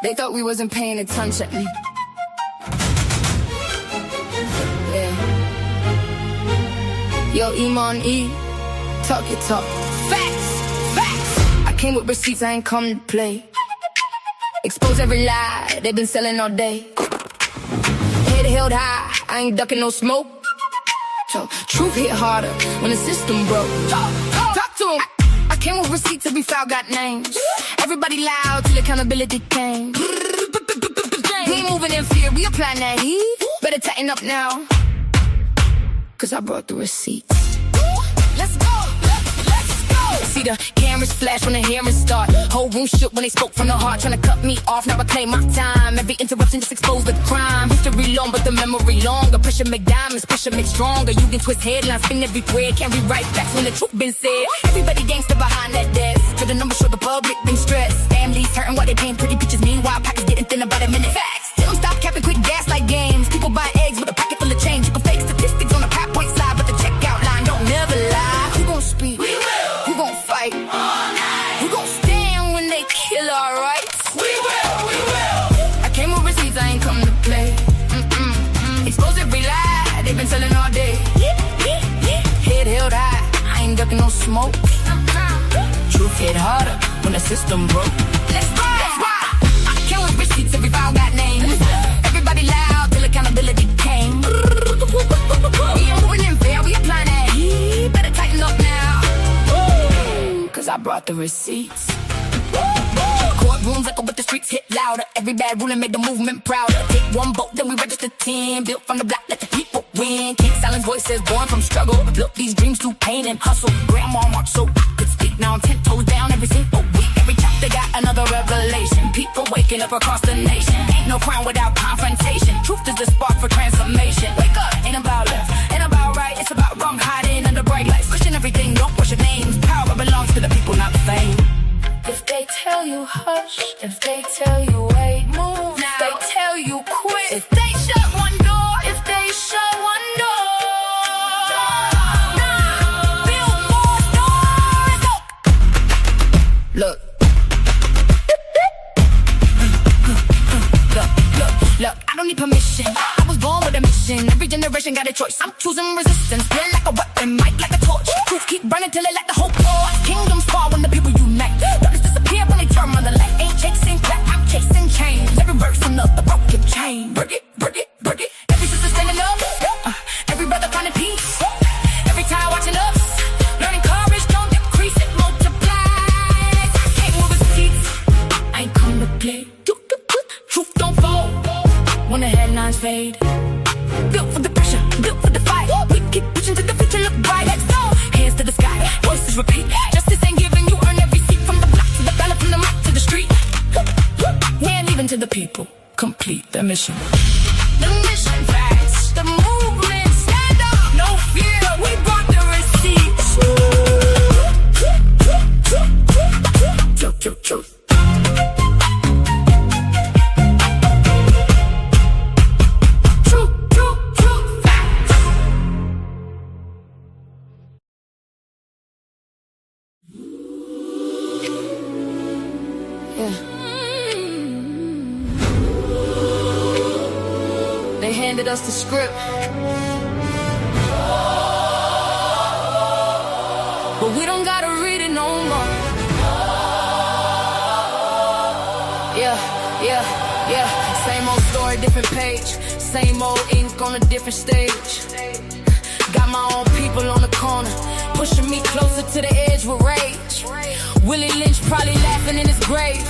They thought we wasn't paying attention. Yeah. Yo, Iman E, talk your talk. Facts, facts. I came with receipts, I ain't come to play. Expose every lie they've been selling all day. Head held high, I ain't ducking no smoke. So, truth hit harder when the system broke. Talk to 'em. I came with receipts, every file got names. Everybody loud till accountability came. We ain't moving in fear, we applying that heat. Better tighten up now, cause I brought the receipts. Let's go, let's go. See the cameras flash when the hearings start. Whole room shook when they spoke from the heart, trying to cut me off, now I claim my time. Every interruption just exposed the crime. History long, but the memory longer. Pressure make diamonds, pressure make stronger. You can twist headlines, spin every thread. Can't rewrite facts when the truth been said. Everybody gangster behind that desk. To the numbers show the public been stressed. Families hurting while they paint pretty pictures. Meanwhile, pockets getting thinner by the minute. Facts. Tell them stop capping quick gas like games. People buy eggs with a pocket full of change. You can fake statistics on a PowerPoint slide, but the checkout line don't never lie. Who gon' speak? We will. Who gon' fight? All night. Who gon' stand when they kill our rights? We will, we will. I came with receipts, I ain't come to play. Expose every lie they've been selling all day. Head held high, I ain't ducking no smoke. Truth hit harder when the system broke. Let's ride, let's ride. I came with receipts, every file got names. Everybody loud till accountability came. We ain't moving in fair, we applying that heat. Better tighten up now, cause I brought the receipts. Courtrooms echo, but the streets hit louder. Every bad ruling made the movement prouder. Take one vote, then we register 10. Built from the block, let the people win. Can't silence voices born from struggle. Built these dreams through pain and hustle. Grandma marched so I could speak. Now I'm 10 toes down every single week. Every chapter got another revelation. People waking up across the nation. Ain't no crime without confrontation. Truth is the spark for transformation. Wake up, ain't about left, ain't about right. It's about wrong hiding under bright lights. Question everything, don't question names. Power belongs to the people, not fame. If they tell you hush, if they tell you wait, move now. If they tell you quit, if they shut one door, if they shut one door, build more doors. Look. Look, I don't need permission. I was born with a mission. Every generation got a choice. I'm choosing resistance. Feel like a weapon, mic like a torch. Truth keep burning till it light the whole pour. Kingdoms fall when the people unite. Darkness disappear when they turn on the light. Ain't chasing black, I'm chasing change. Every verse another broken chain. Break it, break it, break it. Every sister standing up. Every brother finding peace. Every time watching us. Learning courage, don't decrease it, multiplies. I can't move receipts. I ain't come to play. Truth don't fall when the headlines fade. Built for the pressure, built for the fight. We keep pushing till the future look bright. Let's go. Hands to the sky, voices repeat. Justice ain't giving, you earn every seat. From the block to the ballot, from the mic to the street. We ain't leaving to the people. Complete the mission. The mission facts, the movement. Stand up, no fear. We brought the receipts. Truth. They handed us the script, but we don't gotta read it no more. Yeah. Same old story, different page. Same old ink on a different stage. Got my own people on the corner, pushing me closer to the edge with rage. Willie Lynch probably laughing in his grave.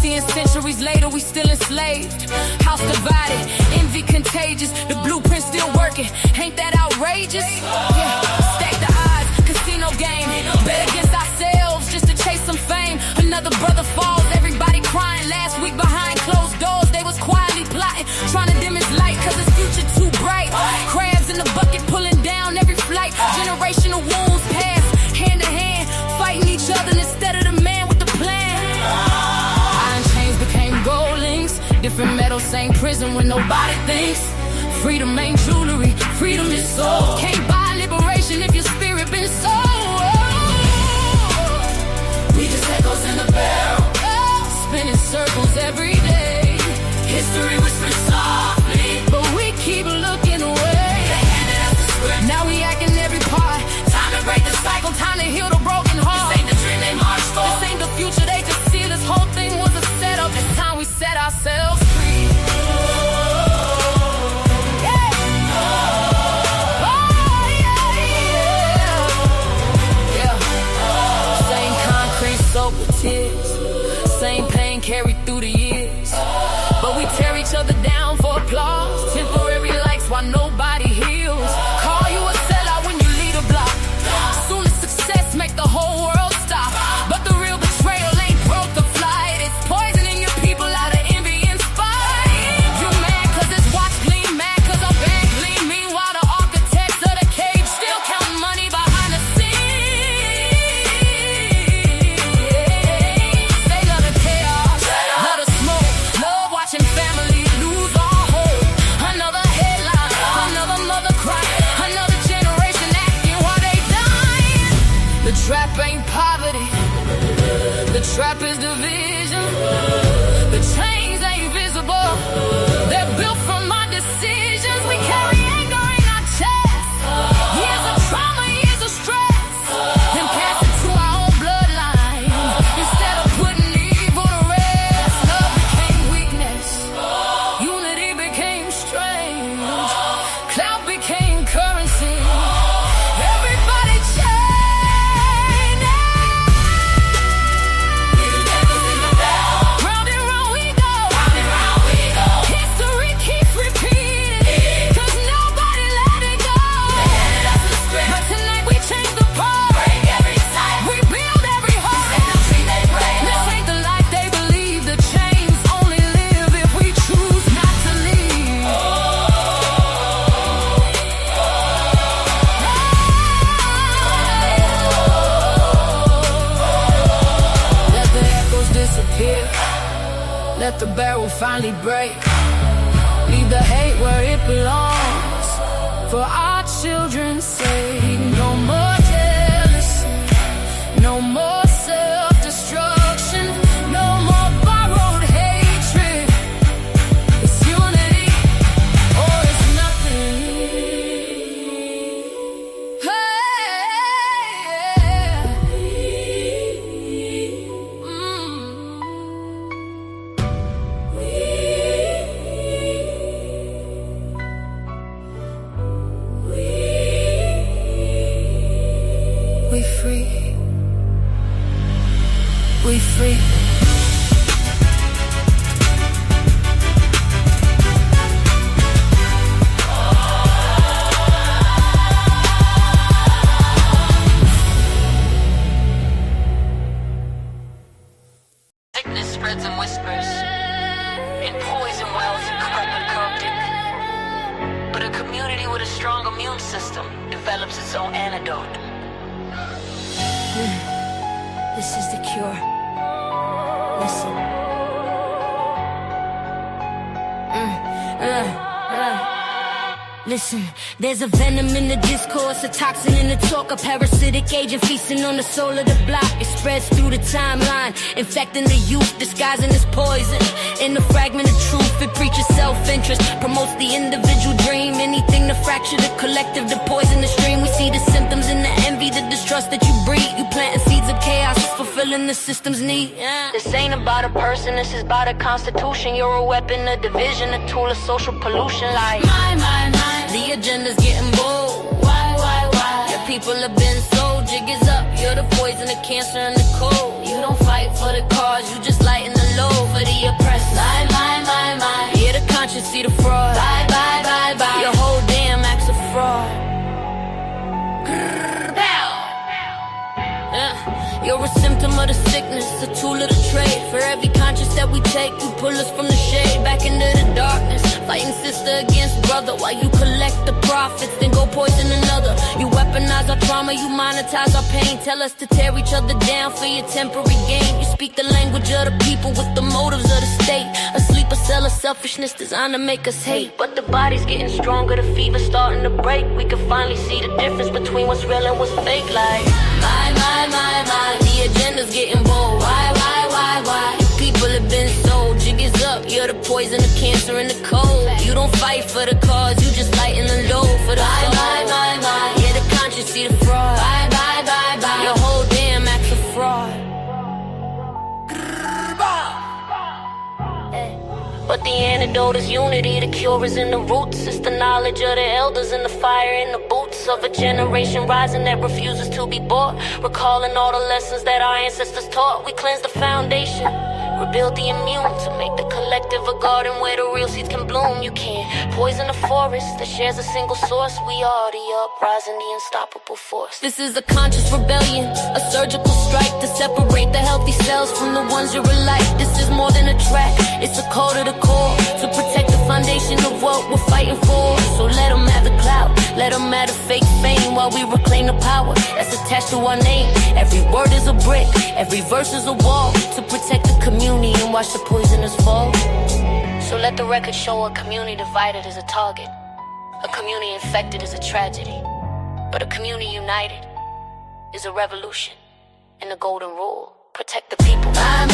Seeing centuries later, we still enslaved. House divided, envy contagious. The blueprint still working. Ain't that outrageous? Yeah, stack the odds, casino game. Bet against ourselves just to chase some fame. Another brother falls, everybody crying. Last week behind closed doors, they was quietly plotting, trying to dim his light, cause his future too bright. Crabs in the bucket pulling down every flight. Generational wounds pass hand to hand, fighting each other instead of the man with the plan. Iron chains became gold links. Different metal, same prison when nobody thinks. Freedom ain't jewelry, freedom is soul. Can't buy liberation if your spirit been sold. ghost in the barrel. Spinning circles every day. History whispers softly, but we keep looking away. They handed us the script, now we act in every part. Time to break the cycle, time to heal the broken heart. This ain't the dream they marched for. This ain't the future they could see. This whole thing was a setup. It's time we set ourselves free. Same concrete soaked with tears. Same pain carried through the years. But we tear each other down for applause. Temporary likes while nobody heals. Call you a sellout when you lead a block. Soon as success make the whole world stop. But the real betrayal ain't broke the flight. It's poisoning your people out of envy and spite. You mad cause this watch gleam, mad cause our bank gleam. Meanwhile the architects of the cage still counting money behind the scenes. They love the chaos, love the smoke, love watching family lose all hope. Another headline, another mother cry, another generation acting while they dying. The trap ain't poverty, the trap is division. The chains ain't visible, they're built from our decisions. We carry anger in our chests, years of trauma, years of stress, then pass it to our own bloodline. Instead of putting evil to rest, love became weakness, unity became strange, clout became currency. Everybody chained. Round and round we go. History keeps repeating, cause nobody let it go. But tonight we change the pole, we build every hope. This ain't the life they believe. The chains only live if we choose not to leave. Let the echoes disappear, let the barrel finally break. Leave the hate where it belongs, for our children's sake. No more jealousy, no more self-destruction, no more borrowed hatred. It's unity or it's nothing. We free, we free. Sickness spreads in whispers, and poison wells in corrupted. But a community with a strong immune system develops its own antidote. This is the cure. Listen. Listen, there's a venom in the discourse, a toxin in the talk, a parasitic agent feasting on the soul of the block. It spreads through the timeline, infecting the youth, disguising as poison. In the fragment of truth, it preaches self-interest, promotes the individual dream. Anything to fracture the collective, to poison the stream. We see the symptoms in the envy, the distrust that you breed. You planting seeds of chaos, fulfilling the system's need. This ain't about a person, this is about a constitution. You're a weapon of division, a tool of social pollution. Like the agenda's getting bold. Why? Your people have been sold. Jig is up, you're the poison, the cancer, and the cold. You don't fight for the cause, you just lighten the load for the oppressed. Lie. Hear the conscience, see the fraud. Bye. Your whole damn act's a fraud. You're a symptom of the sickness, a tool of the trade. For every conscience that we take, you pull us from the shade back into the darkness. Fighting sister against brother while you collect the profits, then go poison another. You weaponize our trauma, you monetize our pain. Tell us to tear each other down for your temporary gain. You speak the language of the people with the motives of the state. Asleep a cell of selfishness designed to make us hate. But the body's getting stronger, the fever's starting to break. We can finally see the difference between what's real and what's fake. Like My. The agenda's getting bold. Why? People have been sold. Jig is up. You're the poison, the cancer, and the cold. You don't fight for the cause. You just lighten the load for the soul. My. Yeah, the conscience see the fraud. Bye. Your whole damn act's a fraud. But the antidote is unity, the cure is in the roots. It's the knowledge of the elders and the fire in the boots of a generation rising that refuses to be bought. Recalling all the lessons that our ancestors taught. We cleanse the foundation, rebuild the immune, to make the collective a garden where the real seeds can bloom. You can't poison a forest that shares a single source. We are the uprising, the unstoppable force. This is a conscious rebellion, a surgical strike to separate the healthy cells from the ones you're alike. This is more than a track, it's a call to the core, to protect the foundation of what we're fighting for. So let them have the clout, let them have the fake fame, while we reclaim the power that's attached to our name. Every word is a brick, every verse is a wall, to protect the community and watch the poisoners fall. So let the record show a community divided is a target, a community infected is a tragedy, but a community united is a revolution. And the golden rule: protect the people. My.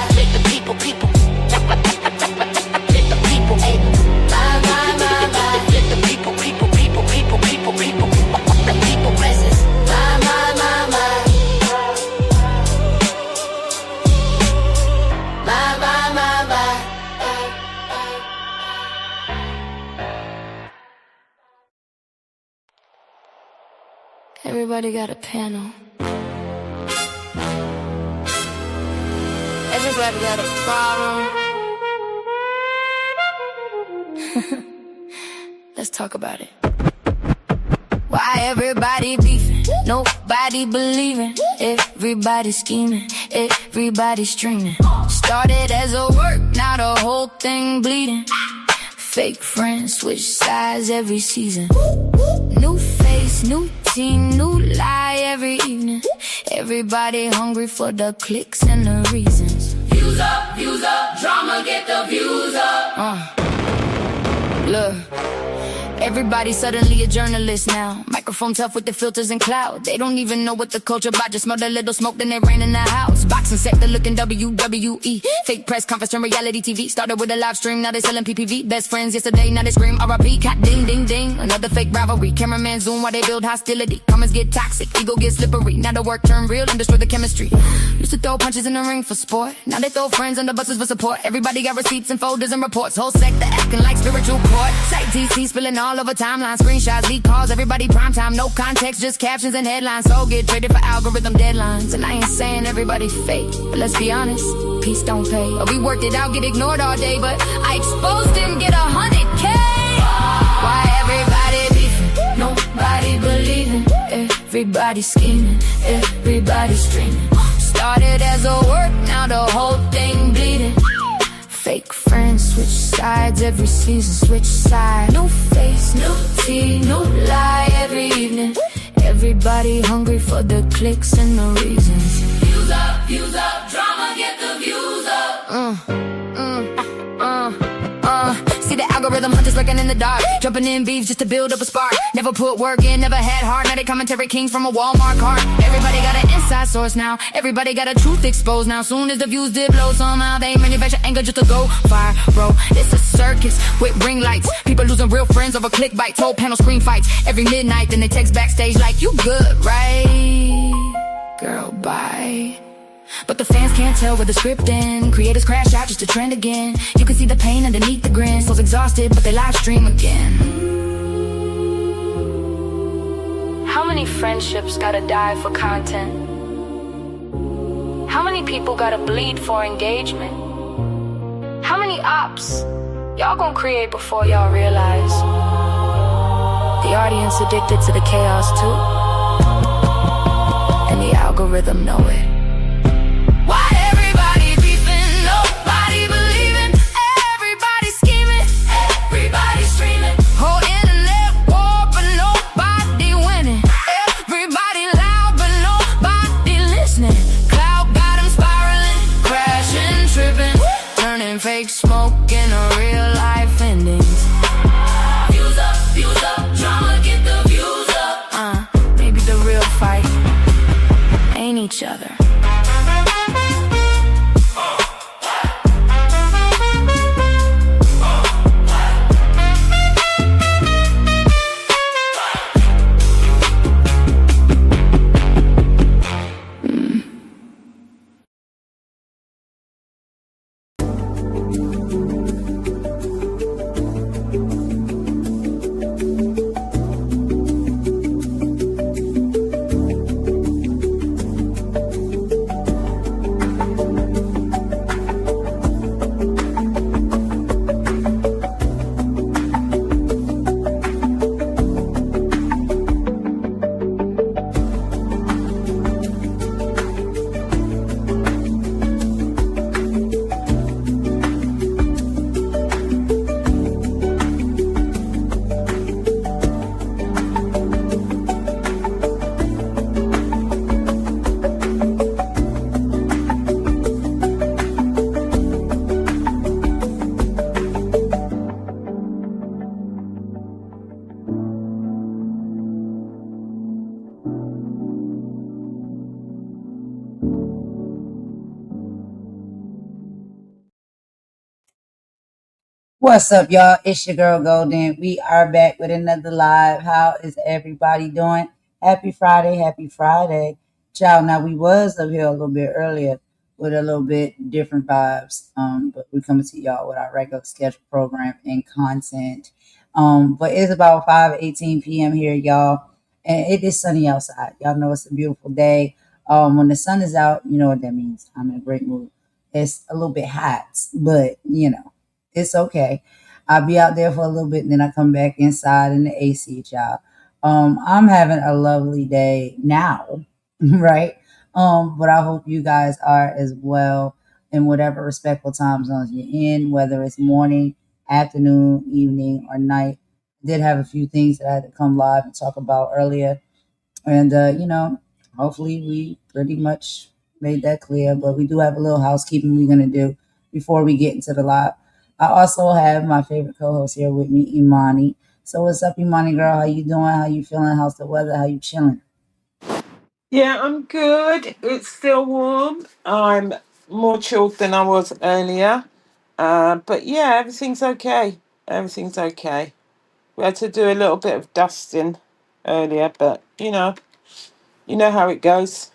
Protect the people. Protect the people. My. Protect the people. The people presence. My. Everybody got a panel. Everybody got a problem. Let's talk about it. Why everybody beefing? Nobody believing. Everybody scheming. Everybody streaming. Started as a work, now the whole thing bleeding. Fake friends switch sides every season. New face, new team, new lie every evening. Everybody hungry for the clicks and the reasons. Views up, drama get the views up. Look, everybody suddenly a journalist now. Microphone tough with the filters and cloud. They don't even know what the culture about. Just smell a little smoke, then it rain in the house. Boxing set to looking WWE. Fake press conference from reality TV. Started with a live stream, now they selling PPV. Best friends yesterday, now they scream RIP. Cat ding ding ding, another fake rivalry. Cameraman zoom while they build hostility. Comments get toxic, ego get slippery. Now the work turn real and destroy the chemistry. Used to throw punches in the ring for sport. Now they throw friends under buses for support. Everybody got receipts and folders and reports. Whole sector acting like spiritual court. Site TC spilling all over timeline. Screenshots, leak calls, everybody prime time. No context, just captions and headlines. So get traded for algorithm deadlines. And I ain't saying everybody fake, but let's be honest, peace don't pay. Or we worked it out, get ignored all day, but I exposed him, get 100K. Why everybody beefing? Nobody believing. Everybody scheming, everybody streaming. Started as a work, now the whole thing bleeding. Fake friends switch sides every season, switch sides. New face, new tea, new lie every evening. Everybody hungry for the clicks and the reasons. Views up, drama get the views up. See the algorithm hunters lurking in the dark, jumping in beefs just to build up a spark. Never put work in, never had heart. Now they commentary kings from a Walmart cart. Everybody got an inside source now. Everybody got a truth exposed now. Soon as the views dip low, somehow they manufacture anger just to go fire, bro. It's a circus with ring lights. People losing real friends over click bites. Whole panel screen fights every midnight. Then they text backstage like, you good, right? Girl, bye. But the fans can't tell where the script ends. Creators crash out just to trend again. You can see the pain underneath the grin. Souls exhausted, but they live stream again. How many friendships gotta die for content? How many people gotta bleed for engagement? How many ops y'all gonna create before y'all realize the audience addicted to the chaos too? And the algorithm know it. Why everybody beefing, nobody believing. Everybody scheming, everybody streaming. Whole internet war, but nobody winning. Everybody loud, but nobody listening. Cloud got them spiraling, crashing, tripping, turning fake smoke into real life endings. Views up, drama get the views up. Maybe the real fight What's up, y'all? It's your girl Golden. We are back with another live. How is everybody doing? Happy Friday, happy Friday. Child, now we was up here a little bit earlier with a little bit different vibes. But we coming to y'all with our regular scheduled program and content. But it's about 5:18 p.m. here, y'all. And it is sunny outside. Y'all know it's a beautiful day. When the sun is out, you know what that means. I'm in a great mood. It's a little bit hot, but it's okay. I'll be out there for a little bit and then I come back inside in the AC, child. I'm having a lovely day now, right? But I hope you guys are as well in whatever respectful time zones you're in, whether it's morning, afternoon, evening, or night. Did have a few things that I had to come live and talk about earlier. And, hopefully we pretty much made that clear. But we do have a little housekeeping we're going to do before we get into the live. I also have my favorite co-host here with me, Imani. So what's up, Imani girl? How you doing? How you feeling? How's the weather? How you chilling? Yeah, I'm good. It's still warm. I'm more chilled than I was earlier. But yeah, everything's okay. Everything's okay. We had to do a little bit of dusting earlier, but you know how it goes.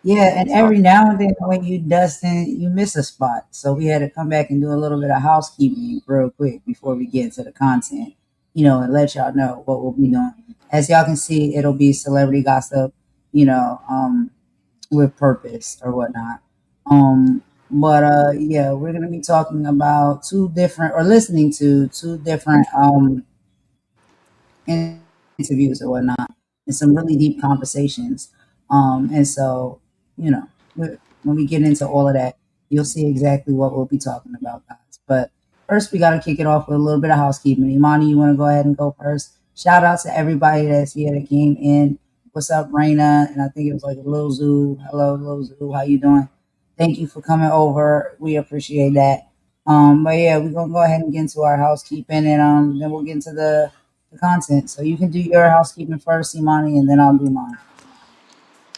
Yeah, and So every now and then when you dusting, you miss a spot. So we had to come back and do a little bit of housekeeping real quick before we get into the content, and let y'all know what we'll be doing. As y'all can see, it'll be celebrity gossip, with purpose or whatnot. Yeah, we're gonna be talking about two different or listening to two different interviews or whatnot and some really deep conversations. And so, you know, when we get into all of that, you'll see exactly what we'll be talking about, guys. But first, we got to kick it off with a little bit of housekeeping. Imani, you want to go ahead and go first? Shout out to everybody that's here that came in. What's up, Raina? And I think it was like Lil Zoo. Hello, Lil Zoo. How you doing? Thank you for coming over. We appreciate that. But yeah, we're gonna go ahead and get into our housekeeping, and then we'll get into the content. So you can do your housekeeping first, Imani, and then I'll do mine.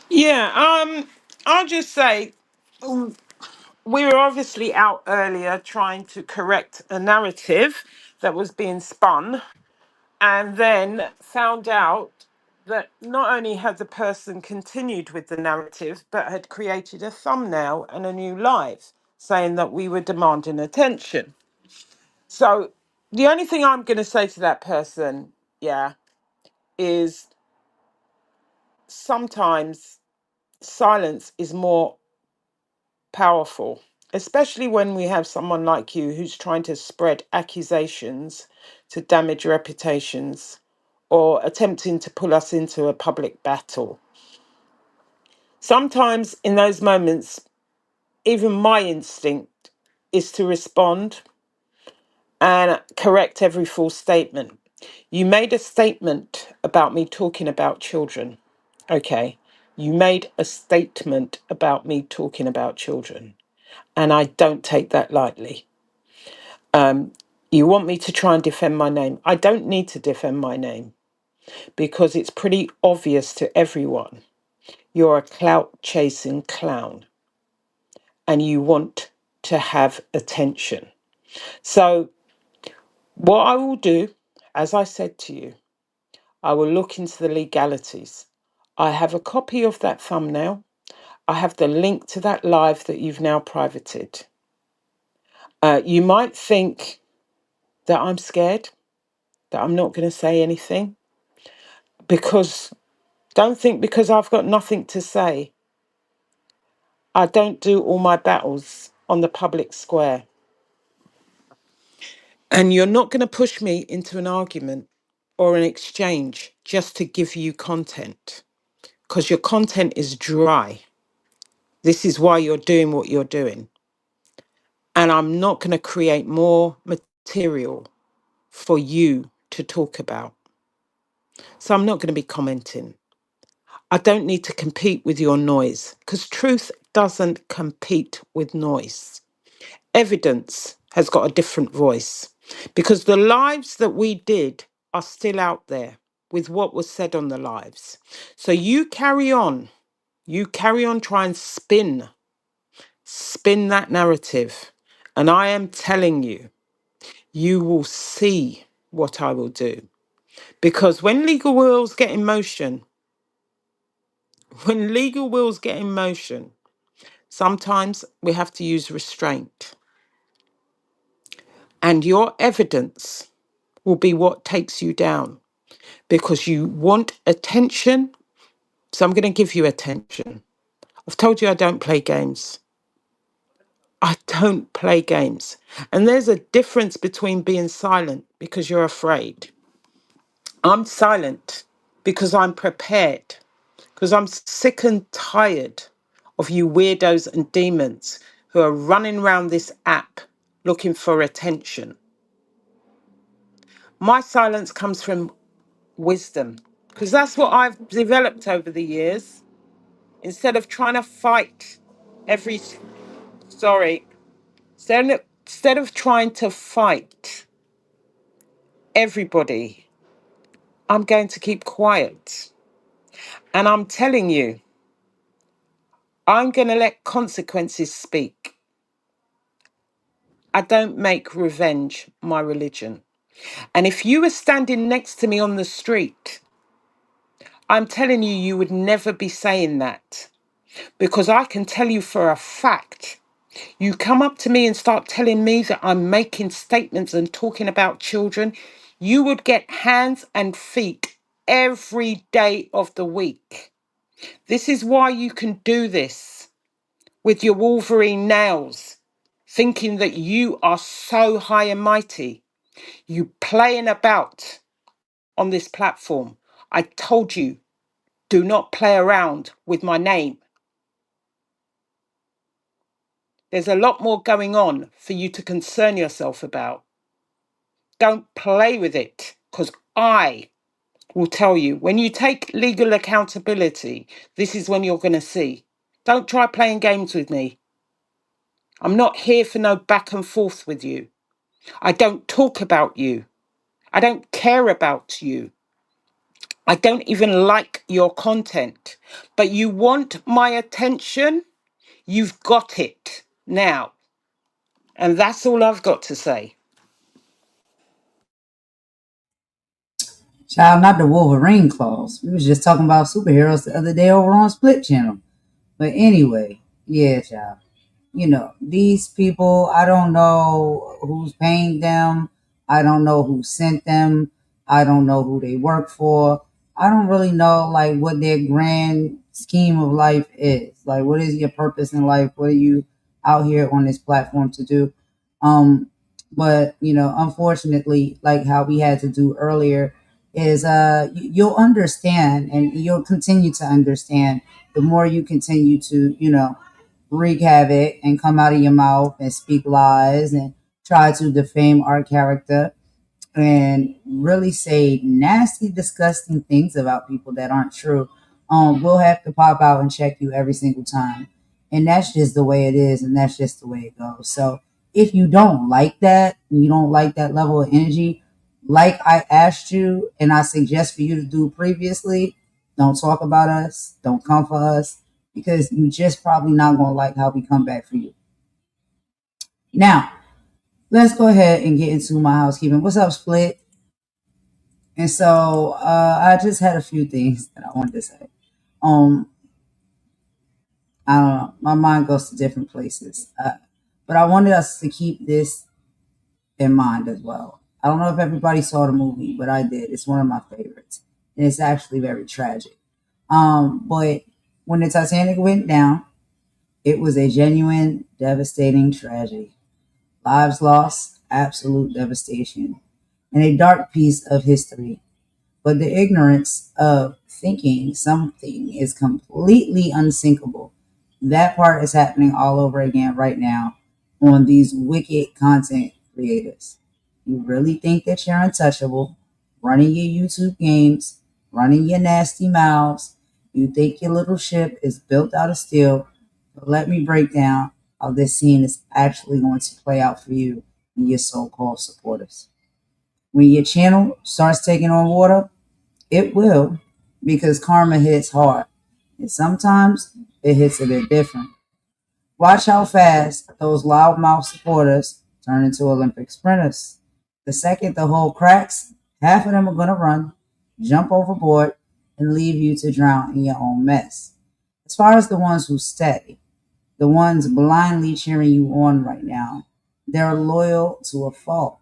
yeah, I'll just say we were obviously out earlier trying to correct a narrative that was being spun, and then found out that not only had the person continued with the narrative, but had created a thumbnail and a new live saying that we were demanding attention. So the only thing I'm going to say to that person, yeah, is sometimes silence is more powerful, especially when we have someone like you who's trying to spread accusations to damage reputations or attempting to pull us into a public battle. Sometimes in those moments, even my instinct is to respond and correct every false statement. You made a statement about me talking about children. Okay. You made a statement about me talking about children. And I don't take that lightly. You want me to try and defend my name. I don't need to defend my name because it's pretty obvious to everyone. You're a clout chasing clown and you want to have attention. So, what I will do, as I said to you, I will look into the legalities. I have a copy of that thumbnail. I have the link to that live that you've now privated. You might think that I'm scared, that I'm not going to say anything, because don't think because I've got nothing to say, I don't do all my battles on the public square. And you're not going to push me into an argument or an exchange just to give you content, because your content is dry. This is why you're doing what you're doing. And I'm not going to create more material for you to talk about. So I'm not going to be commenting. I don't need to compete with your noise because truth doesn't compete with noise. Evidence has got a different voice because the lives that we did are still out there with what was said on the lives. So you carry on trying spin that narrative. And I am telling you, you will see what I will do. Because when legal wheels get in motion, sometimes we have to use restraint. And your evidence will be what takes you down because you want attention. So I'm going to give you attention. I've told you I don't play games. I don't play games. And there's a difference between being silent because you're afraid. I'm silent because I'm prepared, because I'm sick and tired of you weirdos and demons who are running around this app looking for attention. My silence comes from wisdom, because that's what I've developed over the years. Instead of trying to fight every, sorry, instead of trying to fight everybody, I'm going to keep quiet. And I'm telling you, I'm going to let consequences speak. I don't make revenge my religion. And if you were standing next to me on the street, I'm telling you, you would never be saying that. Because I can tell you for a fact, you come up to me and start telling me that I'm making statements and talking about children, you would get hands and feet every day of the week. This is why you can do this with your Wolverine nails, thinking that you are so high and mighty. You playing about on this platform. I told you, do not play around with my name. There's a lot more going on for you to concern yourself about. Don't play with it, because I will tell you, when you take legal accountability, this is when you're going to see. Don't try playing games with me. I'm not here for no back and forth with you. I don't talk about you. I don't care about you. I don't even like your content. But you want my attention? You've got it now. And that's all I've got to say. Child, not the Wolverine claws. We was just talking about superheroes the other day over on Split Channel. But anyway, yeah, child. These people, I don't know who's paying them. I don't know who sent them. I don't know who they work for. I don't really know like what their grand scheme of life is. Like, what is your purpose in life? What are you out here on this platform to do? But unfortunately, like how we had to do earlier, is you'll understand and you'll continue to understand the more you continue to, wreak havoc and come out of your mouth and speak lies and try to defame our character and really say nasty, disgusting things about people that aren't true. We'll have to pop out and check you every single time. And that's just the way it is, and that's just the way it goes. So if you don't like that, you don't like that level of energy, like I asked you and I suggest for you to do previously, don't talk about us, don't come for us, because you just probably not gonna like how we come back for you. Now, let's go ahead and get into my housekeeping. What's up, Split? And so I just had a few things that I wanted to say. Um, I don't know. My mind goes to different places. But I wanted us to keep this in mind as well. I don't know if everybody saw the movie, but I did. It's one of my favorites. And it's actually very tragic. But when the Titanic went down, it was a genuine, devastating tragedy. Lives lost, absolute devastation, and a dark piece of history. But the ignorance of thinking something is completely unsinkable. That part is happening all over again right now on these wicked content creators. You really think that you're untouchable, running your YouTube games, running your nasty mouths. You think your little ship is built out of steel. But let me break down how this scene is actually going to play out for you and your so-called supporters. When your channel starts taking on water, it will, because karma hits hard. And sometimes it hits a bit different. Watch how fast those loudmouth supporters turn into Olympic sprinters. The second the hole cracks, half of them are going to run, jump overboard, and leave you to drown in your own mess. As far as the ones who stay, the ones blindly cheering you on right now, they're loyal to a fault,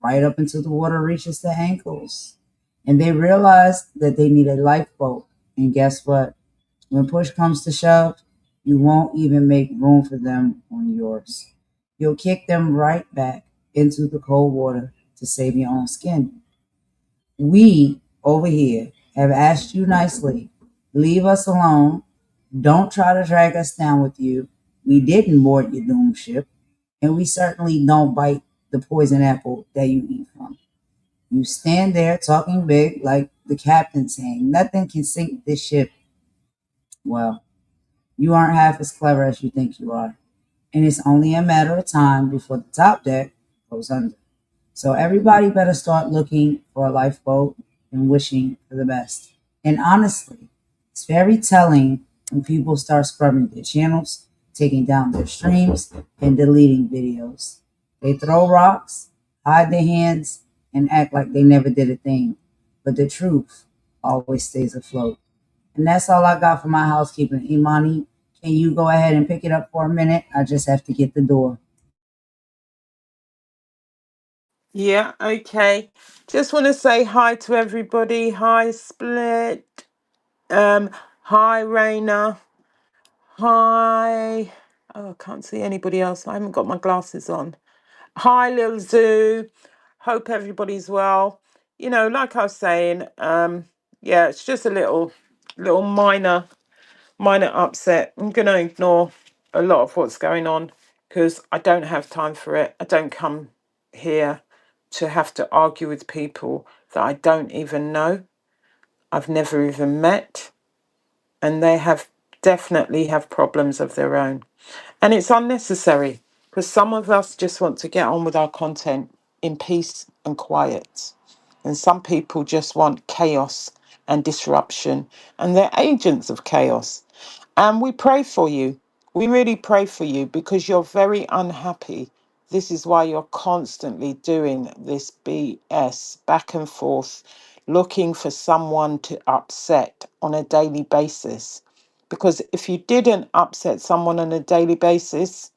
right up until the water reaches their ankles. And they realize that they need a lifeboat. And guess what? When push comes to shove, you won't even make room for them on yours. You'll kick them right back into the cold water to save your own skin. We over here have asked you nicely, leave us alone. Don't try to drag us down with you. We didn't board your doom ship, and we certainly don't bite the poison apple that you eat from. You stand there talking big like the captain saying, nothing can sink this ship. Well, you aren't half as clever as you think you are, and it's only a matter of time before the top deck goes under. So everybody better start looking for a lifeboat and wishing for the best. And honestly, it's very telling when people start scrubbing their channels, taking down their streams, and deleting videos. They throw rocks, hide their hands, and act like they never did a thing. But the truth always stays afloat. And that's all I got for my housekeeping. Imani, can you go ahead and pick it up for a minute? I just have to get the door. Yeah, okay. Just want to say hi to everybody. Hi, Split. Um, Hi, Raina. Hi. Oh, I can't see anybody else. I haven't got my glasses on. Hi, Lil Zoo. Hope everybody's well. You know, like I was saying, yeah, it's just a little minor upset. I'm gonna ignore a lot of what's going on because I don't have time for it. I don't come here to have to argue with people that I don't even know. I've never even met, and they have definitely have problems of their own. And it's unnecessary because some of us just want to get on with our content in peace and quiet. And some people just want chaos and disruption, and they're agents of chaos. And we pray for you. We really pray for you because you're very unhappy. This is why you're constantly doing this BS back and forth, looking for someone to upset on a daily basis. Because if you didn't upset someone on a daily basis,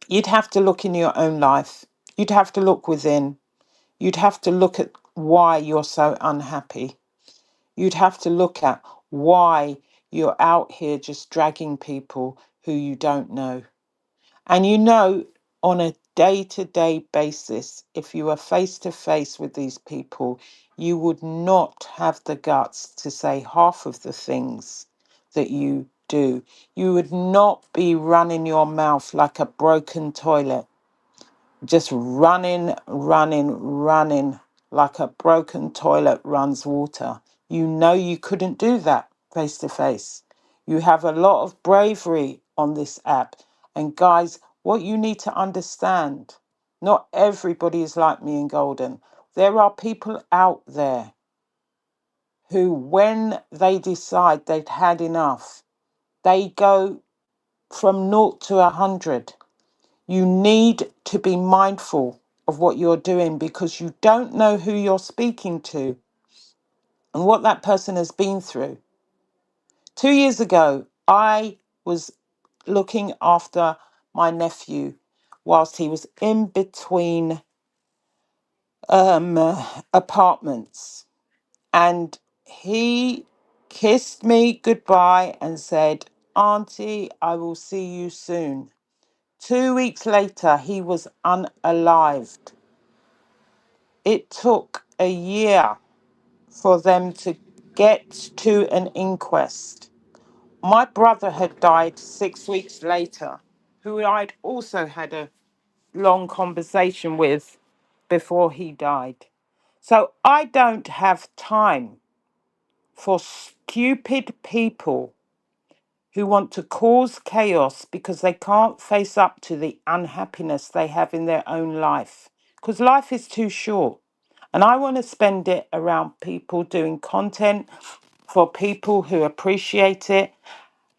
you'd have to look in your own life. You'd have to look within. You'd have to look at why you're so unhappy. You'd have to look at why you're out here just dragging people who you don't know. And you know, on a day to day basis, if you were face to face with these people, you would not have the guts to say half of the things that you do. You would not be running your mouth like a broken toilet, just running like a broken toilet runs water. You know you couldn't do that face to face. You have a lot of bravery on this app. And guys, what you need to understand, not everybody is like me and Golden. There are people out there who, when they decide they've had enough, they go from 0 to 100. You need to be mindful of what you're doing because you don't know who you're speaking to and what that person has been through. 2 years ago, I was looking after my nephew whilst he was in between apartments, and he kissed me goodbye and said, Auntie, I will see you soon. 2 weeks later, he was unalived. It took a year for them to get to an inquest. My brother had died 6 weeks later, who I'd also had a long conversation with before he died. So I don't have time for stupid people who want to cause chaos because they can't face up to the unhappiness they have in their own life. Because life is too short. And I want to spend it around people doing content for people who appreciate it,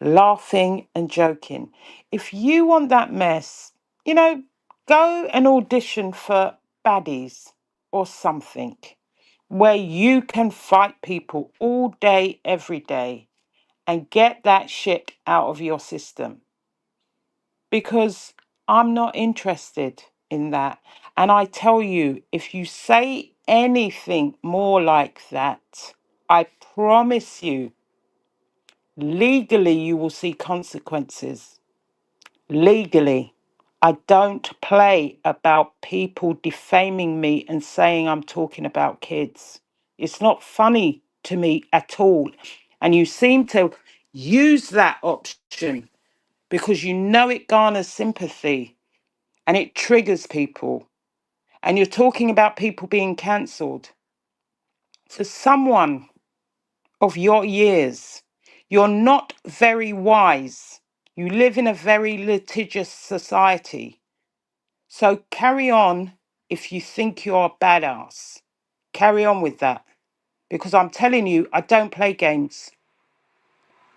laughing and joking. If you want that mess, you know, go and audition for baddies or something where you can fight people all day, every day, and get that shit out of your system. Because I'm not interested in that. And I tell you, if you say anything more like that, I promise you, legally, you will see consequences. Legally. I don't play about people defaming me and saying I'm talking about kids. It's not funny to me at all. And you seem to use that option because you know it garners sympathy and it triggers people. And you're talking about people being cancelled. For someone of your years, you're not very wise. You live in a very litigious society. So carry on if you think you're a badass. Carry on with that. Because I'm telling you, I don't play games.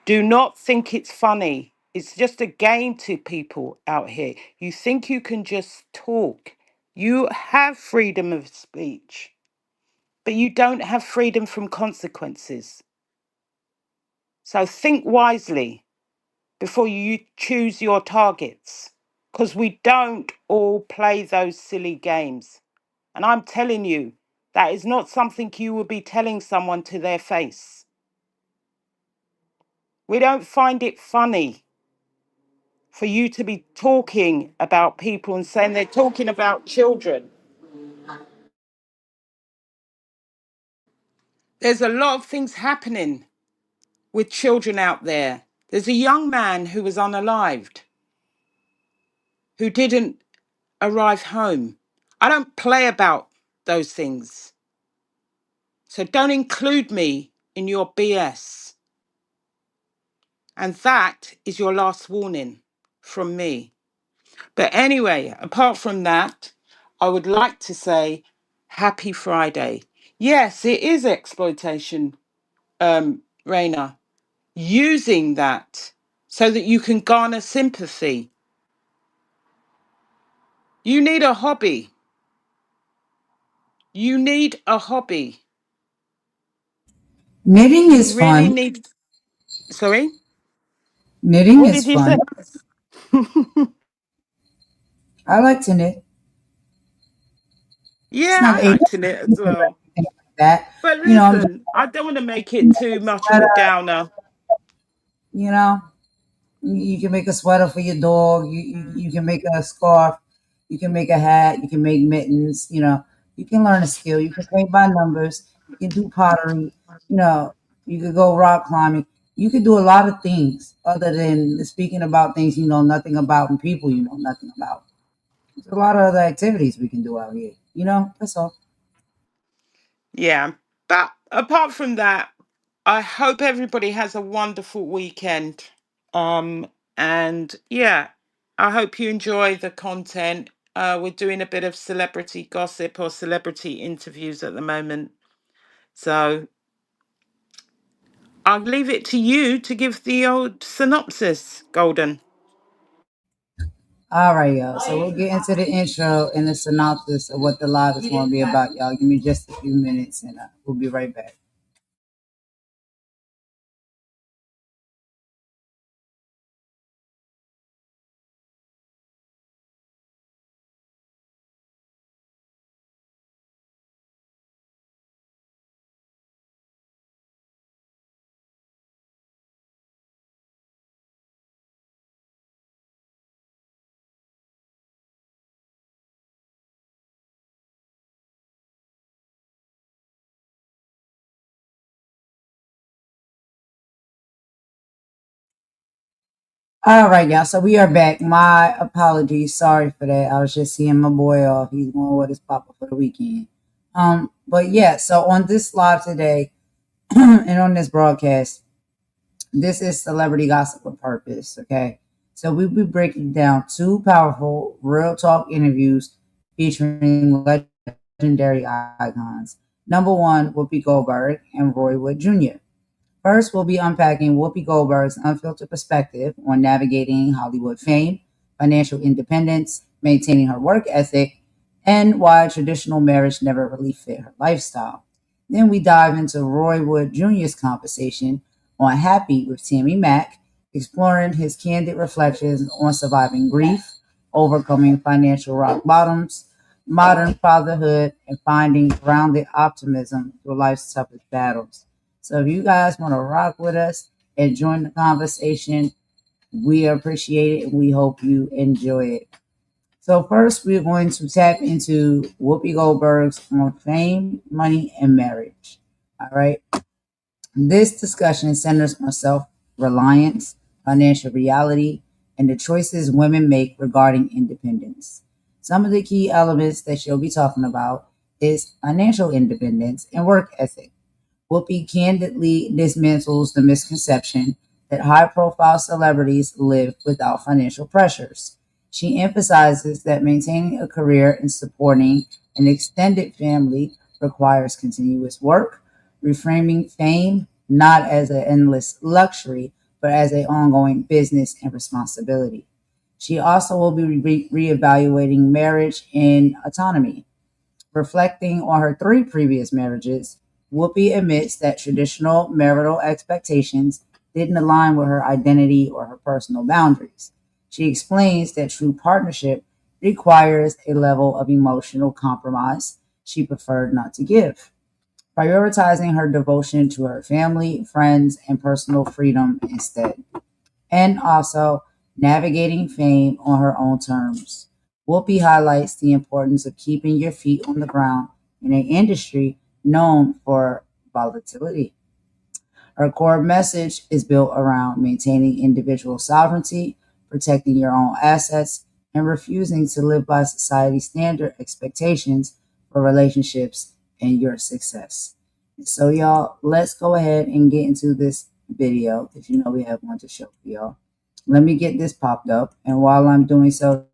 Do not think it's funny. It's just a game to people out here. You think you can just talk. You have freedom of speech, but you don't have freedom from consequences. So think wisely before you choose your targets, because we don't all play those silly games. And I'm telling you, that is not something you will be telling someone to their face. We don't find it funny for you to be talking about people and saying they're talking about children. There's a lot of things happening with children out there. There's a young man who was unalived, who didn't arrive home. I don't play about those things. So don't include me in your BS. And that is your last warning from me. But anyway, apart from that, I would like to say happy Friday. Yes, it is exploitation, Raina, using that so that you can garner sympathy. You need a hobby. You need a hobby. Knitting You is really fun. need. Sorry? Knitting What is did you say? fun. I like to knit. It's Yeah, not I age like to knit as or well. anything like that. But You know, I'm just listen, I don't want to make you it can too make a much of a sweater. downer. You know, you can make a sweater for your dog. You can make a scarf. You can make a hat. You can make mittens. You know, you can learn a skill. You can paint by numbers. You can do pottery. You know, you could go rock climbing. You could do a lot of things other than speaking about things you know nothing about and people you know nothing about. There's a lot of other activities we can do out here. You know, that's all. Yeah. But apart from that, I hope everybody has a wonderful weekend. And yeah, I hope you enjoy the content. We're doing a bit of celebrity gossip or celebrity interviews at the moment. So I'll leave it to you to give the old synopsis, Golden. All right, y'all. So we'll get into the intro and the synopsis of what the live is going to be about, y'all. Give me just a few minutes and we'll be right back. All right, y'all. So we are back. My apologies. Sorry for that. I was just seeing my boy off. He's going with his papa for the weekend. But yeah, so on this live today and on this broadcast, this is celebrity gossip with purpose. Okay. So we'll be breaking down two powerful real talk interviews featuring legendary icons. Number one, Whoopi Goldberg and Roy Wood Jr. First, we'll be unpacking Whoopi Goldberg's unfiltered perspective on navigating Hollywood fame, financial independence, maintaining her work ethic, and why traditional marriage never really fit her lifestyle. Then we dive into Roy Wood Jr.'s conversation on Happy with Tammy Mack, exploring his candid reflections on surviving grief, overcoming financial rock bottoms, modern fatherhood, and finding grounded optimism through life's toughest battles. So if you guys want to rock with us and join the conversation, we appreciate it and we hope you enjoy it. So first, we're going to tap into Whoopi Goldberg's on fame, money, and marriage. All right. This discussion centers on self-reliance, financial reality, and the choices women make regarding independence. Some of the key elements that she'll be talking about is financial independence and work ethic. Whoopi candidly dismantles the misconception that high-profile celebrities live without financial pressures. She emphasizes that maintaining a career and supporting an extended family requires continuous work, reframing fame not as an endless luxury, but as an ongoing business and responsibility. She also will be reevaluating marriage and autonomy. Reflecting on her 3 previous marriages, Whoopi admits that traditional marital expectations didn't align with her identity or her personal boundaries. She explains that true partnership requires a level of emotional compromise she preferred not to give, prioritizing her devotion to her family, friends, and personal freedom instead, and also navigating fame on her own terms. Whoopi highlights the importance of keeping your feet on the ground in an industry known for volatility. Her core message is built around maintaining individual sovereignty, protecting your own assets, and refusing to live by society's standard expectations for relationships and your success. So, y'all, let's go ahead and get into this video because you know we have one to show for y'all. Let me get this popped up. And while I'm doing so,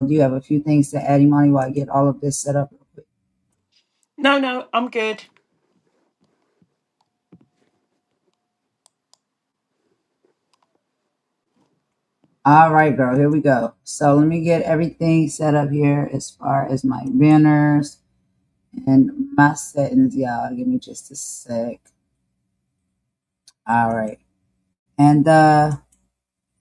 do you have a few things to add, Imani, while I get all of this set up real quick? No, I'm good. All right, girl, here we go. So let me get everything set up here as far as my banners and my settings, y'all. Give me just a sec. All right. And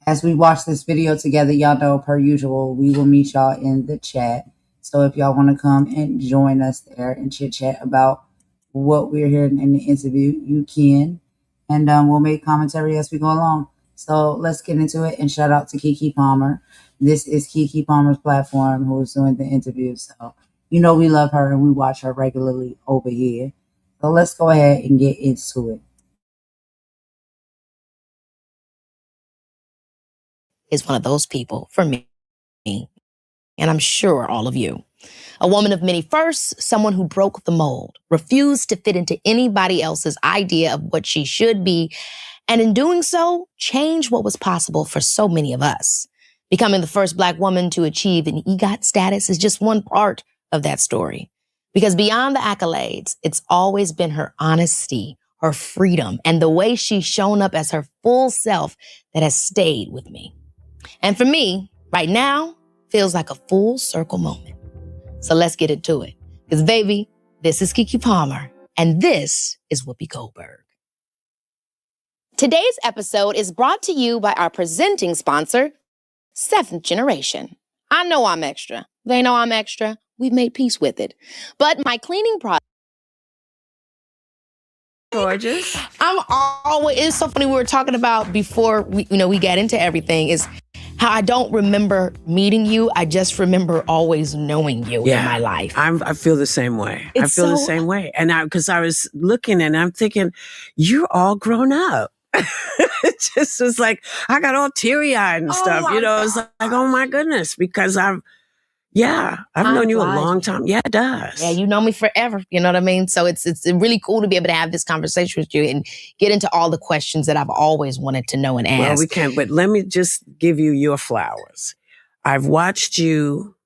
as we watch this video together, y'all know, per usual, we will meet y'all in the chat. So if y'all want to come and join us there and chit chat about what we're hearing in the interview, you can. And we'll make commentary as we go along. So let's get into it. And shout out to Kiki Palmer. This is Kiki Palmer's platform who is doing the interview. So, you know, we love her and we watch her regularly over here. So let's go ahead and get into it. Is one of those people for me, and I'm sure all of you. A woman of many firsts, someone who broke the mold, refused to fit into anybody else's idea of what she should be, and in doing so, changed what was possible for so many of us. Becoming the first Black woman to achieve an EGOT status is just one part of that story. Because beyond the accolades, it's always been her honesty, her freedom, and the way she's shown up as her full self that has stayed with me. And for me, right now, feels like a full circle moment. So let's get into it. Because baby, this is Kiki Palmer, and this is Whoopi Goldberg. Today's episode is brought to you by our presenting sponsor, 7th Generation. I know I'm extra. They know I'm extra. We've made peace with it. But my cleaning product. Gorgeous. It's so funny, we were talking about before we got into everything, is how I don't remember meeting you. I just remember always knowing you in my life. I feel the same way. I feel the same way. And because I was looking and I'm thinking, you're all grown up. It just was like, I got all teary-eyed and stuff. It's like, oh my goodness, because I've known you a long time. Yeah, it does. Yeah, you know me forever. You know what I mean? So it's really cool to be able to have this conversation with you and get into all the questions that I've always wanted to know and ask. Well, we can, but let me just give you your flowers. I've watched you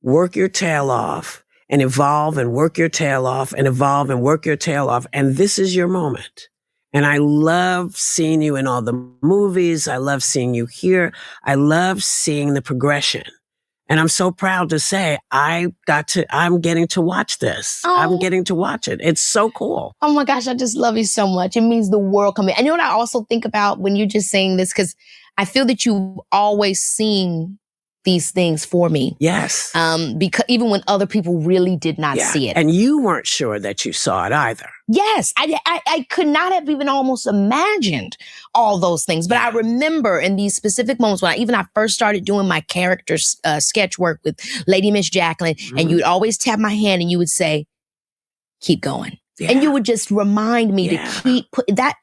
work your tail off and evolve and work your tail off and evolve and work your tail off. And this is your moment. And I love seeing you in all the movies. I love seeing you here. I love seeing the progression. And I'm so proud to say I'm getting to watch this. Oh. I'm getting to watch it. It's so cool. Oh my gosh, I just love you so much. It means the world coming. And you know what I also think about when you're just saying this, because I feel that you've always seen these things for me. Yes. Because even when other people really did not see it. And you weren't sure that you saw it either. Yes. I could not have even almost imagined all those things. But I remember in these specific moments when I first started doing my character sketch work with Lady Miss Jacqueline, and you would always tap my hand and you would say, keep going. Yeah. And you would just remind me to keep that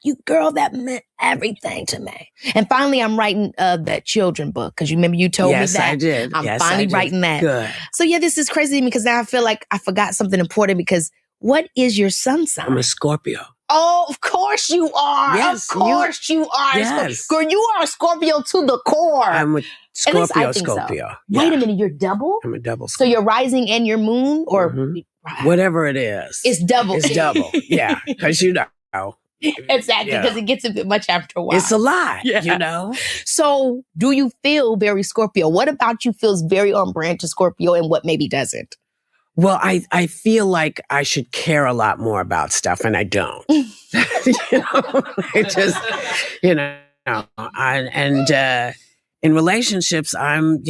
meant everything to me. And finally, I'm writing that children book because you remember you told me that. Yes, I did. I'm finally writing that. Good. So yeah, this is crazy to me because now I feel like I forgot something important because what is your sun sign? I'm a Scorpio. Oh, of course you are. Yes, of course you are. Yes. Girl, you are a Scorpio to the core. I'm a Scorpio. So. Yeah. Wait a minute, you're double? I'm a double Scorpio. So you're rising and your moon or whatever it is. It's double. It's double. Yeah. Because you know. Exactly. Because it gets a bit much after a while. It's a lot, you know? So do you feel very Scorpio? What about you feels very on brand to Scorpio and what maybe doesn't? Well, I feel like I should care a lot more about stuff and I don't. It just, in relationships, I'm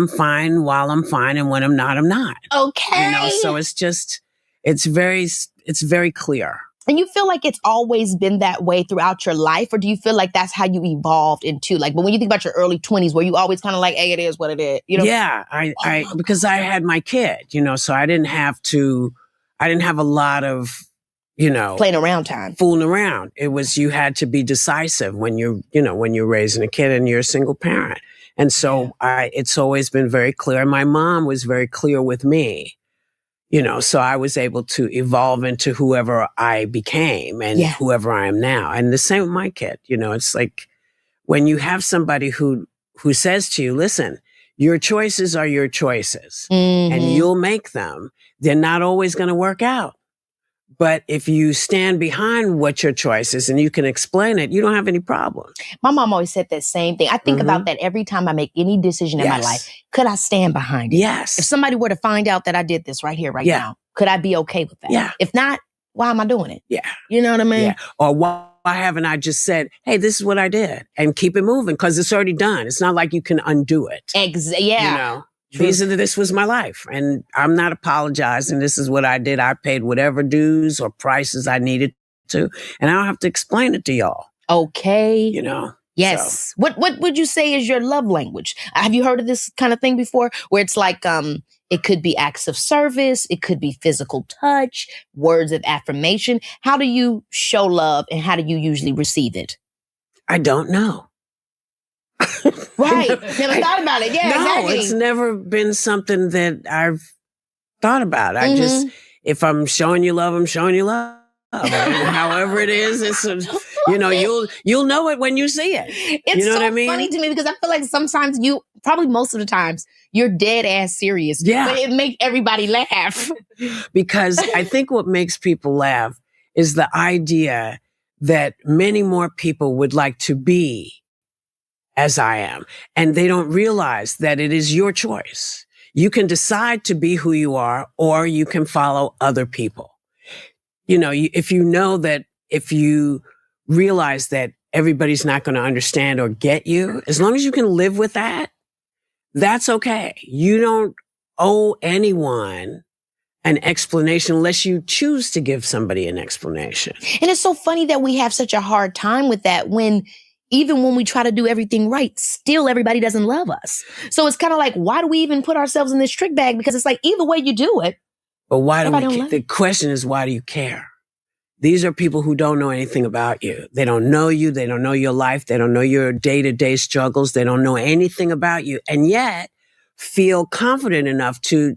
fine while I'm fine. And when I'm not, I'm not. Okay. So it's very clear. And you feel like it's always been that way throughout your life? Or do you feel like that's how you evolved into but when you think about your early 20s, were you always kind of like, hey, it is what it is? Yeah, because I had my kid, so I didn't have a lot of, playing around time. Fooling around. It was, you had to be decisive when you're raising a kid and you're a single parent. And so it's always been very clear. And my mom was very clear with me. So I was able to evolve into whoever I became and whoever I am now. And the same with my kid. It's like when you have somebody who says to you, listen, your choices are your choices and you'll make them. They're not always going to work out. But if you stand behind what your choice is and you can explain it, you don't have any problem. My mom always said that same thing. I think about that every time I make any decision in my life. Could I stand behind it? Yes. If somebody were to find out that I did this right here, right now, could I be okay with that? Yeah. If not, why am I doing it? Yeah. You know what I mean? Yeah. Or why haven't I just said, hey, this is what I did and keep it moving because it's already done. It's not like you can undo it. This was my life and I'm not apologizing. This is what I did. I paid whatever dues or prices I needed to, and I don't have to explain it to y'all. Okay. So. Yes. What would you say is your love language? Have you heard of this kind of thing before where it's like, it could be acts of service. It could be physical touch, words of affirmation. How do you show love and how do you usually receive it? I don't know. Right. Never thought about it. Yeah, exactly. It's never been something that I've thought about. I just, if I'm showing you love, I'm showing you love. However it is, it's, you'll know it when you see it. It's what I mean? Funny to me because I feel like sometimes probably most of the times, you're dead ass serious. Yeah. But it makes everybody laugh. Because I think what makes people laugh is the idea that many more people would like to be as I am. And they don't realize that it is your choice. You can decide to be who you are, or you can follow other people. If you realize that everybody's not going to understand or get you, as long as you can live with that, that's okay. You don't owe anyone an explanation unless you choose to give somebody an explanation. And it's so funny that we have such a hard time with that even when we try to do everything right, still everybody doesn't love us. So it's kind of like, why do we even put ourselves in this trick bag? Because it's like, either way you do it. But why do we care? The question is, why do you care? These are people who don't know anything about you. They don't know you. They don't know your life. They don't know your day-to-day struggles. They don't know anything about you. And yet feel confident enough to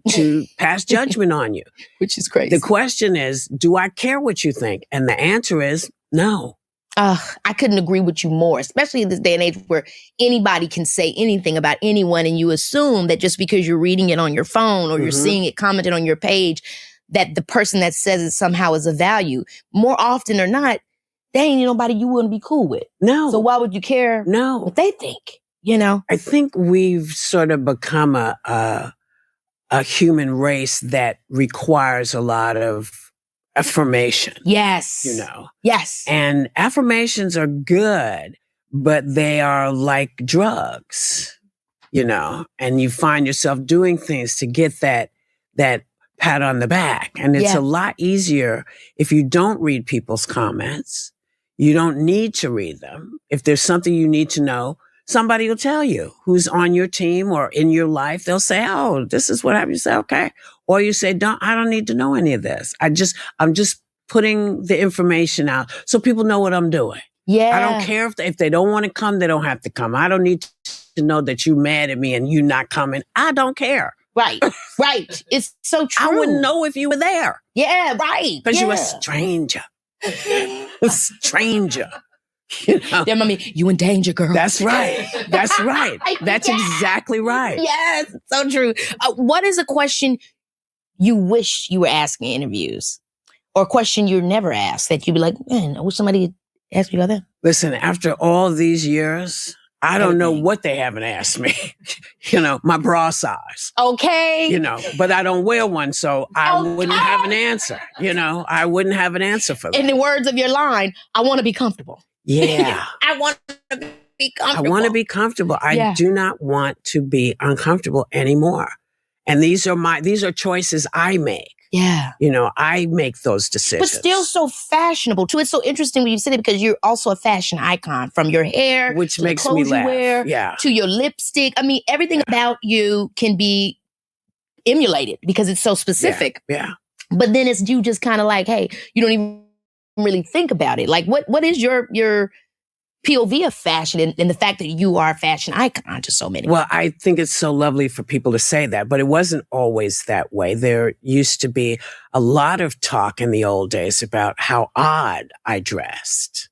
pass judgment on you. Which is crazy. The question is, do I care what you think? And the answer is no. I couldn't agree with you more, especially in this day and age where anybody can say anything about anyone and you assume that just because you're reading it on your phone or you're seeing it commented on your page, that the person that says it somehow is of value. More often or not, they ain't nobody you wouldn't be cool with. No. So why would you care what they think? you know? I think we've sort of become a human race that requires a lot of affirmation. Yes. You know? Yes. And affirmations are good, but they are like drugs, you know, and you find yourself doing things to get that pat on the back. And it's a lot easier if you don't read people's comments. You don't need to read them. If there's something you need to know, somebody will tell you who's on your team or in your life. They'll say, oh, this is what happened. You say, okay. Or you say, I don't need to know any of this. I'm just putting the information out so people know what I'm doing. Yeah. I don't care if they don't want to come, they don't have to come. I don't need to know that you're mad at me and you not coming. I don't care. Right. Right. It's so true. I wouldn't know if you were there. Yeah, right. Because you're a stranger. A stranger. You know? Yeah, mommy, you in danger, girl. That's right. That's right. That's exactly right. Yes, so true. What is a question you wish you were asking in interviews? Or a question you're never asked that you'd be like, man, I wish somebody asked me about that? Listen, after all these years, I don't know what they haven't asked me. You know, my bra size. Okay. You know, but I don't wear one, so I wouldn't have an answer. You know, I wouldn't have an answer for that. In the words of your line, I want to be comfortable. Yeah. I want to be comfortable. I want to be comfortable. I do not want to be uncomfortable anymore. And these are choices I make. Yeah. You know, I make those decisions. But still so fashionable too. It's so interesting when you said it because you're also a fashion icon, from your hair, which to makes the me clothes laugh. You wear, to your lipstick. I mean, everything about you can be emulated because it's so specific. Yeah. But then it's you just kind of like, hey, you don't even really think about it. Like, what is your POV of fashion and the fact that you are a fashion icon to so many? Well, I think it's so lovely for people to say that, but it wasn't always that way. There used to be a lot of talk in the old days about how odd I dressed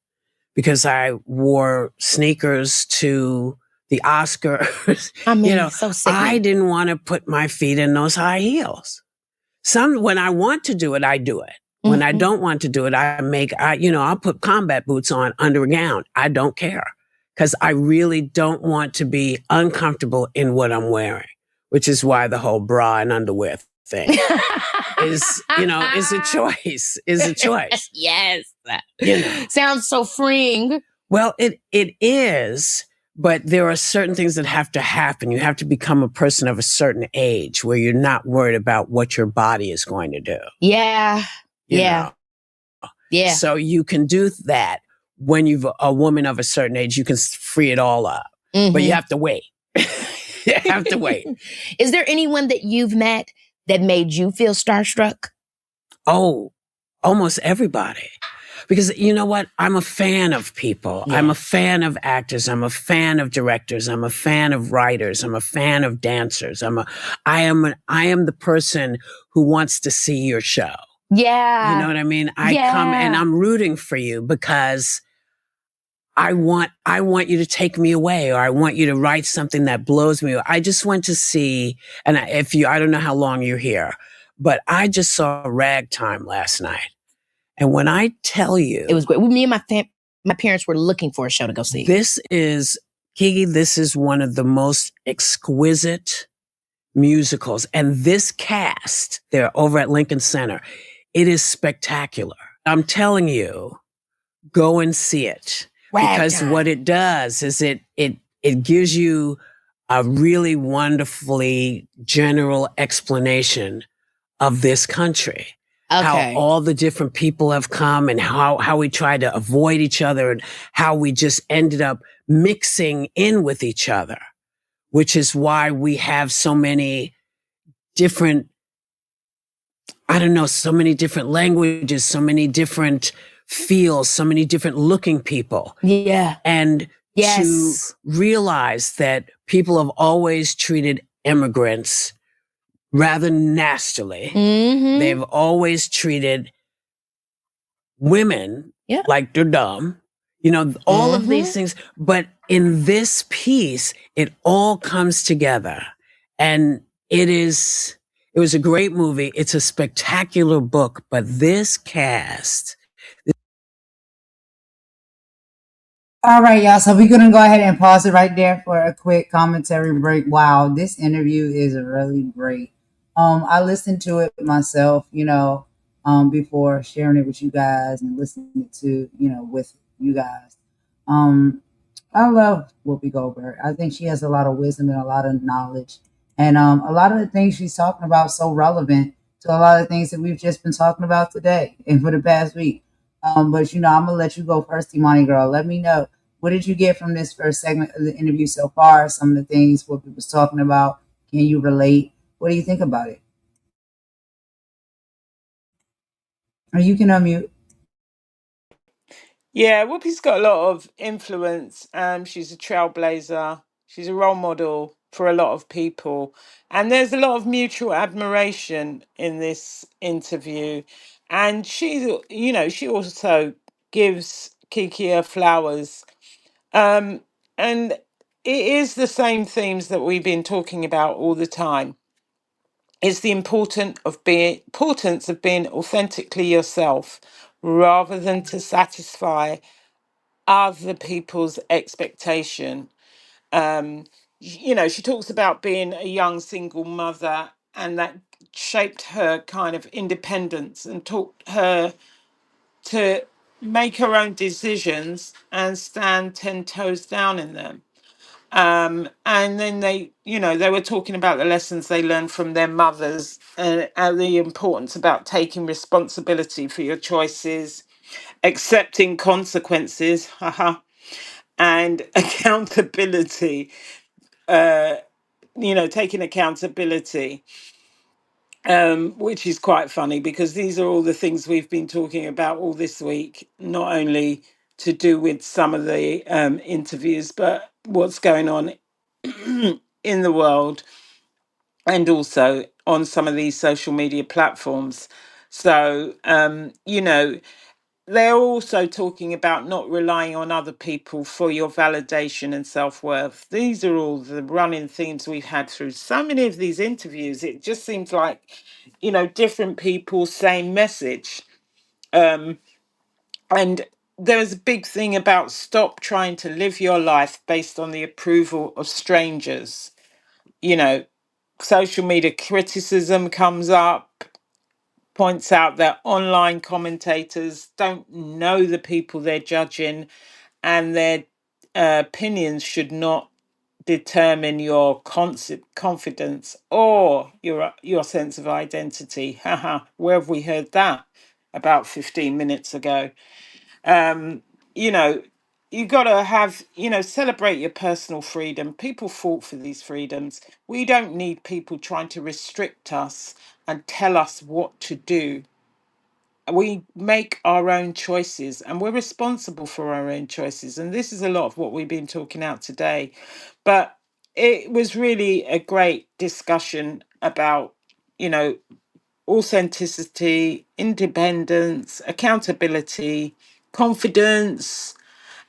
because I wore sneakers to the Oscars. I mean, you know, so sickening. I didn't want to put my feet in those high heels. When I want to do it, I do it. When I don't want to do it, I'll put combat boots on under a gown. I don't care because I really don't want to be uncomfortable in what I'm wearing, which is why the whole bra and underwear thing is a choice, Yes. You know. Sounds so freeing. Well, it is, but there are certain things that have to happen. You have to become a person of a certain age where you're not worried about what your body is going to do. Yeah. You know? Yeah. So you can do that when you're a woman of a certain age. You can free it all up, but you have to wait. You have to wait. Is there anyone that you've met that made you feel starstruck? Oh, almost everybody. Because you know what? I'm a fan of people. Yeah. I'm a fan of actors. I'm a fan of directors. I'm a fan of writers. I'm a fan of dancers. I am the person who wants to see your show. Yeah. You know what I mean? I come and I'm rooting for you because I want you to take me away, or I want you to write something that blows me away. I just went to see, and I don't know how long you're here, but I just saw Ragtime last night. And when I tell you, it was great. Me and my parents were looking for a show to go see. This is one of the most exquisite musicals. And this cast, they're over at Lincoln Center. It is spectacular. I'm telling you, go and see it. Because what it does is it gives you a really wonderfully general explanation of this country. Okay. How all the different people have come and how we try to avoid each other and how we just ended up mixing in with each other, which is why we have so many different, so many different languages, so many different feels, so many different looking people. Yeah. And to realize that people have always treated immigrants rather nastily. Mm-hmm. They've always treated women like they're dumb. You know, all of these things. But in this piece, it all comes together. And it was a great movie. It's a spectacular book. But this cast All right, y'all. So we're gonna go ahead and pause it right there for a quick commentary break. Wow, this interview is really great. I listened to it myself, before sharing it with you guys and listening to, with you guys. Um, I love Whoopi Goldberg. I think she has a lot of wisdom and a lot of knowledge, and a lot of the things she's talking about so relevant to a lot of things that we've just been talking about today and for the past week. But I'm gonna let you go first, Imani girl. Let me know, what did you get from this first segment of the interview so far? Some of the things Whoopi was talking about. Can you relate? What do you think about it? Or you can unmute. Yeah, Whoopi's got a lot of influence. She's a trailblazer. She's a role model for a lot of people. And there's a lot of mutual admiration in this interview. And she also gives Kiki her flowers. And it is the same themes that we've been talking about all the time. It's the importance of being authentically yourself rather than to satisfy other people's expectation. She talks about being a young single mother, and that shaped her kind of independence and taught her to make her own decisions and stand 10 toes down in them. And then they were talking about the lessons they learned from their mothers, and the importance about taking responsibility for your choices, accepting consequences, haha, and accountability, taking accountability, which is quite funny because these are all the things we've been talking about all this week, not only to do with some of the interviews, but what's going on in the world and also on some of these social media platforms. So, they're also talking about not relying on other people for your validation and self-worth. These are all the running themes we've had through so many of these interviews. It just seems like, different people, same message. And there's a big thing about stop trying to live your life based on the approval of strangers. You know, social media criticism comes up, points out that online commentators don't know the people they're judging, and their opinions should not determine your confidence or your sense of identity. Haha, where have we heard that? About 15 minutes ago. You know, you got to have, celebrate your personal freedom. People fought for these freedoms. We don't need people trying to restrict us and tell us what to do. We make our own choices and we're responsible for our own choices. And this is a lot of what we've been talking out today. But it was really a great discussion about, you know, authenticity, independence, accountability, confidence,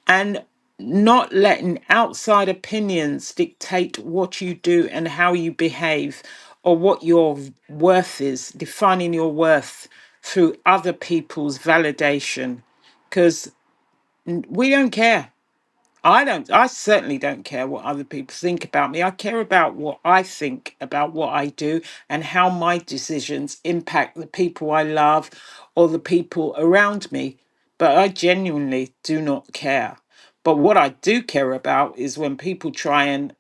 and not letting outside opinions dictate what you do and how you behave or what your worth is, defining your worth through other people's validation. Because we don't care. I certainly don't care what other people think about me. I care about what I think about what I do and how my decisions impact the people I love or the people around me. But I genuinely do not care. But what I do care about is when people try and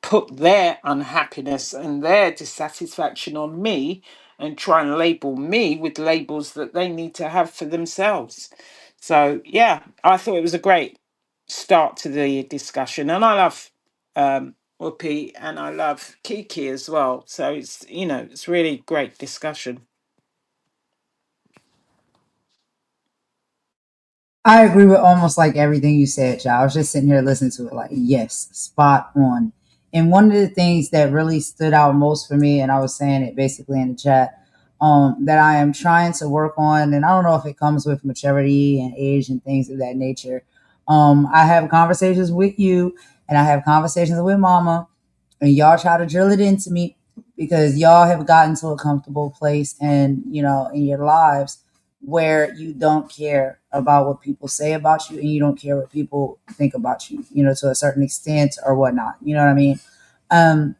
put their unhappiness and their dissatisfaction on me and try and label me with labels that they need to have for themselves. So, yeah, I thought it was a great start to the discussion. And I love Whoopi and I love Kiki as well. So it's really great discussion. I agree with almost like everything you said, y'all. I was just sitting here listening to it, like, yes, spot on. And one of the things that really stood out most for me, and I was saying it basically in the chat, that I am trying to work on, and I don't know if it comes with maturity and age and things of that nature. I have conversations with you, and I have conversations with Mama, and y'all try to drill it into me because y'all have gotten to a comfortable place, and in your lives where you don't care about what people say about you and you don't care what people think about you, to a certain extent or whatnot. You know what I mean? Um,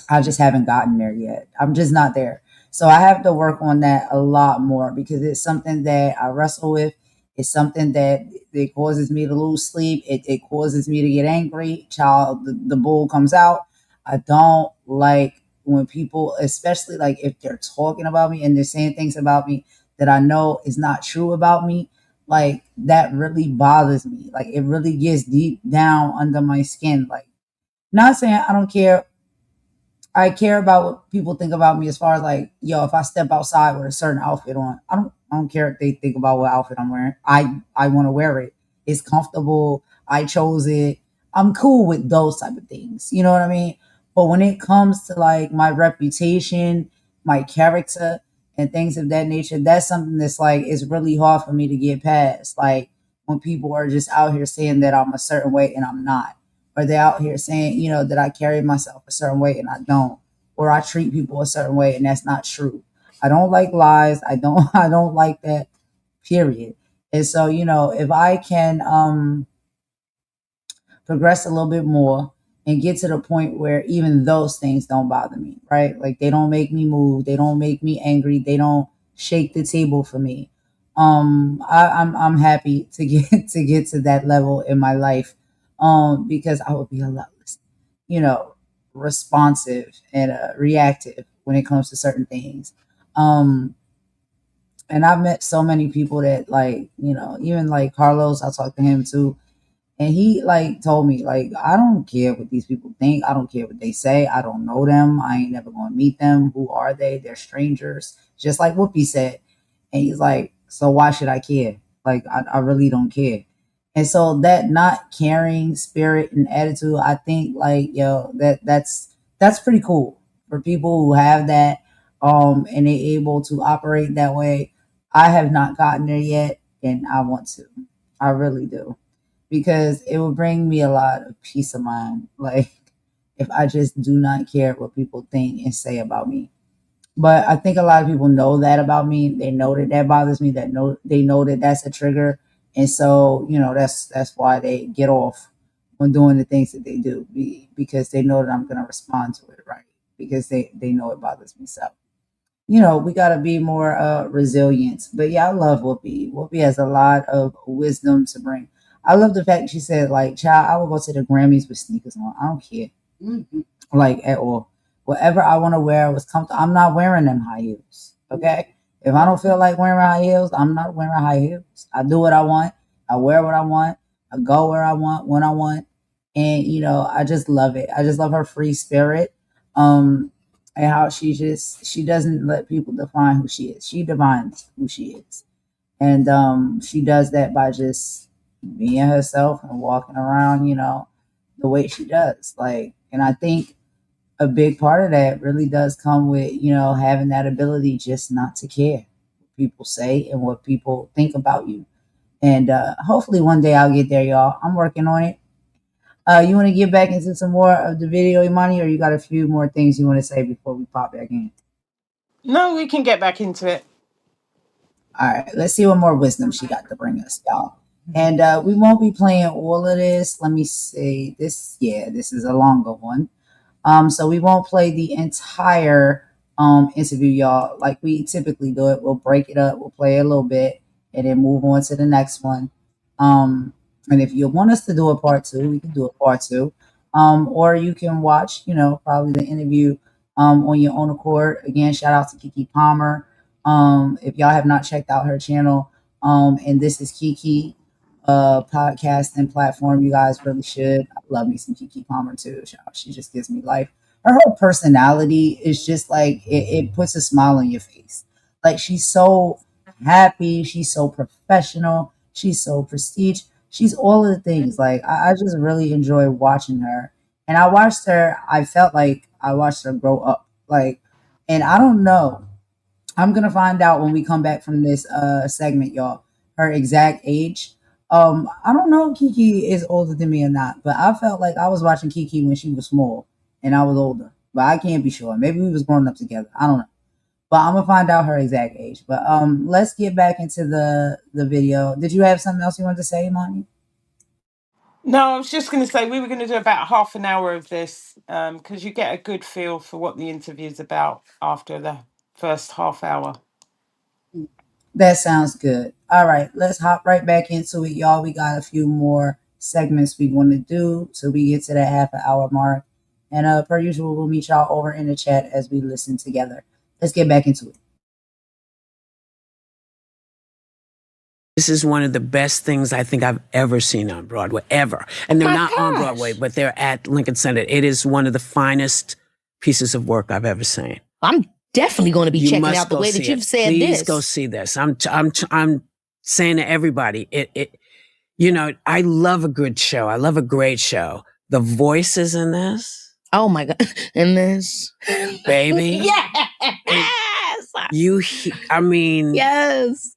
I just haven't gotten there yet. I'm just not there. So I have to work on that a lot more because it's something that I wrestle with. It's something that it causes me to lose sleep. It causes me to get angry. The bull comes out. I don't like when people, especially like if they're talking about me and they're saying things about me that I know is not true about me. Like that really bothers me. Like it really gets deep down under my skin. Like not saying I don't care. I care about what people think about me as far as like, yo, if I step outside with a certain outfit on, I don't care if they think about what outfit I'm wearing. I want to wear it. It's comfortable. I chose it. I'm cool with those type of things. You know what I mean? But when it comes to like my reputation, my character, and things of that nature, that's something that's like it's really hard for me to get past. Like when people are just out here saying that I'm a certain way and I'm not, or they're out here saying, that I carry myself a certain way and I don't, or I treat people a certain way and that's not true. I don't like lies. I don't I don't like that, period. And so, if I can progress a little bit more and get to the point where even those things don't bother me, right? Like they don't make me move, they don't make me angry, they don't shake the table for me. I'm happy to get to that level in my life, because I would be a lot less, you know, responsive and reactive when it comes to certain things. Um, and I've met so many people that like, even like Carlos, I talked to him too, and he like told me, like, I don't care what these people think. I don't care what they say. I don't know them. I ain't never gonna meet them. Who are they? They're strangers. Just like Whoopi said. And he's like, so why should I care? Like, I really don't care. And so that not caring spirit and attitude, I think like, yo, that's pretty cool for people who have that, and they're able to operate that way. I have not gotten there yet, and I want to. I really do, because it will bring me a lot of peace of mind. Like if I just do not care what people think and say about me. But I think a lot of people know that about me. They know that that bothers me. They know that that's a trigger, and so that's why they get off on doing the things that they do, because they know that I'm gonna respond to it, right? Because they know it bothers me. So we got to be more resilient. But yeah, I love Whoopi. Whoopi has a lot of wisdom to bring. I love the fact she said, like, child, I will go to the Grammys with sneakers on. I don't care. Like, at all. Whatever I want to wear was comfortable. I'm not wearing them high heels. Okay? If I don't feel like wearing high heels, I'm not wearing high heels. I do what I want. I wear what I want. I go where I want, when I want. And, I just love it. I just love her free spirit. And how she doesn't let people define who she is. She defines who she is. And she does that by just being herself and walking around, the way she does. Like, and I think a big part of that really does come with, having that ability just not to care what people say and what people think about you. And hopefully one day I'll get there, y'all. I'm working on it. You want to get back into some more of the video, Imani, or you got a few more things you want to say before we pop back in? No, we can get back into it. All right, let's see what more wisdom she got to bring us, y'all. And we won't be playing all of this. Let me see. This is a longer one. So we won't play the entire interview, y'all, like we typically do it. We'll break it up, we'll play a little bit, and then move on to the next one. And if you want us to do a part two, we can do a part two. Or you can watch, probably the interview on your own accord. Again, shout out to Kiki Palmer. If y'all have not checked out her channel, and this is Kiki podcast and platform, you guys really should. I love me some Kiki Palmer too. She just gives me life. Her whole personality is just like it puts a smile on your face. Like she's so happy, she's so professional, she's so prestige, she's all of the things. Like I just really enjoy watching her. And I felt like I watched her grow up. Like, and I don't know. I'm gonna find out when we come back from this segment, y'all, her exact age. I don't know if Kiki is older than me or not, but I felt like I was watching Kiki when she was small and I was older. But I can't be sure. Maybe we was growing up together. I don't know. But I'm gonna find out her exact age. But let's get back into the video. Did you have something else you wanted to say, Monty? No, I was just going to say we were going to do about half an hour of this because you get a good feel for what the interview's about after the first half hour. That sounds good. All right, let's hop right back into it, y'all. We got a few more segments we want to do so we get to that half an hour mark. And per usual, we'll meet y'all over in the chat as we listen together. Let's get back into it. This is one of the best things I think I've ever seen on Broadway, ever. And they're not on Broadway, but they're at Lincoln Center. It is one of the finest pieces of work I've ever seen. I'm definitely going to be checking out the way that you've said this. Please go see this. I'm saying to everybody, I love a good show. I love a great show. The voices in this. Oh my God. In this. Baby. Yes. Yes.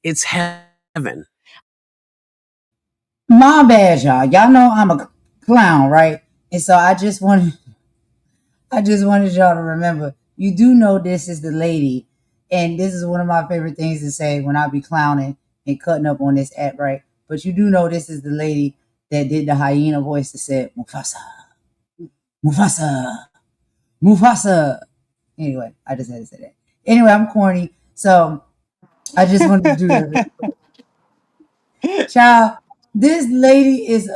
It's heaven. My bad, y'all. Y'all know I'm a clown, right? And so I just wanted y'all to remember, you do know this is the lady, and this is one of my favorite things to say when I be clowning and cutting up on this app, right? But you do know this is the lady that did the hyena voice that said, Mufasa, Mufasa, Mufasa. Anyway, I just had to say that. Anyway, I'm corny, so I just wanted to do that. Child, this lady is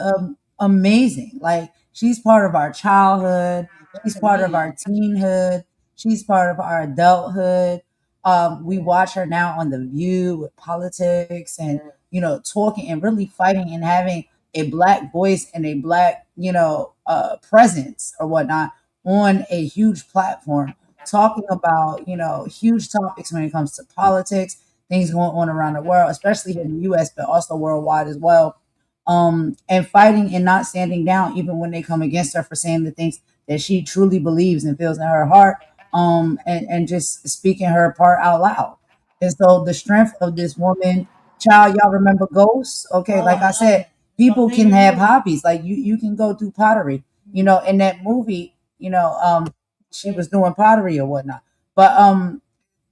amazing. Like, she's part of our childhood. She's part of our teenhood. She's part of our adulthood. We watch her now on The View with politics and, talking and really fighting and having a Black voice and a Black, presence or whatnot on a huge platform, talking about, huge topics when it comes to politics, things going on around the world, especially here in the US, but also worldwide as well. And fighting and not standing down, even when they come against her for saying the things that she truly believes and feels in her heart, and just speaking her part out loud. And so the strength of this woman, child, y'all remember Ghosts? Okay, like I said, people can have hobbies. Like you can go do pottery. In that movie, she was doing pottery or whatnot. But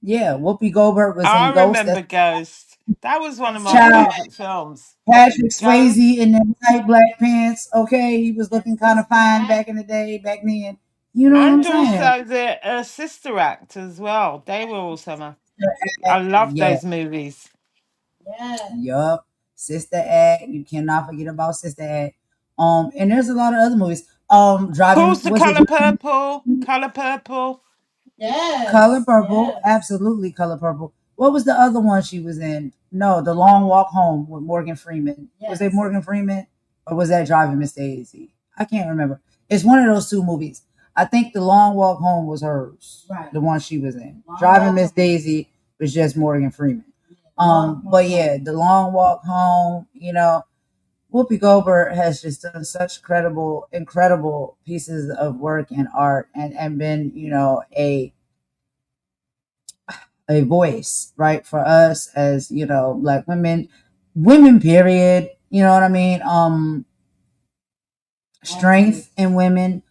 yeah, Whoopi Goldberg was in Ghost. I remember Ghost. That was one of my favorite films. Patrick Swayze in them tight black pants. Okay, he was looking kind of fine back in the day, back then. You know what I'm saying? And also the Sister Act as well. They were also I love those movies. Yup. Sister Act. You cannot forget about Sister Act. And there's a lot of other movies. Driving. Of course, the Color Purple. Color Purple. Yes. Color Purple. Yes. Absolutely Color Purple. What was the other one she was in? No, The Long Walk Home with Morgan Freeman. Yes. Was it Morgan Freeman? Or was that Driving Miss Daisy? I can't remember. It's one of those two movies. I think The Long Walk Home was hers. Right. The one she was in. Driving Miss Daisy was just Morgan Freeman. But yeah, The Long Walk Home, Whoopi Goldberg has just done such incredible pieces of work and art and been, a voice, right, for us as, Black women, period. You know what I mean? Strength in women.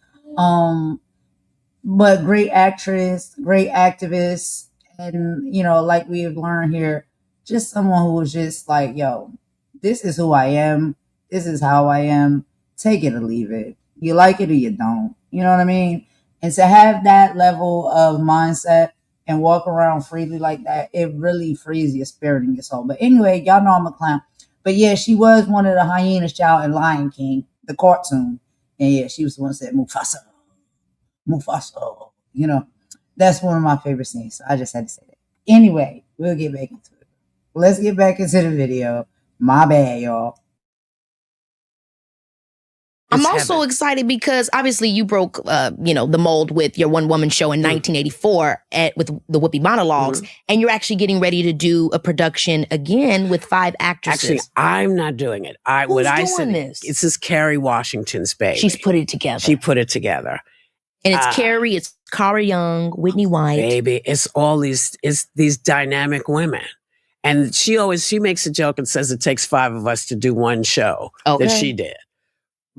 But great actress, great activist, and, like we have learned here, just someone who was just like, yo, this is who I am. This is how I am. Take it or leave it. You like it or you don't. You know what I mean? And to have that level of mindset and walk around freely like that, it really frees your spirit and your soul. But anyway, y'all know I'm a clown. But yeah, she was one of the hyenas child in Lion King, the cartoon. And yeah, she was the one that said, Mufasa. Mufasa. That's one of my favorite scenes. So I just had to say that. Anyway, we'll get back into it. Let's get back into the video. My bad, y'all. I'm also excited because obviously you broke, the mold with your one woman show in 1984 with the Whoopi monologues, and you're actually getting ready to do a production again with 5 actresses. Actually, I'm not doing it. Who's doing this? This is Kerry Washington's baby. She's put it together. She put it together. And it's Kerry, it's Cara Young, Whitney White. Baby, it's all these dynamic women. And she makes a joke and says it takes 5 of us to do one show that she did.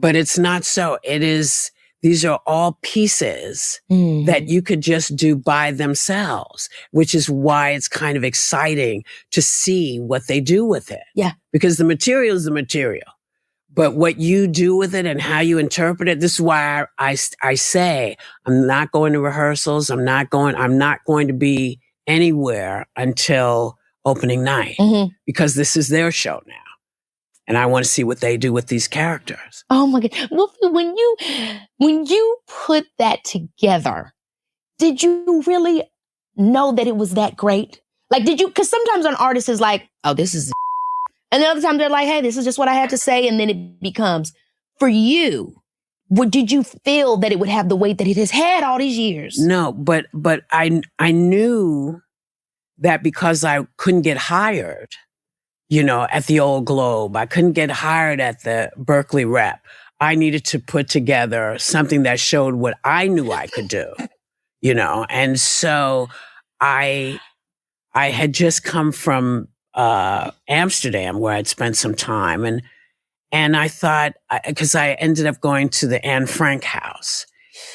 But it's not so. It is These are all pieces that you could just do by themselves, which is why it's kind of exciting to see what they do with it. Yeah. Because the material is the material. But what you do with it and how you interpret it, this is why I say I'm not going to rehearsals. I'm not going to be anywhere until opening night because this is their show now. And I want to see what they do with these characters. Oh my God. Whoopi, when you put that together, did you really know that it was that great? Like, because sometimes an artist is like, oh, this is, and the other time they're like, hey, this is just what I had to say. And then it becomes, for you, did you feel that it would have the weight that it has had all these years? No, but I knew that because I couldn't get hired, at the Old Globe. I couldn't get hired at the Berkeley Rep. I needed to put together something that showed what I knew I could do, And so I had just come from Amsterdam where I'd spent some time. And I thought, because I ended up going to the Anne Frank house.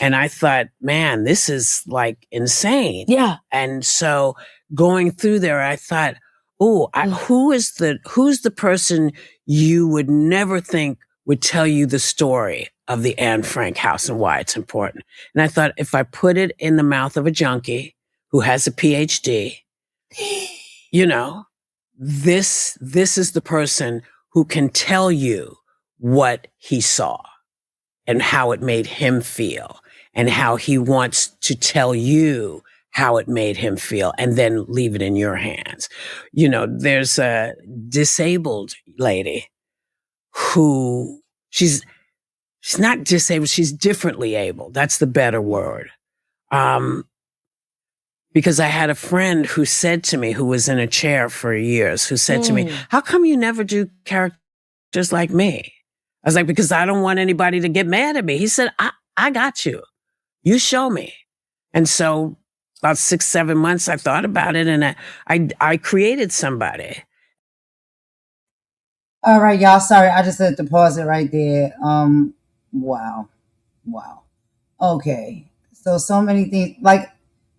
And I thought, man, this is like insane. Yeah. And so going through there, I thought, who's the person you would never think would tell you the story of the Anne Frank house and why it's important? And I thought, if I put it in the mouth of a junkie who has a PhD, this is the person who can tell you what he saw and how it made him feel and how he wants to tell you how it made him feel, and then leave it in your hands. There's a disabled lady who she's not disabled, she's differently able. That's the better word. Because I had a friend who said to me, who was in a chair for years, who said to me, how come you never do characters like me? I was like, because I don't want anybody to get mad at me. He said, I got you. You show me. And so about 6-7 months, I thought about it, and I created somebody. All right, y'all. Sorry, I just had to pause it right there. Wow. Okay, so many things. Like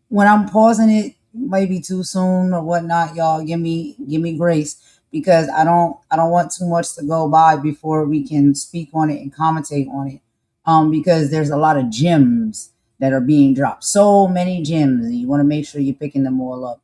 when I'm pausing it, maybe too soon or whatnot. Y'all, give me grace because I don't want too much to go by before we can speak on it and commentate on it. Because there's a lot of gems that are being dropped. So many gems, and you want to make sure you're picking them all up.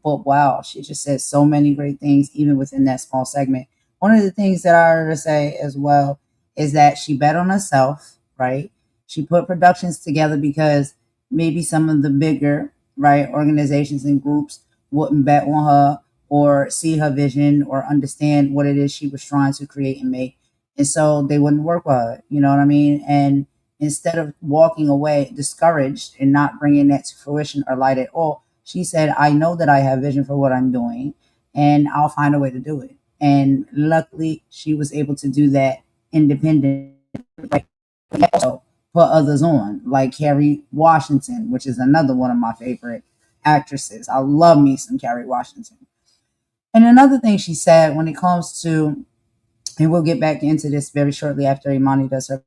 But wow, she just said so many great things, even within that small segment. One of the things that I heard her say as well is that she bet on herself, right? She put productions together because maybe some of the bigger, right, organizations and groups wouldn't bet on her or see her vision or understand what it is she was trying to create and make. And so they wouldn't work with her, you know what I mean? And instead of walking away discouraged and not bringing that to fruition or light at all, she said, I know that I have vision for what I'm doing and I'll find a way to do it. And luckily, she was able to do that independently. Like, also put others on, like Kerry Washington, which is another one of my favorite actresses. I love me some Kerry Washington. And another thing she said when it comes to, and we'll get back into this very shortly after Imani does her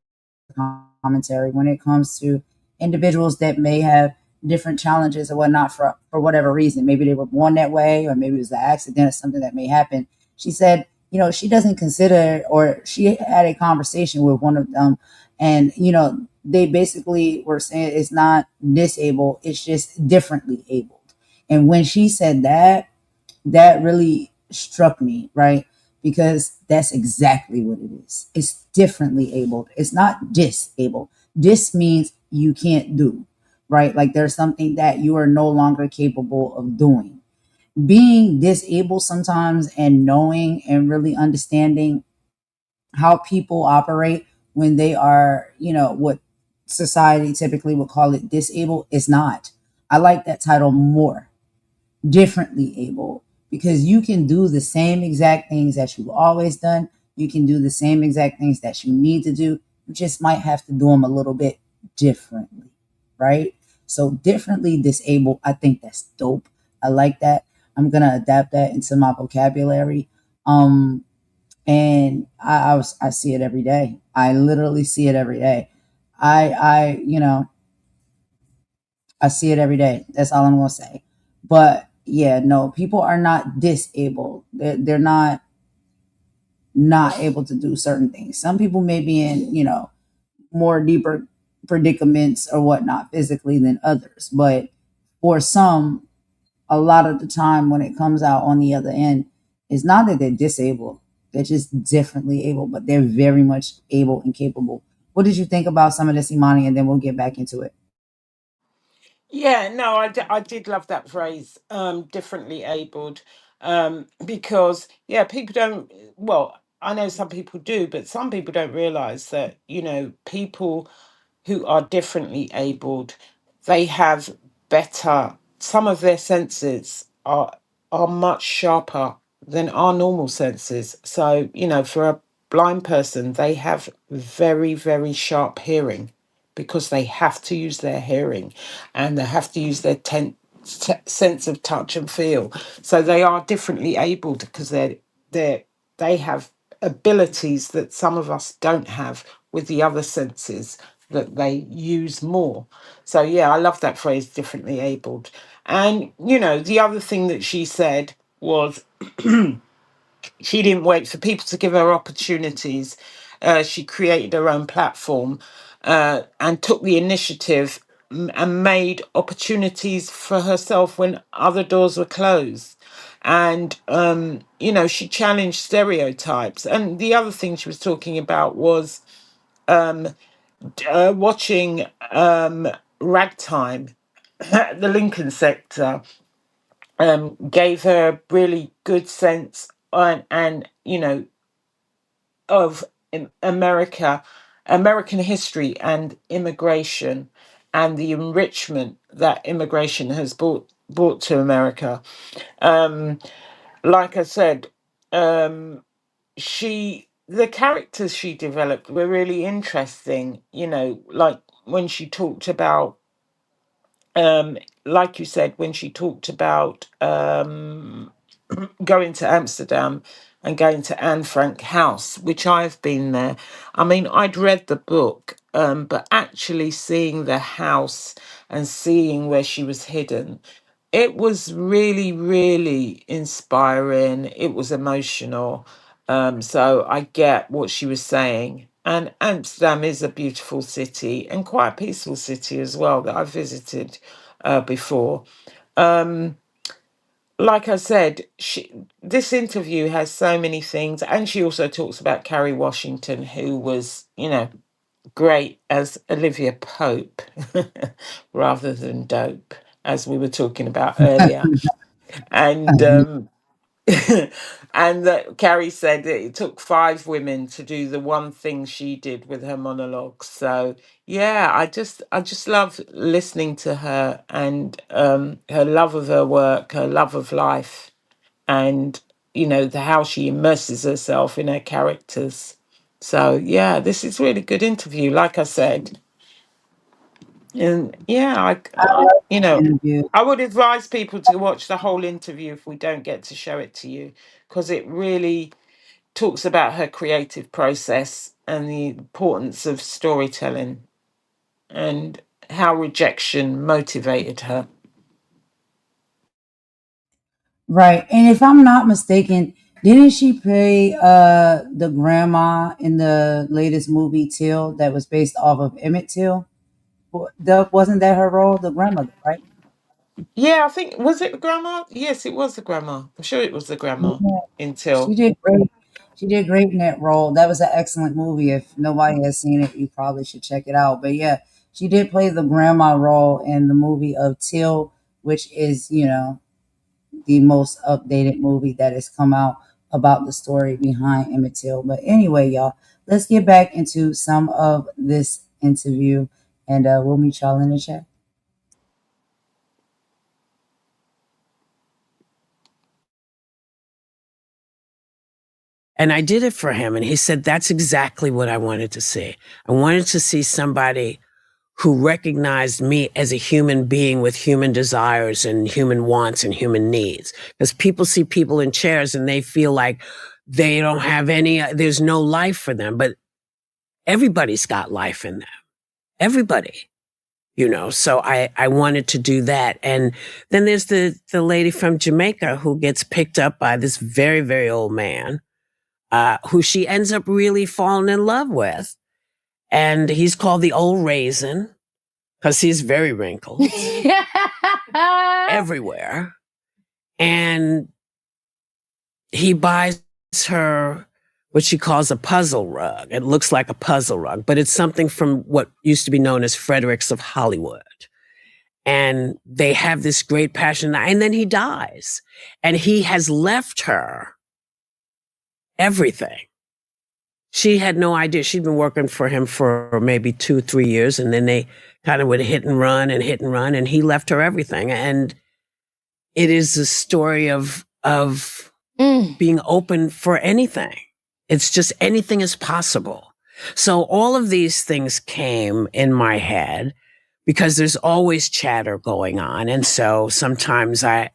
commentary, when it comes to individuals that may have different challenges or whatnot for whatever reason. Maybe they were born that way, or maybe it was an accident or something that may happen. She said, she doesn't consider, or she had a conversation with one of them, and, they basically were saying it's not disabled, it's just differently abled. And when she said that, that really struck me, right? Because that's exactly what it is. It's differently abled. It's not disabled. Dis means you can't do, right? Like there's something that you are no longer capable of doing. Being disabled sometimes and knowing and really understanding how people operate when they are, what society typically would call it disabled, is not. I like that title more. Differently able, because you can do the same exact things that you've always done. You can do the same exact things that you need to do. You just might have to do them a little bit differently, right? So differently disabled, I think that's dope. I like that. I'm going to adapt that into my vocabulary. And I see it every day. I literally see it every day. I see it every day. That's all I'm gonna say. But yeah, no, people are not disabled. They're not able to do certain things. Some people may be in, more deeper predicaments or whatnot physically than others. But for some, a lot of the time when it comes out on the other end, it's not that they're disabled. They're just differently able, but they're very much able and capable. What did you think about some of this, Imani? And then we'll get back into it. Yeah, no, I did love that phrase, differently abled, because, yeah, people don't, well, I know some people do, but some people don't realize that, people who are differently abled, they have better, some of their senses are much sharper than our normal senses. So, for a blind person, they have very, very sharp hearing because they have to use their hearing and they have to use their sense of touch and feel. So they are differently abled because they have abilities that some of us don't have with the other senses that they use more. So yeah, I love that phrase, differently abled. And the other thing that she said was she didn't wait for people to give her opportunities. She created her own platform and took the initiative and made opportunities for herself when other doors were closed. And, she challenged stereotypes. And the other thing she was talking about was watching Ragtime at the Lincoln sector gave her a really good sense and of American history and immigration and the enrichment that immigration has brought to America. Like I said, the characters she developed were really interesting. Like when she talked about, like you said, when she talked about going to Amsterdam and going to Anne Frank house, which I've been there. I mean, I'd read the book, but actually seeing the house and seeing where she was hidden, it was really, really inspiring. It was emotional. So I get what she was saying. And Amsterdam is a beautiful city and quite a peaceful city as well that I've visited before. Like I said, this interview has so many things, and she also talks about Carrie Washington, who was, great as Olivia Pope rather than Dope, as we were talking about earlier. And and that Carrie said that it took 5 women to do the one thing she did with her monologues. So yeah, I just love listening to her and her love of her work, her love of life, and how she immerses herself in her characters. So yeah, this is really good interview, like I said. And yeah, Interview. I would advise people to watch the whole interview if we don't get to show it to you, because it really talks about her creative process and the importance of storytelling and how rejection motivated her. Right. And if I'm not mistaken, didn't she play the grandma in the latest movie Till that was based off of Emmett Till? Wasn't that her role, the grandmother, right? Yeah, I think, was it the grandma? Yes, it was the grandma. I'm sure it was the grandma Yeah. She until. did great. She did great in that role. That was an excellent movie. If nobody has seen it, you probably should check it out. But yeah, she did play the grandma role in the movie of Till, which is, the most updated movie that has come out about the story behind Emmett Till. But anyway, y'all, let's get back into some of this interview, and we'll meet y'all in the chat. And I did it for him. And he said, that's exactly what I wanted to see. I wanted to see somebody who recognized me as a human being with human desires and human wants and human needs. Because people see people in chairs and they feel like they don't have there's no life for them, but everybody's got life in them. everybody, so I wanted to do that. And then there's the lady from Jamaica who gets picked up by this very, very old man, who she ends up really falling in love with. And he's called the Old Raisin because he's very wrinkled everywhere. And he buys her what she calls a puzzle rug. It looks like a puzzle rug, but it's something from what used to be known as Fredericks of Hollywood. And they have this great passion. And then he dies. And he has left her everything. She had no idea. She'd been working for him for maybe 2-3 years. And then they kind of would hit and run. And he left her everything. And it is a story of being open for anything. It's just anything is possible. So all of these things came in my head because there's always chatter going on. And so sometimes I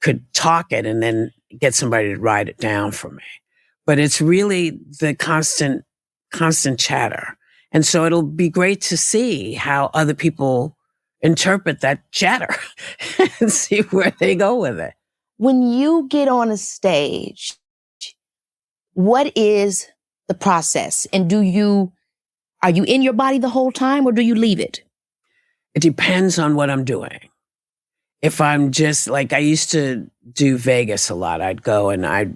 could talk it and then get somebody to write it down for me. But it's really the constant chatter. And so it'll be great to see how other people interpret that chatter and see where they go with it. When you get on a stage, what is the process? And are you in your body the whole time or do you leave it? It depends on what I'm doing. If I'm just like, I used to do Vegas a lot. I'd go and I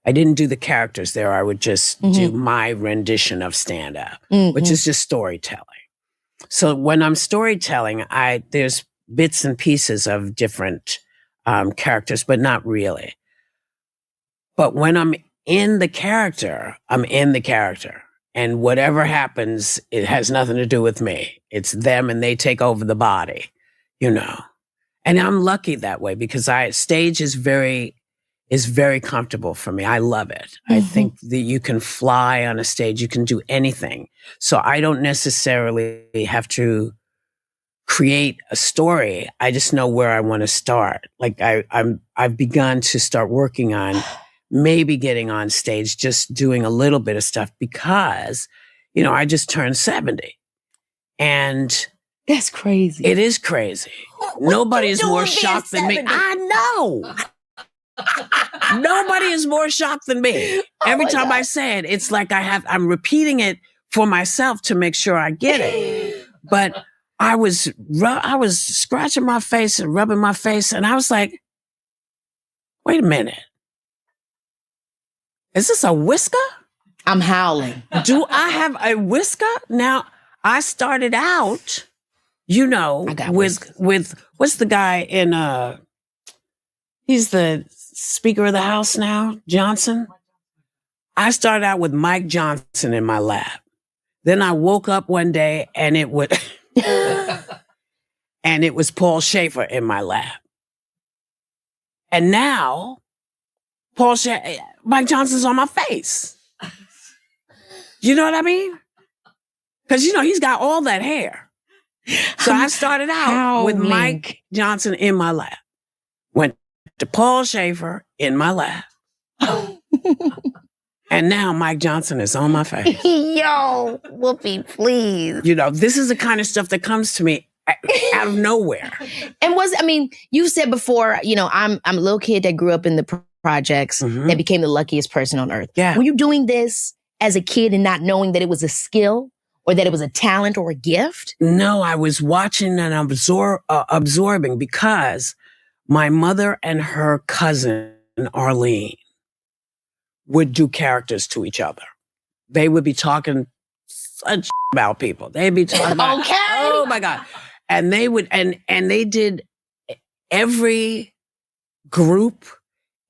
didn't do the characters there. I would just do my rendition of stand-up, which is just storytelling. So when I'm storytelling, there's bits and pieces of different characters, but not really. But when I'm in the character, I'm in the character. And whatever happens, it has nothing to do with me. It's them and they take over the body, And I'm lucky that way because stage is very comfortable for me. I love it. I think that you can fly on a stage. You can do anything. So I don't necessarily have to create a story. I just know where I want to start. Like I've begun to start working on maybe getting on stage, just doing a little bit of stuff because, I just turned 70. And that's crazy. It is crazy. Nobody is more shocked than me. I know. Nobody is more shocked than me. Every time I say it, it's like I'm repeating it for myself to make sure I get it. But I was scratching my face and rubbing my face, and I was like, wait a minute. Is this a whisker? I'm howling. Do I have a whisker? Now, I started out, with what's the guy in he's the Speaker of the House now, Johnson. I started out with Mike Johnson in my lap. Then I woke up one day and it was Paul Schaefer in my lap. And now Mike Johnson's on my face. You know what I mean? Because, he's got all that hair. So I started out with Mike Johnson in my lap. Went to Paul Schaefer in my lap. And now Mike Johnson is on my face. Yo, Whoopi, please. This is the kind of stuff that comes to me out of nowhere. And you said before, I'm a little kid that grew up in the projects that became the luckiest person on earth. Yeah. Were you doing this as a kid and not knowing that it was a skill or that it was a talent or a gift? No, I was watching and absorbing because my mother and her cousin, Arlene, would do characters to each other. They would be talking such about people. They'd be talking about, okay. Oh my God. And they would, and they did every group,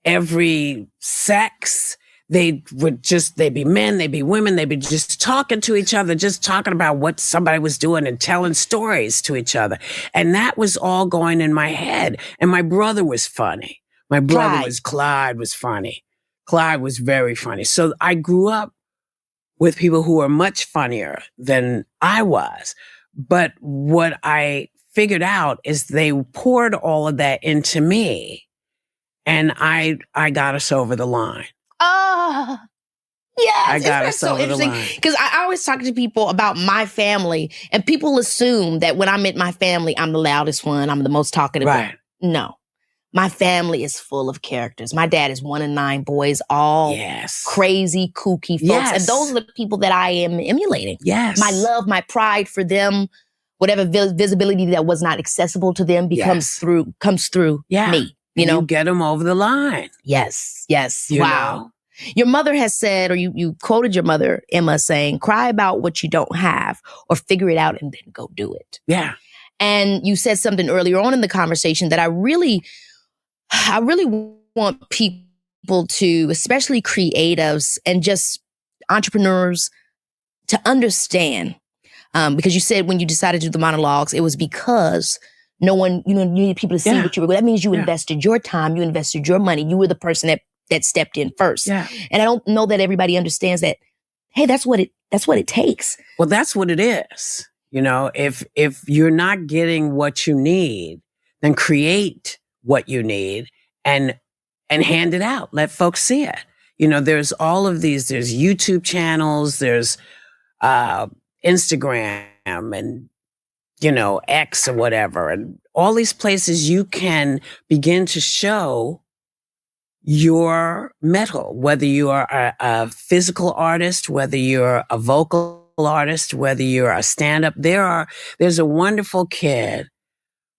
every sex. They'd be men, they'd be women, they'd be just talking to each other, just talking about what somebody was doing and telling stories to each other. And that was all going in my head. And my brother was funny. My brother Clyde was funny. Clyde was very funny. So I grew up with people who were much funnier than I was. But what I figured out is they poured all of that into me. And I got us over the line. I Yes, isn't got that us so over the interesting? line. Because I always talk to people about my family, and people assume that when I'm at my family, I'm the loudest one, I'm the most talkative one. Right. No, my family is full of characters. My dad is one of 9 boys, all Yes. crazy, kooky folks. And those are the people that I am emulating. Yes. My love, my pride for them, whatever visibility that was not accessible to them comes through me. You know, you get them over the line. Yes. You Wow. know? Your mother has said, or you quoted your mother, Emma, saying, cry about what you don't have or figure it out and then go do it. Yeah. And you said something earlier on in the conversation that I really want people to, especially creatives and just entrepreneurs, to understand. Because you said when you decided to do the monologues, it was because no one, you needed people to see what you were. That means you invested your time, you invested your money. You were the person that stepped in first. Yeah. And I don't know that everybody understands that. Hey, that's what it takes. Well, that's what it is. You know, if you're not getting what you need, then create what you need and hand it out. Let folks see it. You know, there's all of these. There's YouTube channels. There's Instagram and X or whatever, and all these places you can begin to show your metal, whether you are a physical artist, whether you're a vocal artist, whether you're a stand-up. There's a wonderful kid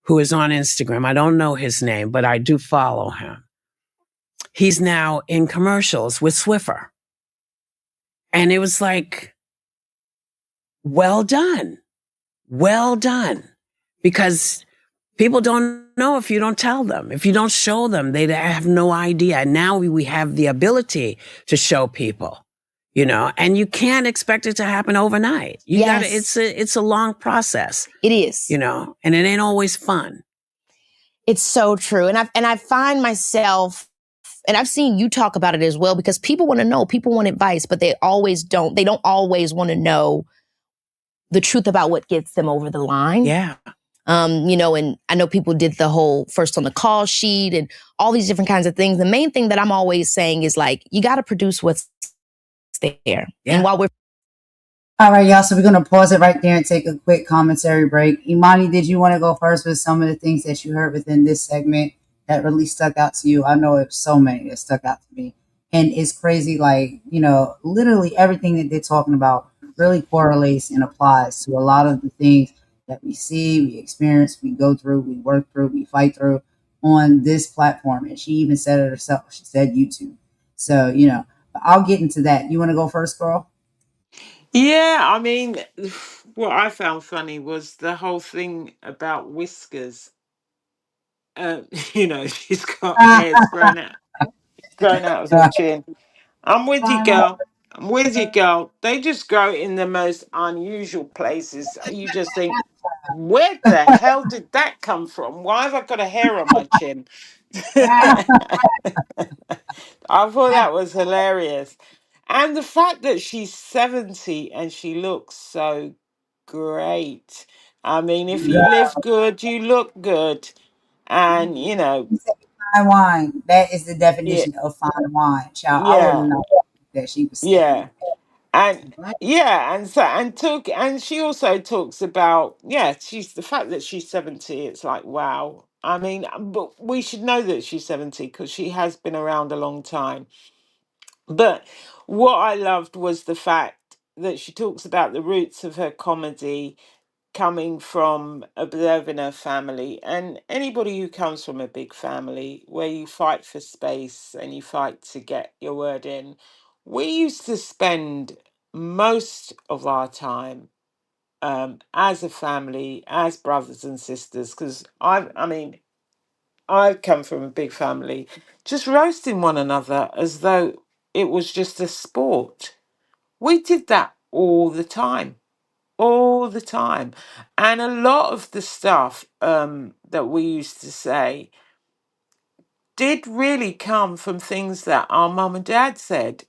who is on Instagram. I don't know his name, but I do follow him. He's now in commercials with Swiffer. And it was like, well done. Well done. Because people don't know if you don't tell them. If you don't show them, they have no idea. Now we have the ability to show people, and you can't expect it to happen overnight. It's a long process. It is. And it ain't always fun. It's so true. And I find myself, and I've seen you talk about it as well, because people want to know, people want advice, but they don't always want to know the truth about what gets them over the line. Yeah. And I know people did the whole first on the call sheet and all these different kinds of things. The main thing that I'm always saying is you got to produce what's there. Yeah. And while we're all right, y'all. So we're going to pause it right there and take a quick commentary break. Imani, did you want to go first with some of the things that you heard within this segment that really stuck out to you? I know it's so many that stuck out to me. And it's crazy, literally everything that they're talking about really correlates and applies to a lot of the things that we see, we experience, we go through, we work through, we fight through on this platform. And she even said it herself. She said YouTube. So, but I'll get into that. You want to go first, girl? Yeah, I mean, what I found funny was the whole thing about whiskers. She's got hairs growing out of her chin. I'm with you, girl. I'm with you, girl. They just grow in the most unusual places. You just think, where the hell did that come from? Why have I got a hair on my chin? I thought that was hilarious. And the fact that she's 70 and she looks so great. I mean, if you live good, you look good. And, Fine wine. That is the yeah, definition of fine wine. Child, I wouldn't yeah, know that she was 70. yeah. And yeah, and she also talks about, she's the fact that she's 70, it's like, wow. I mean, but we should know that she's 70 because she has been around a long time. But what I loved was the fact that she talks about the roots of her comedy coming from observing her family. And anybody who comes from a big family where you fight for space and you fight to get your word in, we used to spend most of our time as a family, as brothers and sisters, because I come from a big family, just roasting one another as though it was just a sport. We did that all the time. And a lot of the stuff that we used to say did really come from things that our mum and dad said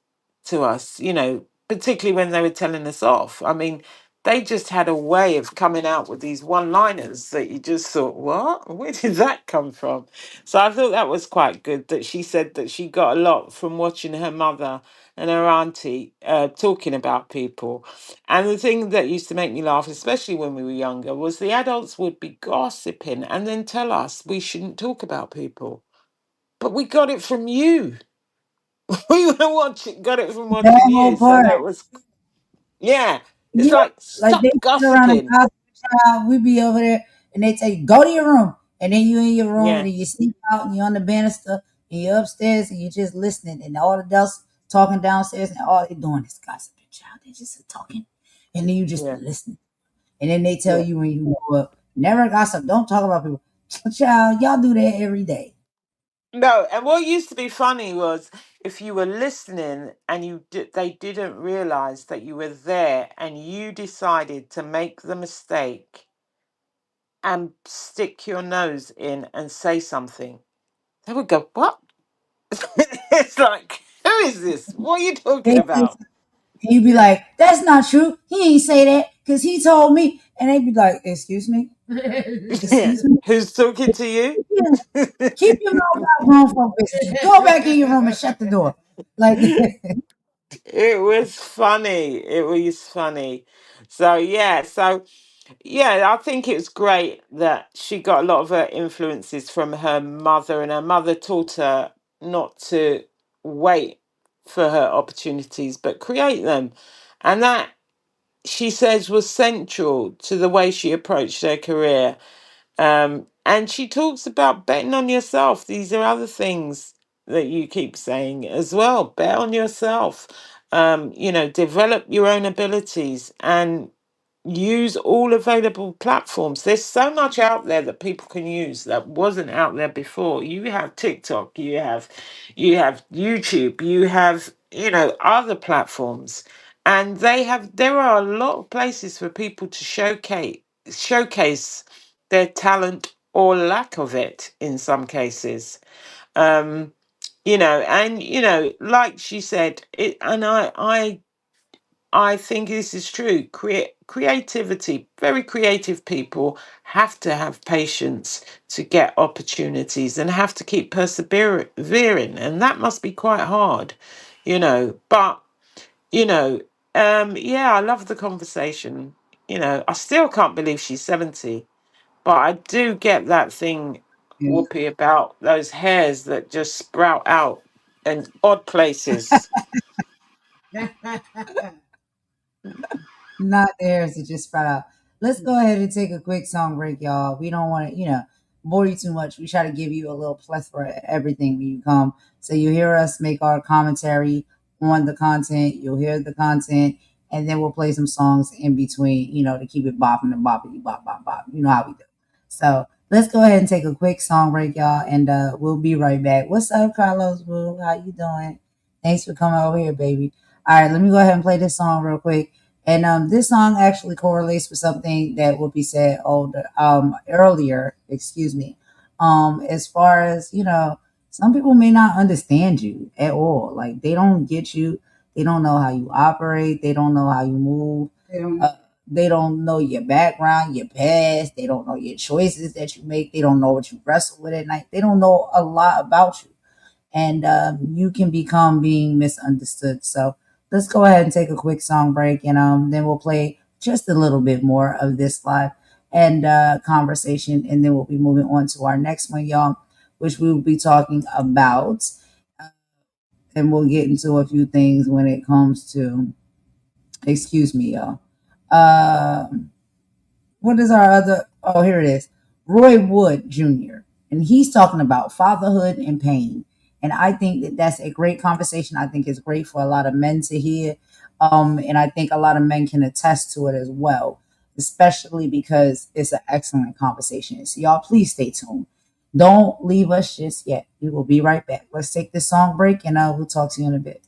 to us, particularly when they were telling us off. I mean, they just had a way of coming out with these one-liners that you just thought, what? Where did that come from? So I thought that was quite good that she said that she got a lot from watching her mother and her auntie talking about people. And the thing that used to make me laugh, especially when we were younger, was the adults would be gossiping and then tell us we shouldn't talk about people. But we got it from you. We were got it from watching That you. whole So part. that was, yeah. It's Yeah. like, Like they stop sit around and gossiping. gossip, child. We be over there and they tell you, go to your room. And then you in your room and Yeah, then you sneak out and you're on the banister and you're upstairs and you're just listening and all the adults talking downstairs and all they doing is gossiping, child. They just talking. And then you just yeah, listening. And then they tell yeah. you when you grow up, never gossip, don't talk about people. Child, y'all do that every day. No, and what used to be funny was if you were listening and they didn't realize that you were there and you decided to make the mistake and stick your nose in and say something. They would go, "What?" It's like, who is this? What are you talking They say about? and you be like, that's not true. He ain't say that because he told me. And they be like, excuse me? Yeah. Excuse me? Who's talking to you? Yeah. Keep your mouth out grown folk business. Go back in your room and shut the door. Like, It was funny. It was funny. So yeah, I think it's great that she got a lot of her influences from her mother, and her mother taught her not to wait for her opportunities, but create them. And that, she says, was central to the way she approached her career. And she talks about betting on yourself. These are other things that you keep saying as well. Bet on yourself. Develop your own abilities and use all available platforms. There's so much out there that people can use that wasn't out there before. You have TikTok, you have YouTube, you have, other platforms. And there are a lot of places for people to showcase their talent or lack of it in some cases. Um, like she said, I think this is true. Creativity, very creative people have to have patience to get opportunities and have to keep persevering, and that must be quite hard, But you know, yeah, I love the conversation. I still can't believe she's 70, but I do get that thing, yeah. Whoopi, about those hairs that just sprout out in odd places. Not theirs to just sprout out. Let's go ahead and take a quick song break, y'all. We don't want to, bore you too much. We try to give you a little plethora of everything when you come. So you hear us make our commentary on the content. You'll hear the content, and then we'll play some songs in between, to keep it bopping and boppity bop bop bop. You know how we do. So let's go ahead and take a quick song break, y'all, and we'll be right back. What's up, Carlos? Boo? How you doing? Thanks for coming over here, baby. All right, let me go ahead and play this song real quick. And this song actually correlates with something that Whoopi said earlier, excuse me. As far as, some people may not understand you at all. Like they don't get you. They don't know how you operate. They don't know how you move. They don't know your background, your past. They don't know your choices that you make. They don't know what you wrestle with at night. They don't know a lot about you. And you can become being misunderstood. So let's go ahead and take a quick song break, and then we'll play just a little bit more of this live and conversation, and then we'll be moving on to our next one, y'all, which we will be talking about, and we'll get into a few things when it comes to, excuse me, y'all. What is our other? Oh, here it is. Roy Wood Jr. And he's talking about fatherhood and pain. And I think that that's a great conversation. I think it's great for a lot of men to hear. And I think a lot of men can attest to it as well, especially because it's an excellent conversation. So y'all, please stay tuned. Don't leave us just yet. We will be right back. Let's take this song break, and we'll talk to you in a bit.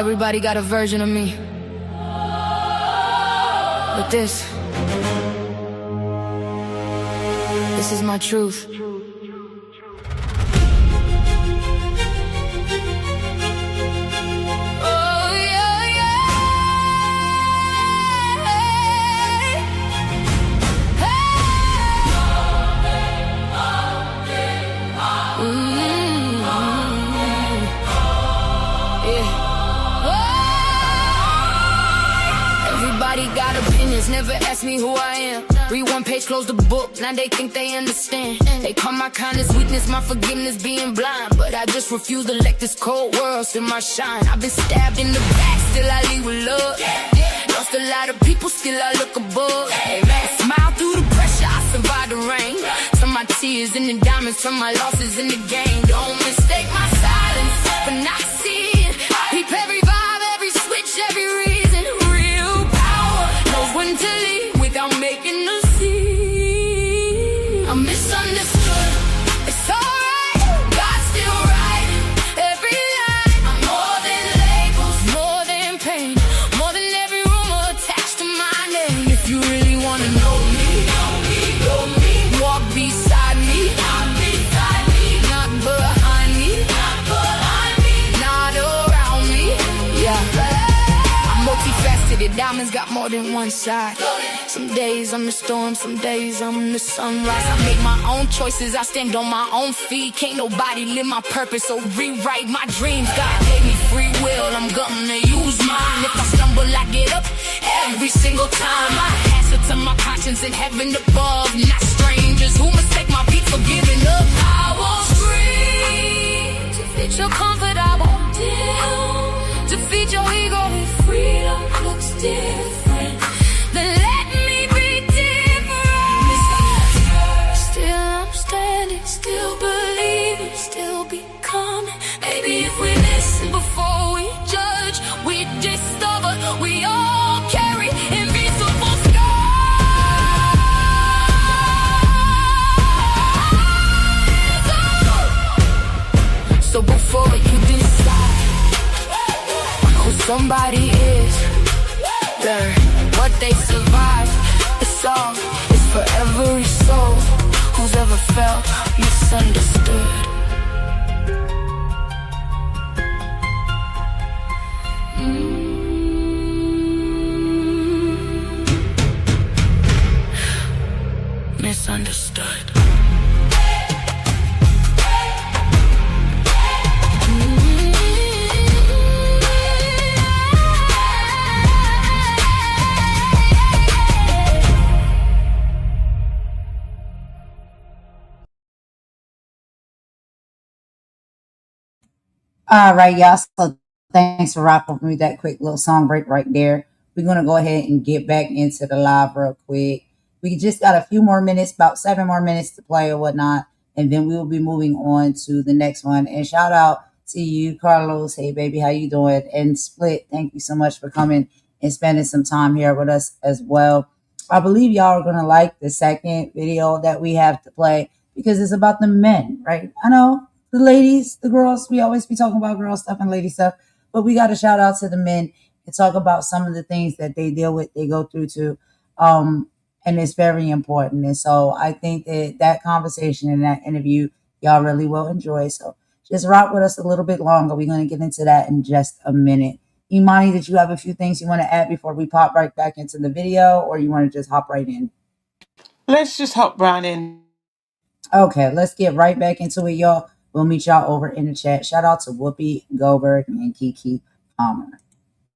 Everybody got a version of me. But this is my truth. Everybody got opinions, never ask me who I am. Read one page, close the book, now they think they understand. They call my kindness weakness, my forgiveness being blind. But I just refuse to let this cold world see my shine. I've been stabbed in the back, still I lead with love. Lost a lot of people, still I look above. I smile through the pressure, I survive the rain. Some my tears in the diamonds, some my losses in the game. Don't mistake my silence for not seeing. Peep every vibe, every switch, every reason. Real power knows when to leave without making a scene. I'm misunderstood, it's alright. God's still right, every line. I'm more than labels, more than pain, more than every rumor attached to my name. If you really wanna know me, walk beside me, not behind me, not around me. Yeah, I'm multifaceted, diamonds got more than one side. Some days I'm the storm, some days I'm the sunrise. I make my own choices, I stand on my own feet. Can't nobody live my purpose or rewrite my dreams. God gave me free will, I'm gonna use mine. If I stumble, I get up every single time. I answer to my conscience in heaven above, not strangers who mistake my beat for giving up. I won't scream to fit your comfort, I won't dim to feed your ego. If freedom looks different, then let me be different. Still I'm standing, still believing, still becoming. Maybe if we listen before we judge, we discover we all carry invisible scars. So before you decide who somebody is, learn what they survived. The song is for every soul who's ever felt misunderstood. Misunderstood. All right, y'all. So thanks for rocking with me. That quick little song break right there. We're going to go ahead and get back into the live real quick. We just got a few more minutes, about 7 more minutes to play or whatnot. And then we will be moving on to the next one. And shout out to you, Carlos. Hey, baby, how you doing? And Split, thank you so much for coming and spending some time here with us as well. I believe y'all are going to like the second video that we have to play because it's about the men, right? I know the ladies, the girls, we always be talking about girl stuff and lady stuff, but we got to shout out to the men and talk about some of the things that they deal with, they go through too. And it's very important. And so I think that conversation and that interview, y'all really will enjoy. So just rock with us a little bit longer. We're going to get into that in just a minute. Imani, did you have a few things you want to add before we pop right back into the video, or you want to just hop right in? Let's just hop right in. Okay, let's get right back into it, y'all. We'll meet y'all over in the chat. Shout out to Whoopi, Goldberg, and Kiki Palmer.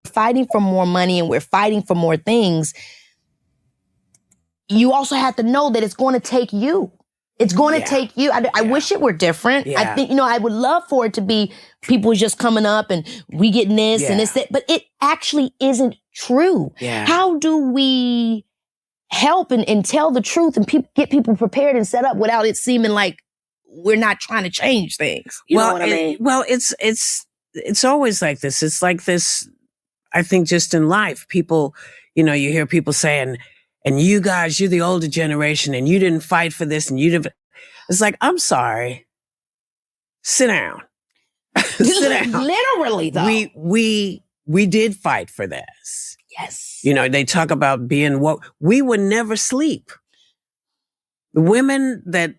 Fighting for more money and we're fighting for more things. You also have to know that it's going to take you. It's going to take you. I wish it were different. Yeah. I think, I would love for it to be people just coming up and we getting this and this, that, but it actually isn't true. Yeah. How do we help and tell the truth and get people prepared and set up without it seeming like we're not trying to change things? You know what I mean? Well, it's always like this. It's like this, I think, just in life. People, you hear people saying, and you guys, you're the older generation and you didn't fight for this and you didn't. It's like, I'm sorry. Sit down. Sit down. Literally, though. We we did fight for this. Yes. You know, they talk about being woke. We would never sleep. The women that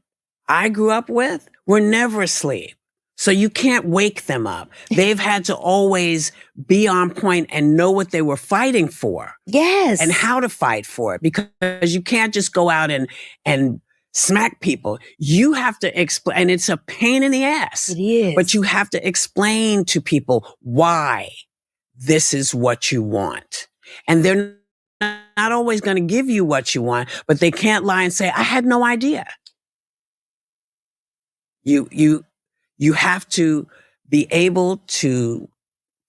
I grew up with were never asleep. So you can't wake them up. They've had to always be on point and know what they were fighting for. Yes. And how to fight for it. Because you can't just go out and smack people. You have to explain, and it's a pain in the ass. It is. But you have to explain to people why this is what you want. And they're not always going to give you what you want, but they can't lie and say, I had no idea. You have to be able to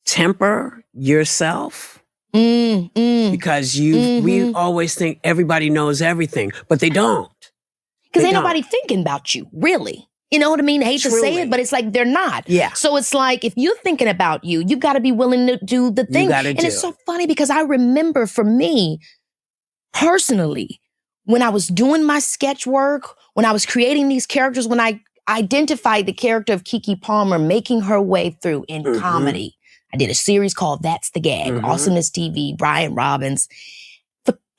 temper yourself because we always think everybody knows everything, but they don't. Because ain't nobody thinking about you, really. You know what I mean? I hate to say it, but it's like they're not. Yeah. So it's like if you're thinking about you, you got to be willing to do the thing. And it's so funny because I remember for me personally, when I was doing my sketch work, when I was creating these characters, when I identified the character of Keke Palmer making her way through in comedy. I did a series called That's the Gag, Awesomeness TV, Brian Robbins.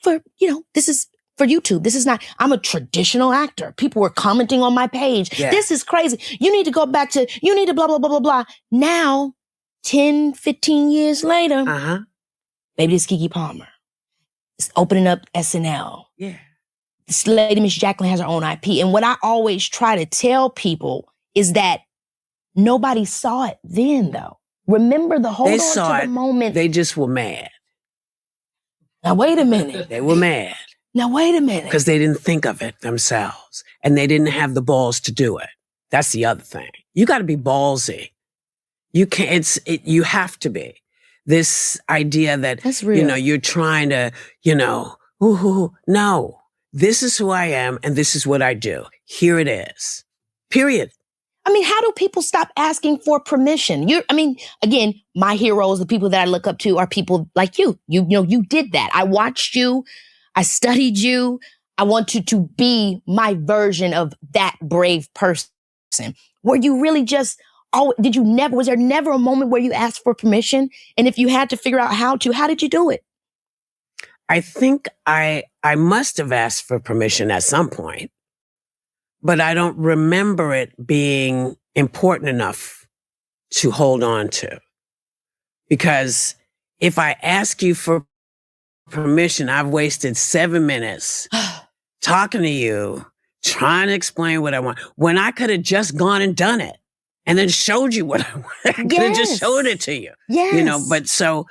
For you know, this is for YouTube. This is not, I'm a traditional actor. People were commenting on my page. Yeah. This is crazy. You need to go back to, you need to blah, blah, blah, blah, blah. Now, 10, 15 years later, baby, this is Keke Palmer. It's opening up SNL. Yeah. This lady, Miss Jacqueline, has her own IP. And what I always try to tell people is that nobody saw it then, though. Remember the hold they on saw to the moment. They just were mad. Now, wait a minute. They were mad. Now, wait a minute. Because they didn't think of it themselves. And they didn't have the balls to do it. That's the other thing. You got to be ballsy. You can't, you have to be. This idea that, that's real. You know, you're trying to, you know, no. This is who I am, and this is what I do. Here it is. Period. I mean, how do people stop asking for permission? Again, my heroes, the people that I look up to are people like you. You know, you did that. I watched you. I studied you. I want you to be my version of that brave person. Were you really just, was there never a moment where you asked for permission? And if you had to figure out how did you do it? I think I must have asked for permission at some point, but I don't remember it being important enough to hold on to. Because if I ask you for permission, I've wasted 7 minutes talking to you, trying to explain what I want, when I could have just gone and done it and then showed you what I want. I could have just showed it to you. Yes. You know, but so,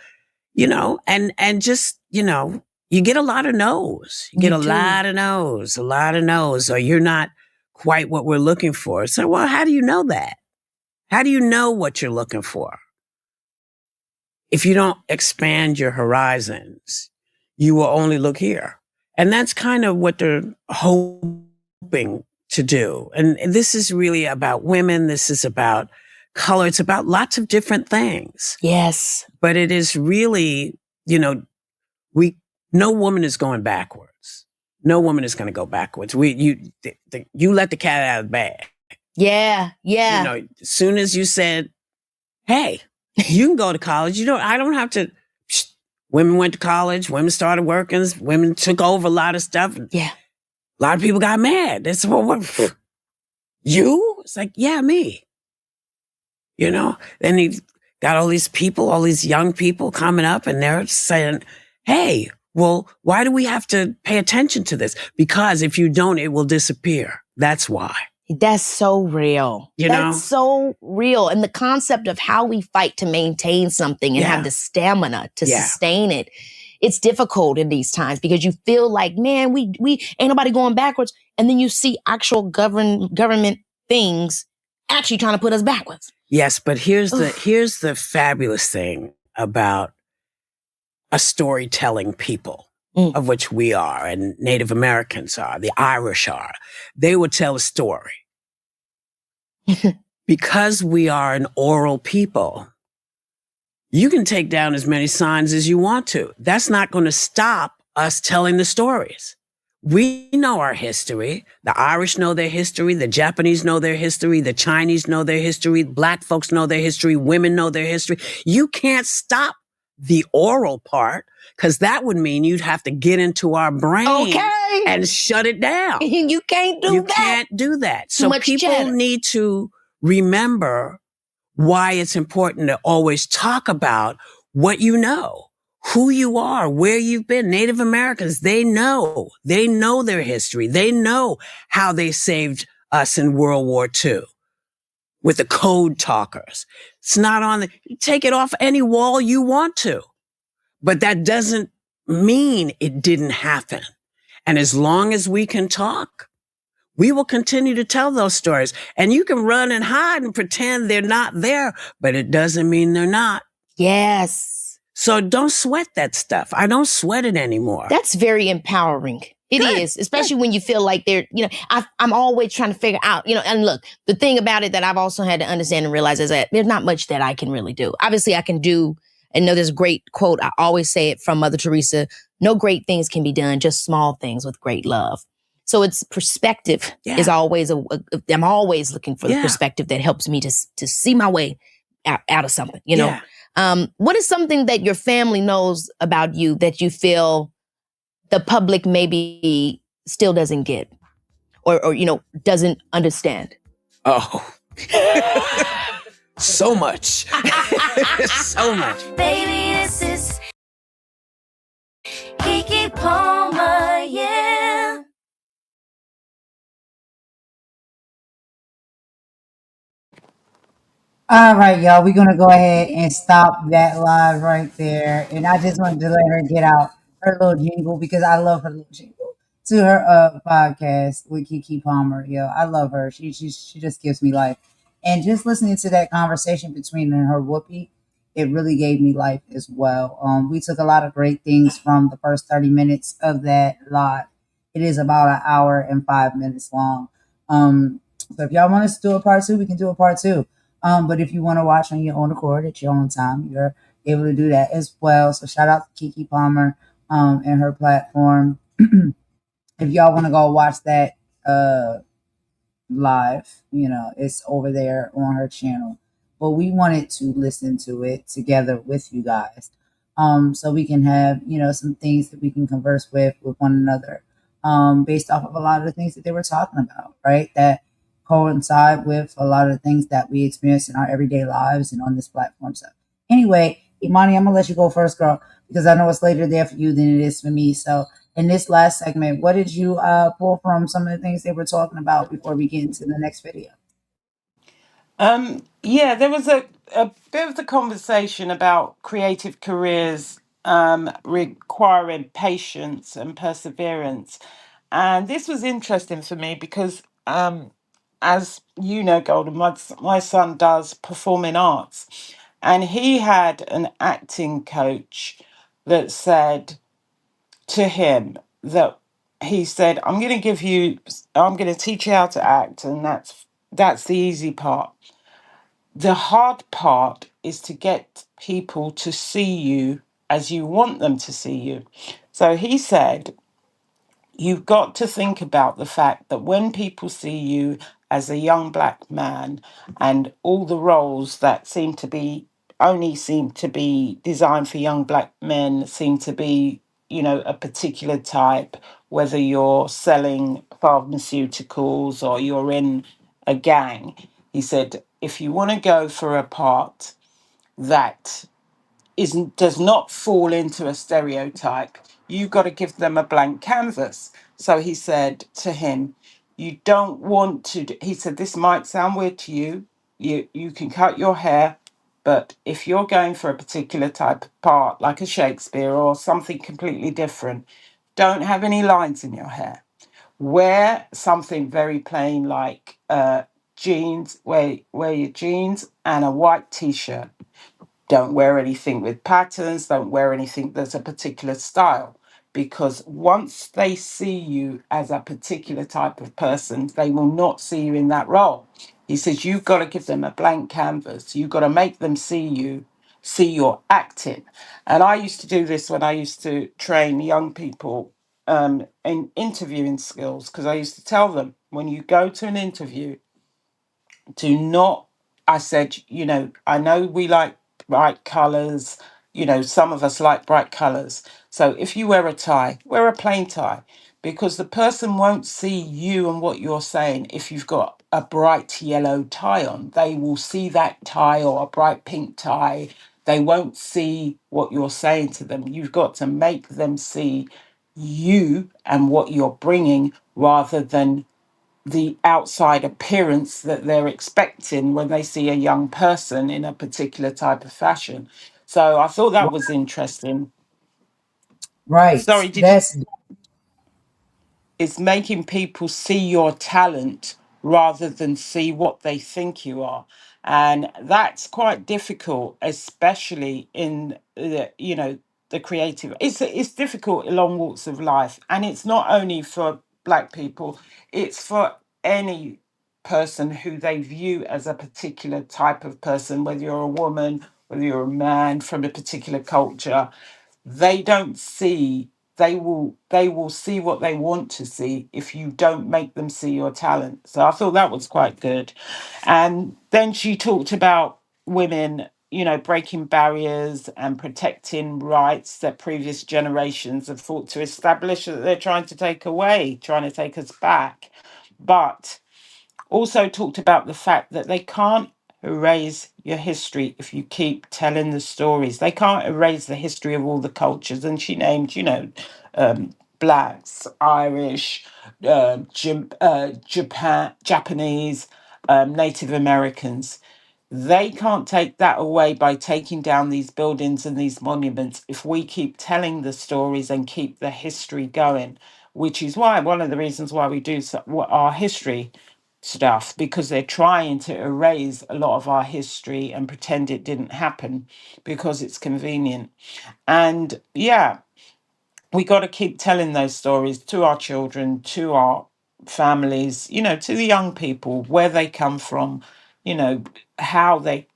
you know, and just, you know, you get a lot of no's. You get a lot of no's, or you're not quite what we're looking for. So, well, how do you know that? How do you know what you're looking for? If you don't expand your horizons, you will only look here. And that's kind of what they're hoping to do. And this is really about women. This is about color. It's about lots of different things. Yes. But it is really, you know, no woman is going backwards. No woman is going to go backwards. You let the cat out of the bag. Yeah, yeah. You know, as soon as you said, hey, you can go to college. I don't have to. Women went to college. Women started working. Women took over a lot of stuff. Yeah. A lot of people got mad. They said, well, what? You? It's like, yeah, me. You know? Then he got all these people, all these young people coming up, and they're saying, hey, well, why do we have to pay attention to this? Because if you don't, it will disappear. That's why. That's so real. That's so real. And the concept of how we fight to maintain something and have the stamina to sustain it. It's difficult in these times because you feel like, man, we ain't nobody going backwards. And then you see actual government things actually trying to put us backwards. Yes, but here's the fabulous thing about a storytelling people, of which we are, and Native Americans are, the Irish are. They would tell a story. Because we are an oral people, you can take down as many signs as you want to. That's not going to stop us telling the stories. We know our history. The Irish know their history. The Japanese know their history. The Chinese know their history. Black folks know their history. Women know their history. You can't stop the oral part, because that would mean you'd have to get into our brain and shut it down. You can't do you that. You can't do that. So much people chatter. need to remember why it's important to always talk about what you know, who you are, where you've been. Native Americans, they know their history. They know how they saved us in World War II with the code talkers. It's not on take it off any wall you want to, but that doesn't mean it didn't happen. And as long as we can talk, we will continue to tell those stories. And you can run and hide and pretend they're not there, but it doesn't mean they're not. Yes. So don't sweat that stuff. I don't sweat it anymore. That's very empowering. It is, especially when you feel like they're, I'm always trying to figure out, and look, the thing about it that I've also had to understand and realize is that there's not much that I can really do. Obviously, I can do, and there's a great quote, I always say it from Mother Teresa, no great things can be done, just small things with great love. So it's perspective is always I'm always looking for the perspective that helps me to see my way out of something, What is something that your family knows about you that you feel the public maybe still doesn't get or doesn't understand? Oh, so much. So much. Baby, this is Kiki Palmer, yeah. All right, y'all. We're gonna go ahead and stop that live right there. And I just wanted to let her get out her little jingle because I love her little jingle to her podcast with Kiki Palmer. Yo, I love her. She just gives me life. And just listening to that conversation between her and Whoopi, it really gave me life as well. We took a lot of great things from the first 30 minutes of that live. It is about an hour and 5 minutes long. So if y'all want us to do a part two, we can do a part two. But if you want to watch on your own accord at your own time, you're able to do that as well. So shout out to Kiki Palmer and her platform. If y'all want to go watch that live, it's over there on her channel. But we wanted to listen to it together with you guys. So we can have, some things that we can converse with one another based off of a lot of the things that they were talking about, right? That coincide with a lot of the things that we experience in our everyday lives and on this platform. So anyway, Imani, I'm gonna let you go first, girl, because I know it's later there for you than it is for me. So in this last segment, what did you pull from some of the things they were talking about before we get into the next video? There was a bit of the conversation about creative careers requiring patience and perseverance. And this was interesting for me because, as you know, Golden, my son does performing arts. And he had an acting coach that said to him that he said, I'm going to teach you how to act. And that's the easy part. The hard part is to get people to see you as you want them to see you. So he said, you've got to think about the fact that when people see you as a young black man and all the roles that only seem to be designed for young black men seem to be, a particular type, whether you're selling pharmaceuticals or you're in a gang. He said, if you want to go for a part that does not fall into a stereotype, you've got to give them a blank canvas. So he said to him, you don't want to he said, this might sound weird to you. You can cut your hair, but if you're going for a particular type of part, like a Shakespeare or something completely different, don't have any lines in your hair. Wear something very plain like jeans, wear your jeans and a white t-shirt. Don't wear anything with patterns. Don't wear anything that's a particular style. Because once they see you as a particular type of person, they will not see you in that role. He says, you've got to give them a blank canvas. You've got to make them see your acting. And I used to do this when I used to train young people in interviewing skills, because I used to tell them, when you go to an interview, do not, I said, I know we like bright colors some of us like bright colors. So if you wear a tie, wear a plain tie, because the person won't see you and what you're saying if you've got a bright yellow tie on. They will see that tie or a bright pink tie. They won't see what you're saying to them. You've got to make them see you and what you're bringing rather than the outside appearance that they're expecting when they see a young person in a particular type of fashion. So I thought that was interesting. Right. Sorry, did you? That's It's making people see your talent rather than see what they think you are. And that's quite difficult, especially in the creative. It's difficult in long walks of life. And it's not only for Black people, it's for any person who they view as a particular type of person, whether you're a woman, whether you're a man from a particular culture. They don't see, they will see what they want to see if you don't make them see your talent. So I thought that was quite good. And then she talked about women, breaking barriers and protecting rights that previous generations have fought to establish, that they're trying to take away, trying to take us back. But also talked about the fact that they can't erase your history if you keep telling the stories. They can't erase the history of all the cultures. And she named, blacks, Irish, Japan, Japanese, Native Americans. They can't take that away by taking down these buildings and these monuments if we keep telling the stories and keep the history going, which is why one of the reasons why we do our history stuff, because they're trying to erase a lot of our history and pretend it didn't happen because it's convenient. And yeah, we got to keep telling those stories to our children, to our families, to the young people, where they come from, you know, how they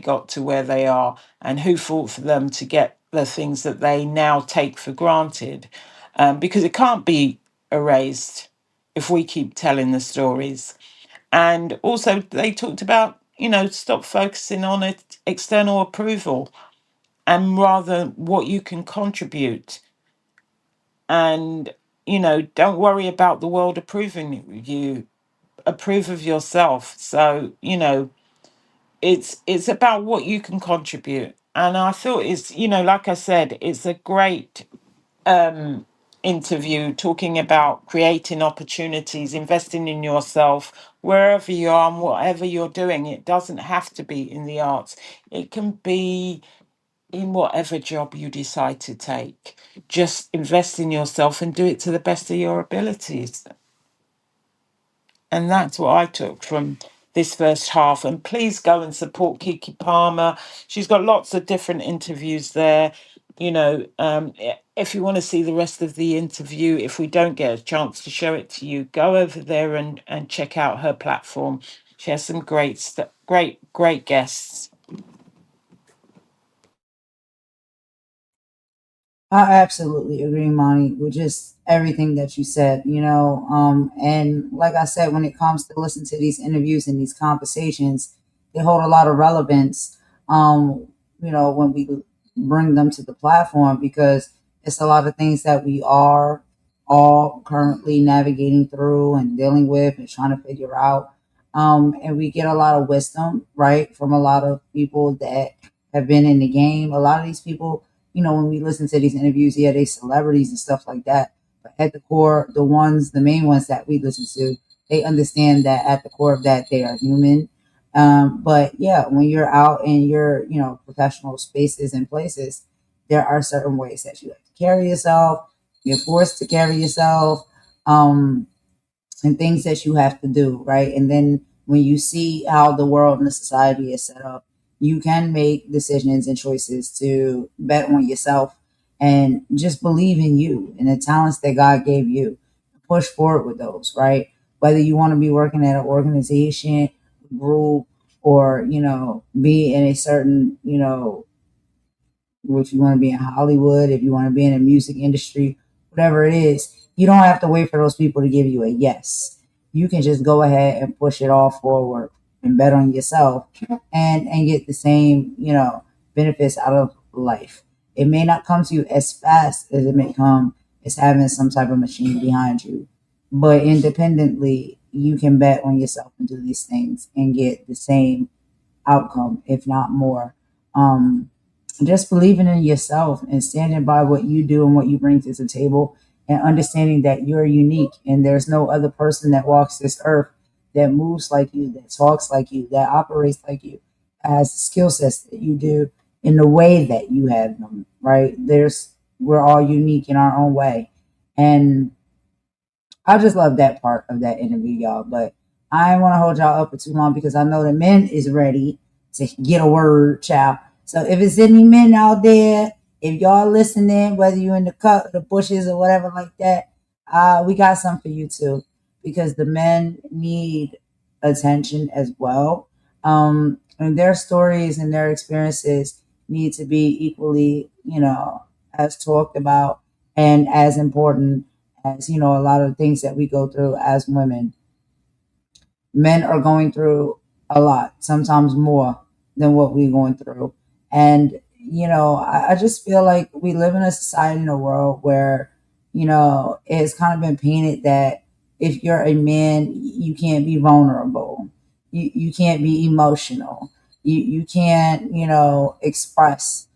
got to where they are and who fought for them to get the things that they now take for granted. Because it can't be erased if we keep telling the stories. And also, they talked about, stop focusing on it, external approval, and rather what you can contribute. And, don't worry about the world approving you, approve of yourself. So, it's about what you can contribute. And I thought like I said, it's a great interview talking about creating opportunities, investing in yourself, wherever you are and whatever you're doing. It doesn't have to be in the arts, it can be in whatever job you decide to take. Just invest in yourself and do it to the best of your abilities. And that's what I took from this first half. And please go and support Kiki Palmer. She's got lots of different interviews there. If you want to see the rest of the interview, if we don't get a chance to show it to you, go over there and check out her platform. She has some great guests. I absolutely agree, Monty, with just everything that you said. And like I said, when it comes to listen to these interviews and these conversations, they hold a lot of relevance, when we bring them to the platform, because it's a lot of things that we are all currently navigating through and dealing with and trying to figure out. And we get a lot of wisdom, right, from a lot of people that have been in the game. A lot of these people, when we listen to these interviews, yeah, they celebrities and stuff like that. But at the core, the main ones that we listen to, they understand that at the core of that, they are human. But yeah, when you're out in your, professional spaces and places, there are certain ways that you have to carry yourself. You're forced to carry yourself. And things that you have to do, right? And then when you see how the world and the society is set up, you can make decisions and choices to bet on yourself and just believe in you and the talents that God gave you. Push forward with those, right? Whether you want to be working at an organization, group, or, be in a certain, if you want to be in Hollywood, if you want to be in the music industry, whatever it is, you don't have to wait for those people to give you a yes. You can just go ahead and push it all forward and bet on yourself and get the same, benefits out of life. It may not come to you as fast as it may come as having some type of machine behind you, but independently, you can bet on yourself and do these things and get the same outcome, if not more. Um, just believing in yourself and standing by what you do and what you bring to the table, and understanding that you're unique and there's no other person that walks this earth that moves like you, that talks like you, that operates like you, has the skill sets that you do in the way that you have them, right? We're all unique in our own way. And I just love that part of that interview, y'all. But I didn't want to hold y'all up for too long because I know the men is ready to get a word, child. So if it's any men out there, if y'all listening, whether you're in the cut, the bushes, or whatever like that, we got something for you too, because the men need attention as well. And their stories and their experiences need to be equally, as talked about and as important as, a lot of things that we go through as women. Men are going through a lot, sometimes more than what we're going through. And, I just feel like we live in a society, in a world where, it's kind of been painted that if you're a man, you can't be vulnerable. You can't be emotional. You can't, express,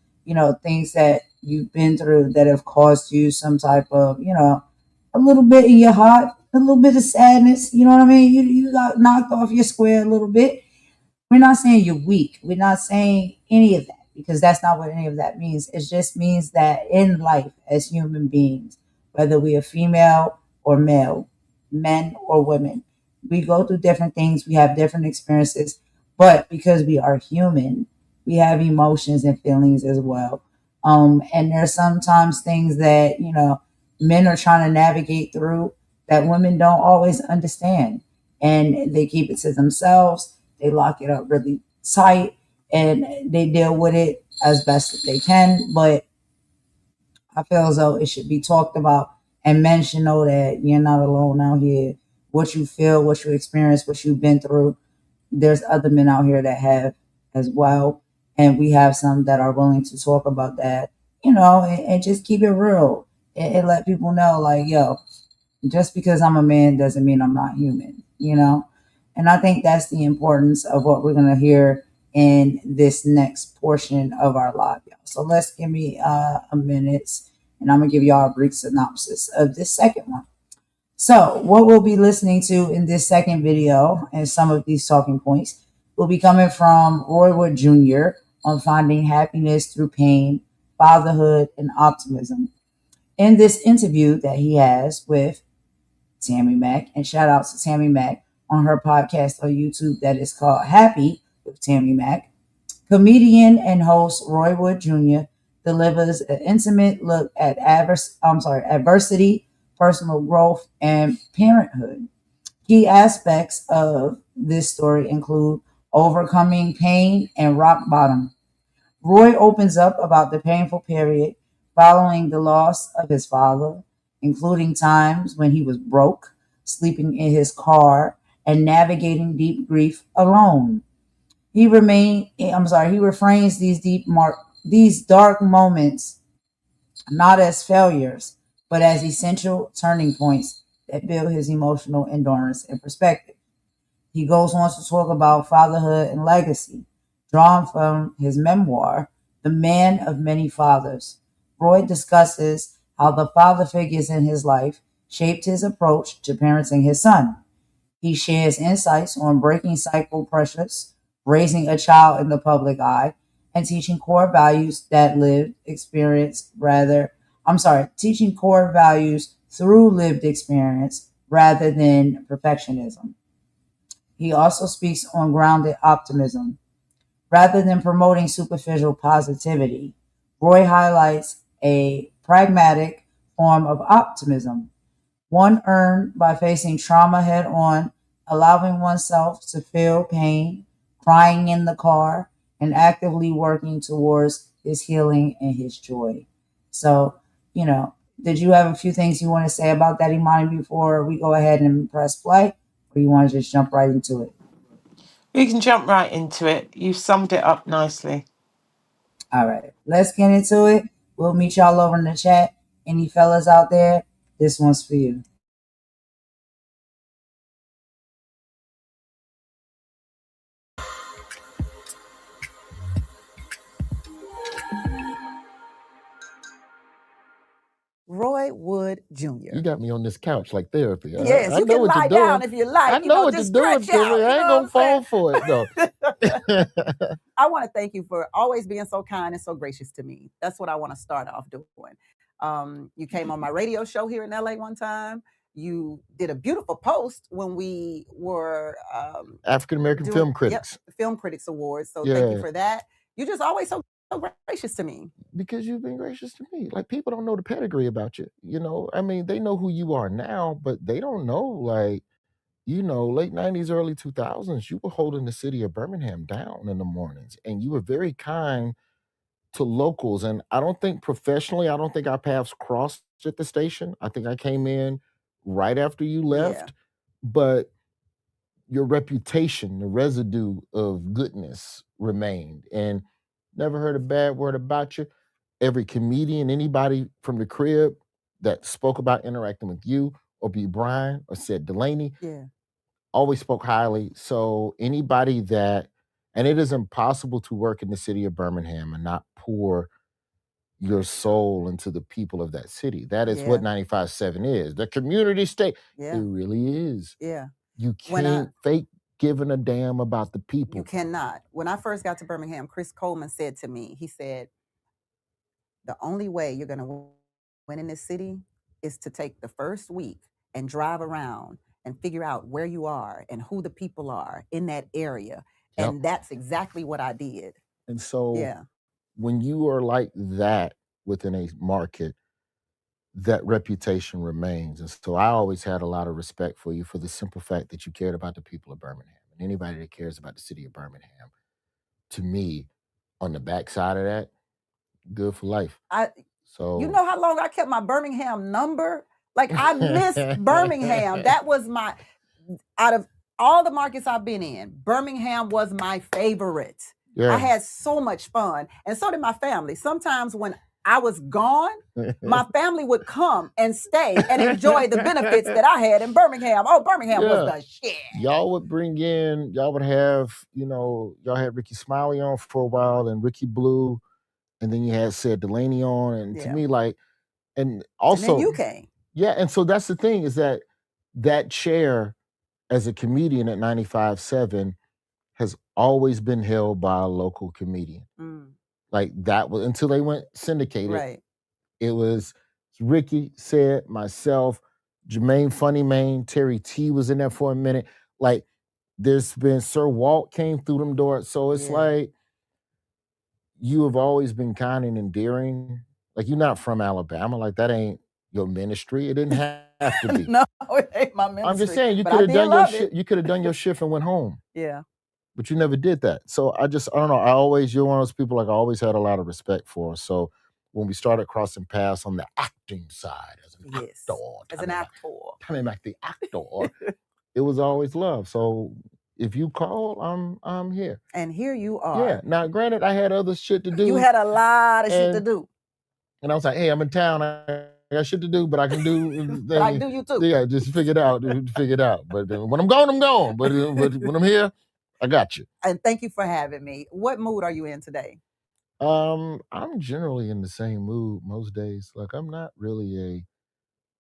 things that you've been through that have caused you some type of, a little bit in your heart, a little bit of sadness. You know what I mean? You got knocked off your square a little bit. We're not saying you're weak. We're not saying any of that, because that's not what any of that means. It just means that in life, as human beings, whether we are female or male, men or women, we go through different things. We have different experiences, but because we are human, we have emotions and feelings as well. And there's sometimes things that, men are trying to navigate through that women don't always understand. And they keep it to themselves. They lock it up really tight and they deal with it as best as they can. But I feel as though it should be talked about, and men should know that you're not alone out here. What you feel, what you experience, what you've been through, there's other men out here that have as well. And we have some that are willing to talk about that, and just keep it real, and let people know, like, yo, just because I'm a man doesn't mean I'm not human. And I think that's the importance of what we're going to hear in this next portion of our live, y'all. So let's give me a minute, and I'm going to give y'all a brief synopsis of this second one. So what we'll be listening to in this second video, and some of these talking points, will be coming from Roy Wood Jr. on finding happiness through pain, fatherhood, and optimism. In this interview that he has with Tammy Mack, and shout out to Tammy Mack on her podcast on YouTube that is called Happy with Tammy Mack, comedian and host Roy Wood Jr. delivers an intimate look at adversity, personal growth, and parenthood. Key aspects of this story include overcoming pain and rock bottom. Roy opens up about the painful period following the loss of his father, including times when he was broke, sleeping in his car, and navigating deep grief alone. He refrains these dark moments not as failures, but as essential turning points that build his emotional endurance and perspective. He goes on to talk about fatherhood and legacy, drawn from his memoir, The Man of Many Fathers. Roy discusses how the father figures in his life shaped his approach to parenting his son. He shares insights on breaking cycle pressures, raising a child in the public eye, and teaching core values teaching core values through lived experience rather than perfectionism. He also speaks on grounded optimism. Rather than promoting superficial positivity, Roy highlights a pragmatic form of optimism, one earned by facing trauma head on, allowing oneself to feel pain, crying in the car, and actively working towards his healing and his joy. So, did you have a few things you want to say about that, Imani, before we go ahead and press play? Or you want to just jump right into it? We can jump right into it. You've summed it up nicely. All right, let's get into it. We'll meet y'all over in the chat. Any fellas out there, this one's for you. Roy Wood Jr. You got me on this couch like therapy. Yes, I you know can what lie you're down doing. if you like. I know what just you're doing, stretch out. Timmy. I ain't gonna fall for it though. I want to thank you for always being so kind and so gracious to me. That's what I want to start off doing. You came on my radio show here in LA one time. You did a beautiful post when we were African American Film Critics. Film Critics Awards. So thank you for that. You're just always so gracious to me. Because you've been gracious to me. Like, people don't know the pedigree about you. You know, I mean, they know who you are now, but they don't know, like, you know, late 90s, early 2000s, you were holding the city of Birmingham down in the mornings, and you were very kind to locals. And I don't think professionally, I don't think our paths crossed at the station. I think I came in right after you left, but your reputation, the residue of goodness remained, and never heard a bad word about you. Every comedian, anybody from the crib that spoke about interacting with you or B. Brian or said Delaney, always spoke highly. So anybody that, and it is impossible to work in the city of Birmingham and not pour your soul into the people of that city. That is what 95.7 is. The community state. It really is. You can't fake giving a damn about the people. You cannot. When I first got to Birmingham, Chris Coleman said to me, he said, the only way you're going to win in this city is to take the first week and drive around and figure out where you are and who the people are in that area. Yep. And that's exactly what I did. And so when you are like that within a market, that reputation remains. And so I always had a lot of respect for you for the simple fact that you cared about the people of Birmingham. And anybody that cares about the city of Birmingham, to me, on the backside of that, good for life. So you know how long I kept my Birmingham number? Like, I missed Birmingham. That was my, out of all the markets I've been in, Birmingham was my favorite. I had so much fun. And so did my family. Sometimes when I was gone, my family would come and stay and enjoy the benefits that I had in Birmingham. Oh, Birmingham was the shit. Y'all would bring in, y'all would have, you know, y'all had Ricky Smiley on for a while and Ricky Blue, and then you had Said Delaney on. And to me, like, and also, and then you came. Yeah, and so that's the thing, is that that chair as a comedian at 95.7 has always been held by a local comedian. Like, that was until they went syndicated. Right. It was Ricky, Said, myself, Jermaine Funny Main, Terry T was in there for a minute. Like, there's been Sir Walt came through them doors. So it's like, you have always been kind and endearing. Like, you're not from Alabama. Like, that ain't your ministry. It didn't have to be. No, it ain't my ministry. I'm just saying, you could have done your shit. You could have done your shift and went home. Yeah. But you never did that. So I don't know. You're one of those people, like, I always had a lot of respect for. So when we started crossing paths on the acting side, as an actor, it was always love. So if you call, I'm here. And here you are. Yeah. Now, granted, I had other shit to do. You had a lot of shit to do. And I was like, hey, I'm in town. I got shit to do, but I can do. But I can do you too. Yeah, just figure it out. But when I'm gone, I'm gone. But when I'm here, I got you. And thank you for having me. What mood are you in today? I'm generally in the same mood most days. Like, I'm not really a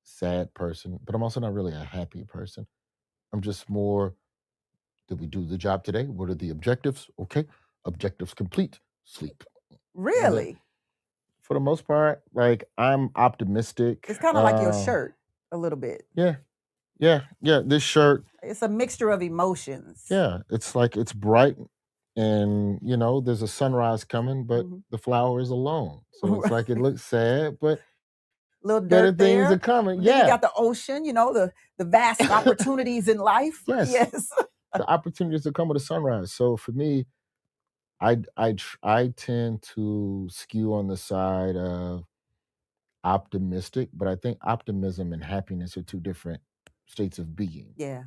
sad person, but I'm also not really a happy person. I'm just more, did we do the job today? What are the objectives? Okay. Objectives complete. Sleep. Really? For the most part, like, I'm optimistic. It's kind of like your shirt a little bit. Yeah. This shirt. It's a mixture of emotions. Yeah. It's like, it's bright and, you know, there's a sunrise coming, but the flower is alone. So it's like, it looks sad, but little better dirt things there. are coming. Then you got the ocean, you know, the vast opportunities in life. Yes. The opportunities that come with a sunrise. So for me, I tend to skew on the side of optimistic, but I think optimism and happiness are two different states of being. Yeah.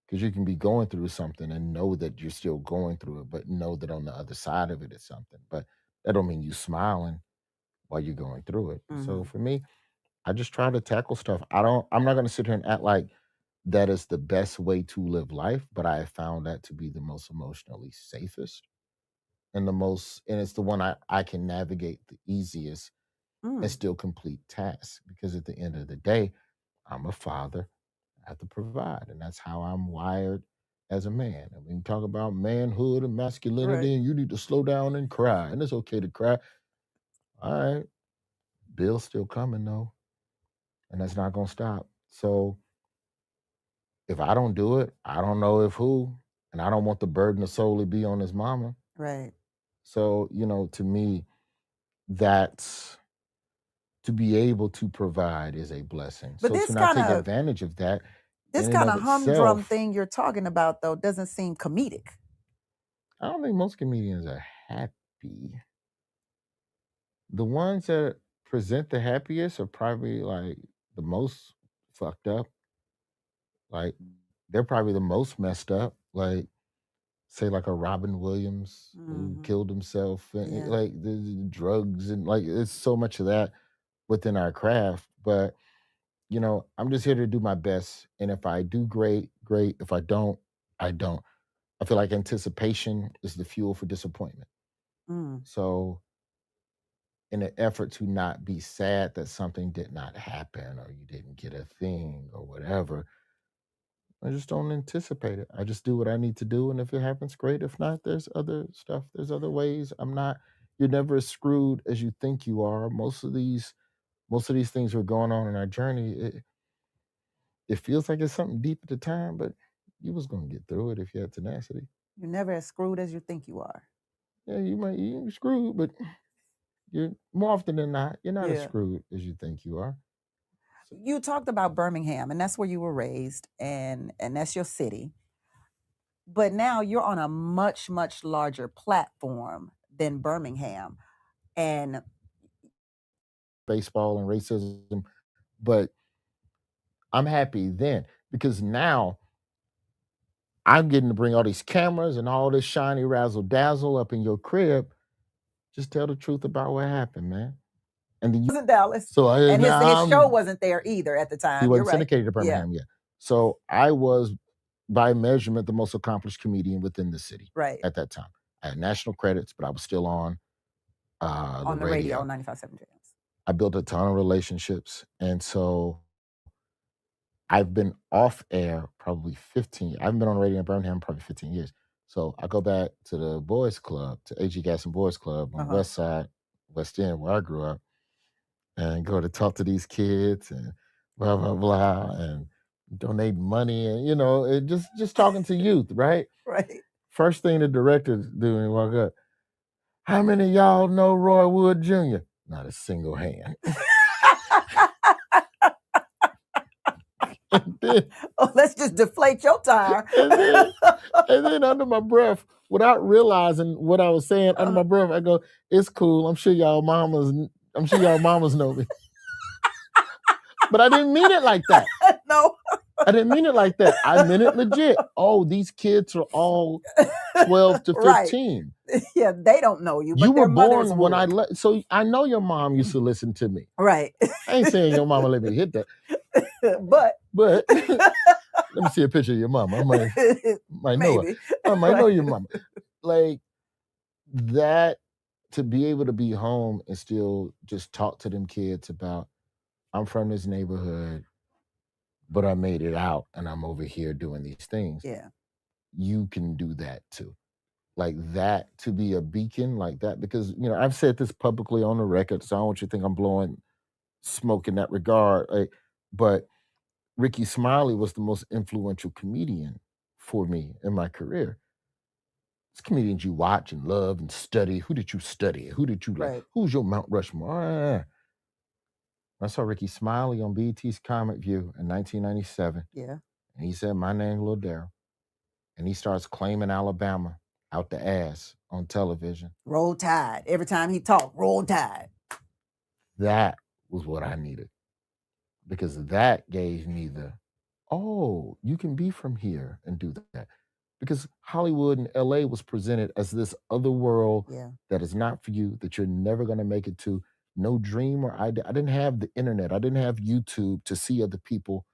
Because you can be going through something and know that you're still going through it, but know that on the other side of it is something. But That don't mean you smiling while you're going through it. So for me, I just try to tackle stuff. I'm not gonna sit here and act like that is the best way to live life, but I have found that to be the most emotionally safest and and it's the one I can navigate the easiest and still complete tasks. Because at the end of the day, I'm a father. I have to provide, and that's how I'm wired as a man. And when you talk about manhood and masculinity, and you need to slow down and cry, and it's okay to cry. All right, bill's still coming though, and that's not gonna stop. So if I don't do it, I don't know if who, and I don't want the burden to solely be on his mama. Right. So, to me, that's to be able to provide is a blessing. But So this to not take kind of advantage of that this in and kind of of humdrum itself, thing you're talking about though doesn't seem comedic. I don't think most comedians are happy. The ones that present the happiest are probably like the most fucked up. Like they're probably the most messed up. Like say like a Robin Williams who killed himself, and Yeah. like the drugs and like it's so much of that within our craft. But I'm just here to do my best, and if I do great, great. If I don't, I don't. I feel like anticipation is the fuel for disappointment. So in an effort to not be sad that something did not happen or you didn't get a thing or whatever, I just don't anticipate it. I just do what I need to do, and if it happens, great. If not, there's other stuff. There's other ways. You're never as screwed as you think you are. Most of these things were going on in our journey. It feels like it's something deep at the time, but you was gonna get through it if you had tenacity. You're never as screwed as you think you are. Yeah, you're screwed, but you're more often than not, you're not as Yeah. screwed as you think you are. You talked about Birmingham, and that's where you were raised, and that's your city. But now you're on a much, much larger platform than Birmingham. And Baseball and racism, but I'm happy then because now I'm getting to bring all these cameras and all this shiny razzle dazzle up in your crib. Just tell the truth about what happened, man. And then wasn't Dallas. So And his show wasn't there either at the time. He You're wasn't right. syndicated to Birmingham yet. So I was, by measurement, the most accomplished comedian within the city Right. at that time. I had national credits, but I was still on the radio. 95.7 jams. I built a ton of relationships, and so I've been off air probably 15. I haven't been on the radio in Birmingham probably 15 years. So I go back to the boys club, to A.G. Gasson Boys Club on the West Side, West End, where I grew up, and go to talk to these kids and blah, blah, blah, and donate money and, and just talking to youth, right? Right. First thing the directors do when they walk up, how many of y'all know Roy Wood Jr.? Not a single hand. Then, let's just deflate your tire. and then under my breath, without realizing what I was saying, under my breath, I go, "It's cool. I'm sure y'all mamas know me." But I didn't mean it like that. No. I didn't mean it like that. I meant it legit. Oh, these kids are all 12 to 15. Right. Yeah, they don't know you. But you were born when so I know your mom used to listen to me. Right. I ain't saying your mama let me hit that. But let me see a picture of your mama. I might know her. I might know your mama. Like that, to be able to be home and still just talk to them kids about, I'm from this neighborhood, but I made it out and I'm over here doing these things. Yeah. You can do that too. Like that, to be a beacon like that, because I've said this publicly on the record, so I don't want you to think I'm blowing smoke in that regard. But Ricky Smiley was the most influential comedian for me in my career. It's comedians you watch and love and study. Who did you study? Who did you like? Right. Who's your Mount Rushmore? I saw Ricky Smiley on BET's Comic View in 1997. Yeah. And he said, "My name's Lil Darryl." And he starts claiming Alabama out the ass on television. Roll Tide. Every time he talked, Roll Tide. That was what I needed. Because that gave me you can be from here and do that. because Hollywood and LA was presented as this other world Yeah. that is not for you, that you're never going to make it to. No dream or idea. I didn't have the internet. I didn't have YouTube to see other people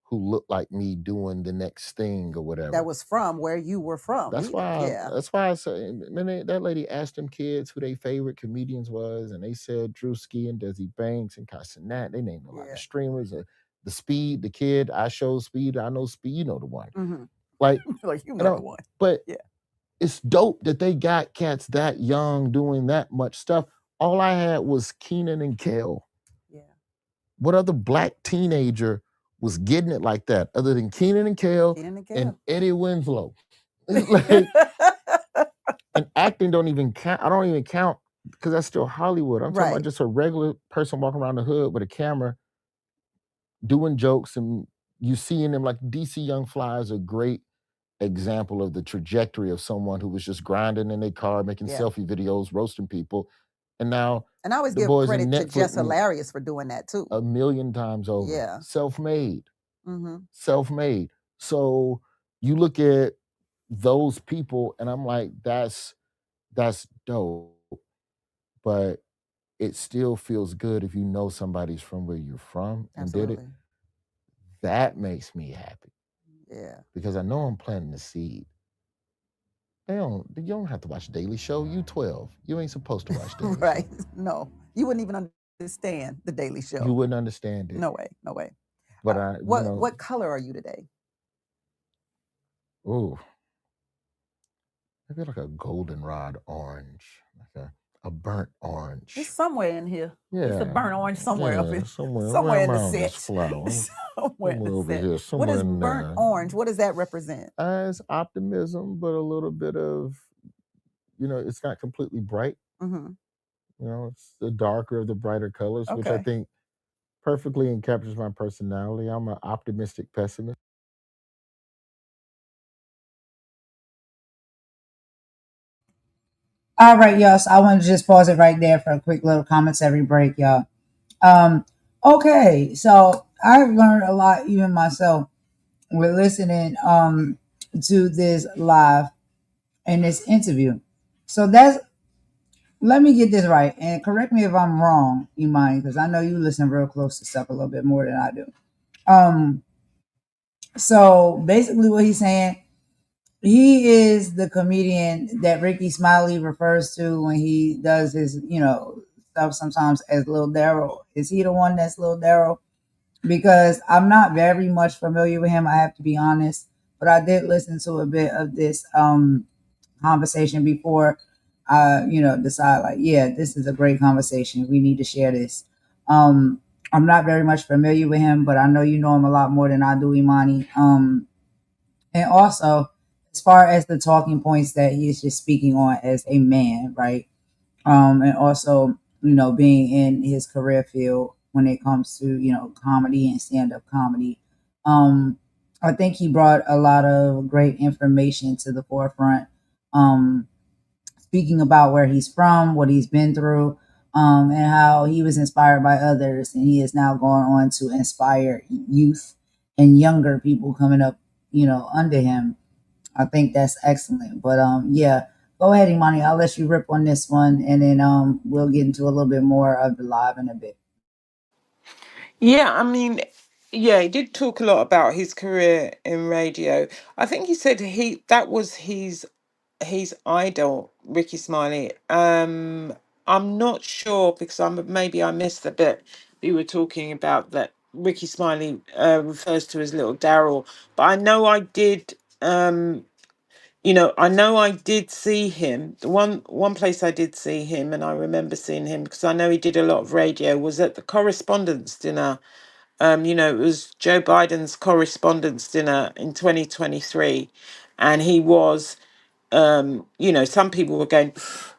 who looked like me doing the next thing or whatever. That was from where you were from. That's either. why. Yeah. That's why I said. And then that lady asked them kids who their favorite comedians was, and they said Drewski and Desi Banks and Casanat. They named a lot of streamers. The Speed, the kid. I show Speed. I know Speed. You know the one. Mm-hmm. Like, like you know the one. But yeah, it's dope that they got cats that young doing that much stuff. All I had was Keenan and Kel. Yeah. What other black teenager was getting it like that other than Keenan and Kel and Eddie Winslow? Like, and acting don't even count. I don't even count because that's still Hollywood. I'm talking about just a regular person walking around the hood with a camera doing jokes, and you seeing them. Like DC Young Fly is a great example of the trajectory of someone who was just grinding in their car, making selfie videos, roasting people. And now, and I always the give boys credit in to Netflix Jess Hilarious for doing that too. 1,000,000 times over. Yeah. Self-made. Mm-hmm. Self-made. So you look at those people and I'm like, that's dope. But it still feels good if you know somebody's from where you're from and Absolutely. did it. That makes me happy. Yeah. Because I know I'm planting the seed. You don't have to watch Daily Show. You 12. You ain't supposed to watch Daily right. Show. No. You wouldn't even understand the Daily Show. You wouldn't understand it. No way. No way. But what color are you today? Ooh. Maybe like a goldenrod orange. Like a burnt orange. It's somewhere in here. Yeah. It's a burnt orange somewhere up in Somewhere in the around this set. flower. somewhere in the over set. here. Somewhere What is in burnt orange? What does that represent? It's optimism, but a little bit of, it's not completely bright. Mm-hmm. It's the darker of the brighter colors, which I think perfectly encaptures my personality. I'm an optimistic pessimist. All right, y'all. So I want to just pause it right there for a quick little commentary break, y'all. Okay, so I've learned a lot, even myself, with listening to this live and this interview. So let me get this right, and correct me if I'm wrong, Imani, because I know you listen real close to stuff a little bit more than I do. So basically what he's saying, he is the comedian that Ricky Smiley refers to when he does his, stuff sometimes as Lil Daryl. Is he the one that's Lil Daryl? Because I'm not very much familiar with him, I have to be honest. But I did listen to a bit of this conversation before decide like, yeah, this is a great conversation. We need to share this. I'm not very much familiar with him, but I know you know him a lot more than I do, Imani. And also, as far as the talking points that he is just speaking on as a man, right? And also, being in his career field when it comes to, comedy and stand-up comedy. I think he brought a lot of great information to the forefront. Speaking about where he's from, what he's been through, and how he was inspired by others, and he is now going on to inspire youth and younger people coming up, under him. I think that's excellent. But yeah, go ahead, Imani. I'll let you rip on this one, and then we'll get into a little bit more of the live in a bit. Yeah, I mean, yeah, he did talk a lot about his career in radio. I think he said that was his idol, Ricky Smiley. I'm not sure because maybe I missed the bit you were talking about that Ricky Smiley refers to as Little Daryl, but I know I did. I know I did see him. The one place I did see him, and I remember seeing him because I know he did a lot of radio, was at the Correspondence Dinner. It was Joe Biden's Correspondence Dinner in 2023, and he was, some people were going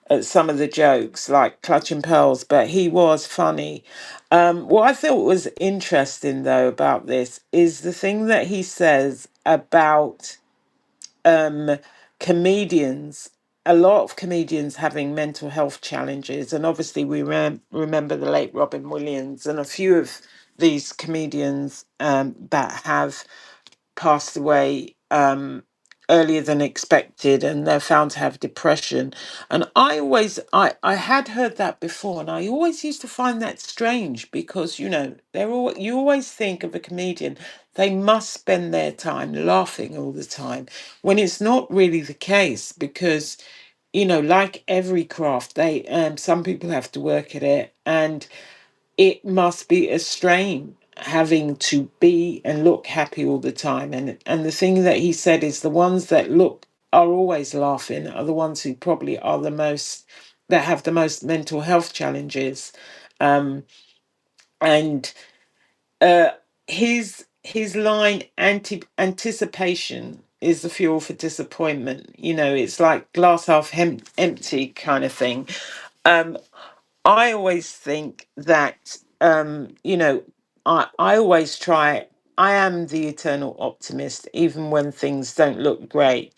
at some of the jokes like clutching pearls, but he was funny. What I thought was interesting though about this is the thing that he says about comedians, a lot of comedians having mental health challenges, and obviously we remember the late Robin Williams and a few of these comedians that have passed away earlier than expected, and they're found to have depression. And I had heard that before, and I always used to find that strange, because you always think of a comedian, they must spend their time laughing all the time, when it's not really the case. Because like every craft, they some people have to work at it, and it must be a strain having to be and look happy all the time. And the thing that he said is, the ones that look are always laughing are the ones who probably are the most, that have the most mental health challenges. And uh his line, anticipation is the fuel for disappointment. It's like glass half empty kind of thing. um I always think that, I always try, I am the eternal optimist, even when things don't look great.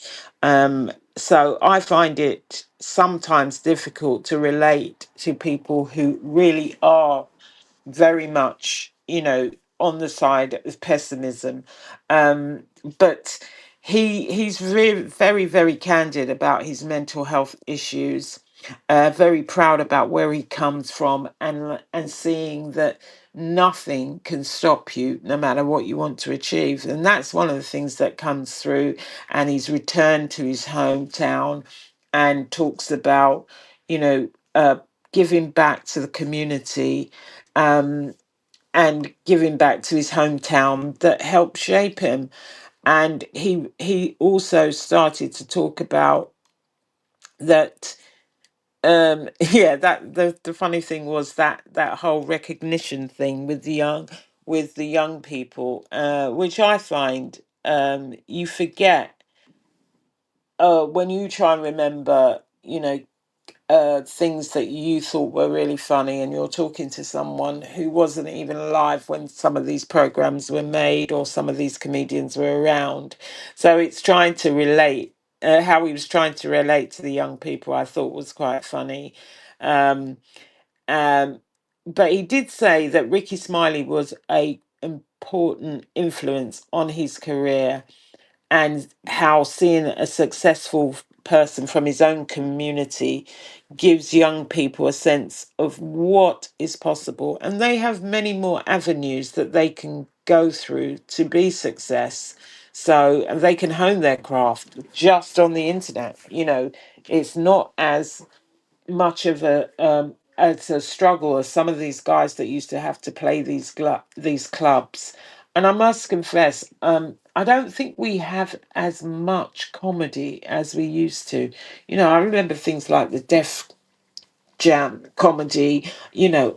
So I find it sometimes difficult to relate to people who really are very much, on the side of pessimism. Um, but he's very, very, very candid about his mental health issues. Very proud about where he comes from, and seeing that nothing can stop you, no matter what you want to achieve. And that's one of the things that comes through. And he's returned to his hometown and talks about, you know, uh, giving back to the community, um, and giving back to his hometown that helped shape him. And he also started to talk about that. Yeah, that the funny thing was that whole recognition thing with the young people, which I find, you forget, when you try and remember, things that you thought were really funny, and you're talking to someone who wasn't even alive when some of these programs were made, or some of these comedians were around. So it's trying to relate, how he was trying to relate to the young people, I thought was quite funny. Um, um, but he did say that Ricky Smiley was a important influence on his career, and how seeing a successful person from his own community gives young people a sense of what is possible, and they have many more avenues that they can go through to be success. So, and they can hone their craft just on the internet. It's not as much of a, as a struggle as some of these guys that used to have to play these clubs. And I must confess, I don't think we have as much comedy as we used to. I remember things like the Def Jam comedy,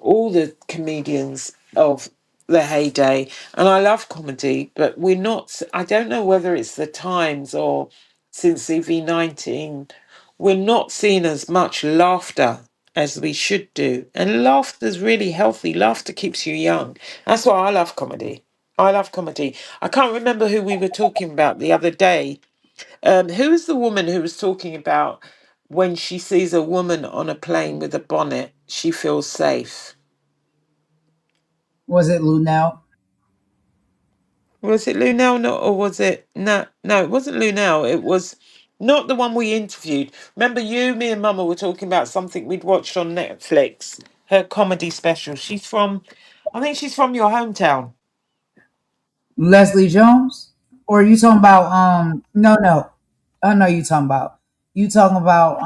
all the comedians of the heyday. And I love comedy, but we're not, I don't know whether it's the times, or since EV19, we're not seeing as much laughter as we should do. And laughter is really healthy. Laughter keeps you young. That's why I love comedy. I love comedy. I can't remember who we were talking about the other day. Who was the woman who was talking about, when she sees a woman on a plane with a bonnet, she feels safe? Was it Lunel? Was it Lunel? No, or was it no? No, it wasn't Lunel. It was not the one we interviewed. Remember, me, and Mama were talking about something we'd watched on Netflix. Her comedy special. I think she's from your hometown. Leslie Jones? Or are you talking about no. I know you talking about. You talking about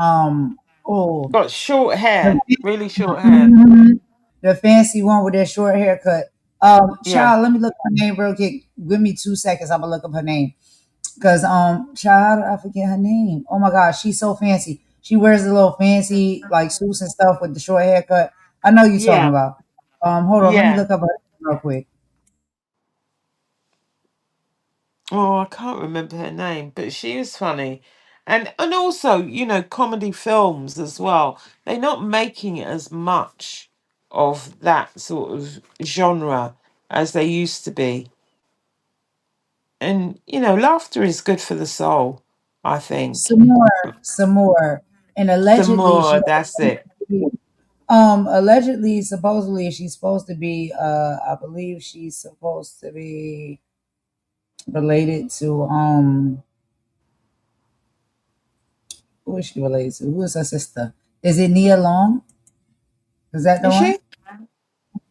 oh Got short hair, the, really short hair. mhm, the fancy one with that short haircut. Yeah, Child, let me look up her name real quick. Give me 2 seconds. I'm gonna look up her name. Cause child, I forget her name. Oh my gosh, she's so fancy. She wears the little fancy like suits and stuff with the short haircut. I know you talking yeah, about. Hold on, let me yeah. look up her name real quick. Oh, I can't remember her name, but she is funny. And also, comedy films as well. They're not making as much of that sort of genre as they used to be. And, laughter is good for the soul, I think. Some more, and Some allegedly more, that's it. allegedly, supposedly she's supposed to be. I believe she's supposed to be related to Who is she related to? Who is her sister? Is it Nia Long? Is that the Is one? she?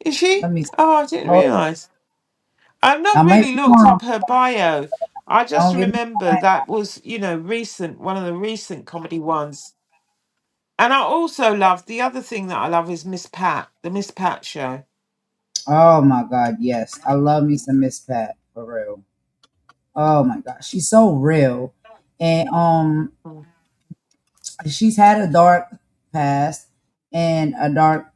Is she? Let me see. Oh, I didn't Hold on. realise. I've I not might really be looked wrong. up her bio. I just Don't give me remember that was, recent, one of the recent comedy ones. And I also love, the other thing that I love is Miss Pat, the Miss Pat show. Oh my God, yes. I love me some Miss Pat for real. Oh my God. She's so real. And Mm. she's had a dark past and a dark,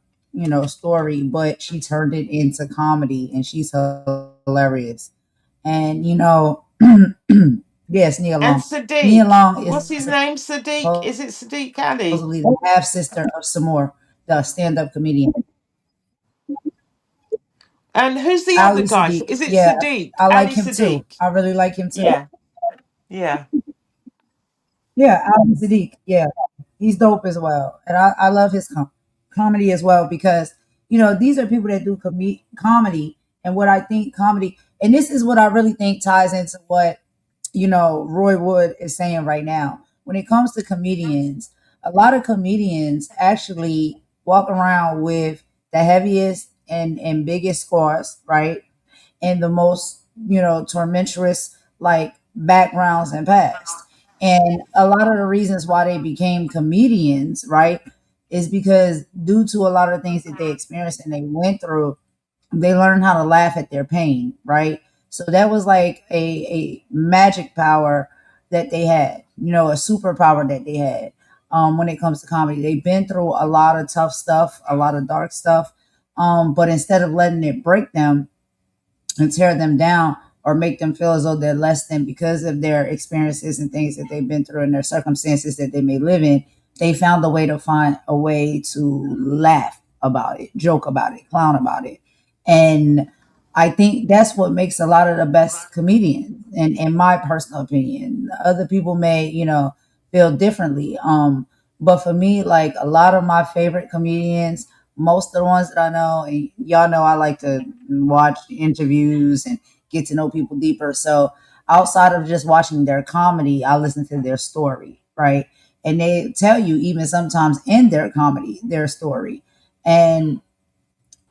story, but she turned it into comedy and she's hilarious. And yes, Nia And Long. Nia Sadiq. Long is What's his name? Sadiq? Is it Sadiq Ali? supposedly the half sister of Samore, the stand up comedian. And who's the other Ali guy? Sadiq. Is it Yeah, Sadiq? I like Ali him too. Sadiq. I really like him too. Yeah, yeah. Yeah, Ali Sadiq. Yeah, he's dope as well. And I love his comedy as well because, these are people that do comedy. And what I think comedy, and this is what I really think ties into what, Roy Wood is saying right now. When it comes to comedians, a lot of comedians actually walk around with the heaviest and biggest scars, right? And the most, tormentorous like backgrounds and past. And a lot of the reasons why they became comedians, right, is because due to a lot of things that they experienced and they went through, they learned how to laugh at their pain, right? So that was like a magic power that they had, a superpower that they had when it comes to comedy. They've been through a lot of tough stuff, a lot of dark stuff. But instead of letting it break them, and tear them down or make them feel as though they're less than because of their experiences and things that they've been through and their circumstances that they may live in, they found a way to find a way to laugh about it, joke about it, clown about it. And I think that's what makes a lot of the best comedians, and in my personal opinion. Other people may, feel differently. But for me, like a lot of my favorite comedians, most of the ones that I know, and y'all know I like to watch interviews and get to know people deeper. So outside of just watching their comedy, I listen to their story, right? And they tell you even sometimes in their comedy, their story. And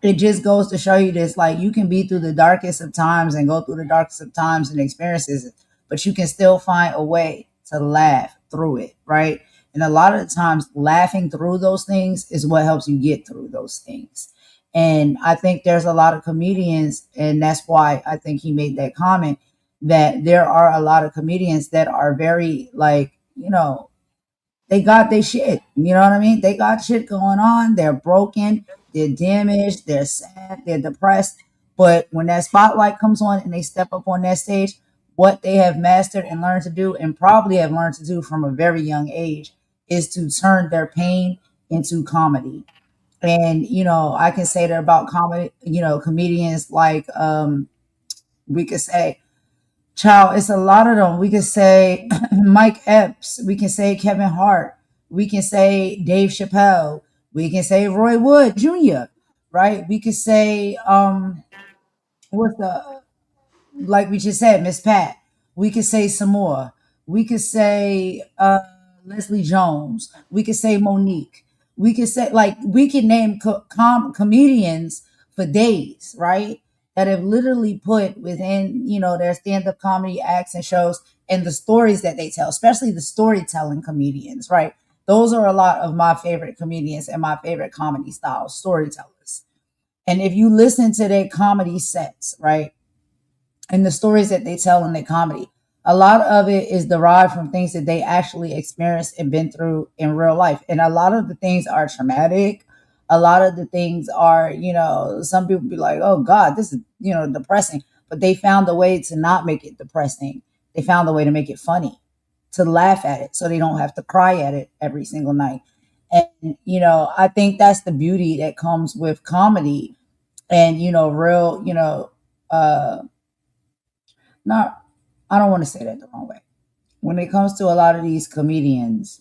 it just goes to show you this, like you can be through the darkest of times and go through the darkest of times and experiences, but you can still find a way to laugh through it, right? And a lot of the times laughing through those things is what helps you get through those things. And I think there's a lot of comedians, and that's why I think he made that comment, that there are a lot of comedians that are very like, they got their shit. You know what I mean? They got shit going on. They're broken. They're damaged. They're sad. They're depressed. But when that spotlight comes on and they step up on that stage, what they have mastered and learned to do, and probably have learned to do from a very young age, is to turn their pain into comedy. And I can say that about comedy. Comedians like we could say, child, it's a lot of them. We could say Mike Epps. We can say Kevin Hart. We can say Dave Chappelle. We can say Roy Wood Jr. Right? We could say what's the like we just said, Miss Pat. We could say some more. We could say Leslie Jones. We could say Monique. We could say like we could name comedians for days, right? That have literally put within their stand-up comedy acts and shows and the stories that they tell, especially the storytelling comedians, right? Those are a lot of my favorite comedians and my favorite comedy styles, storytellers. And if you listen to their comedy sets, right? And the stories that they tell in their comedy. A lot of it is derived from things that they actually experienced and been through in real life. And a lot of the things are traumatic. A lot of the things are, some people be like, oh God, this is, depressing. But they found a way to not make it depressing. They found a way to make it funny, to laugh at it so they don't have to cry at it every single night. And, I think that's the beauty that comes with comedy and, real, not, I don't want to say that the wrong way. When it comes to a lot of these comedians,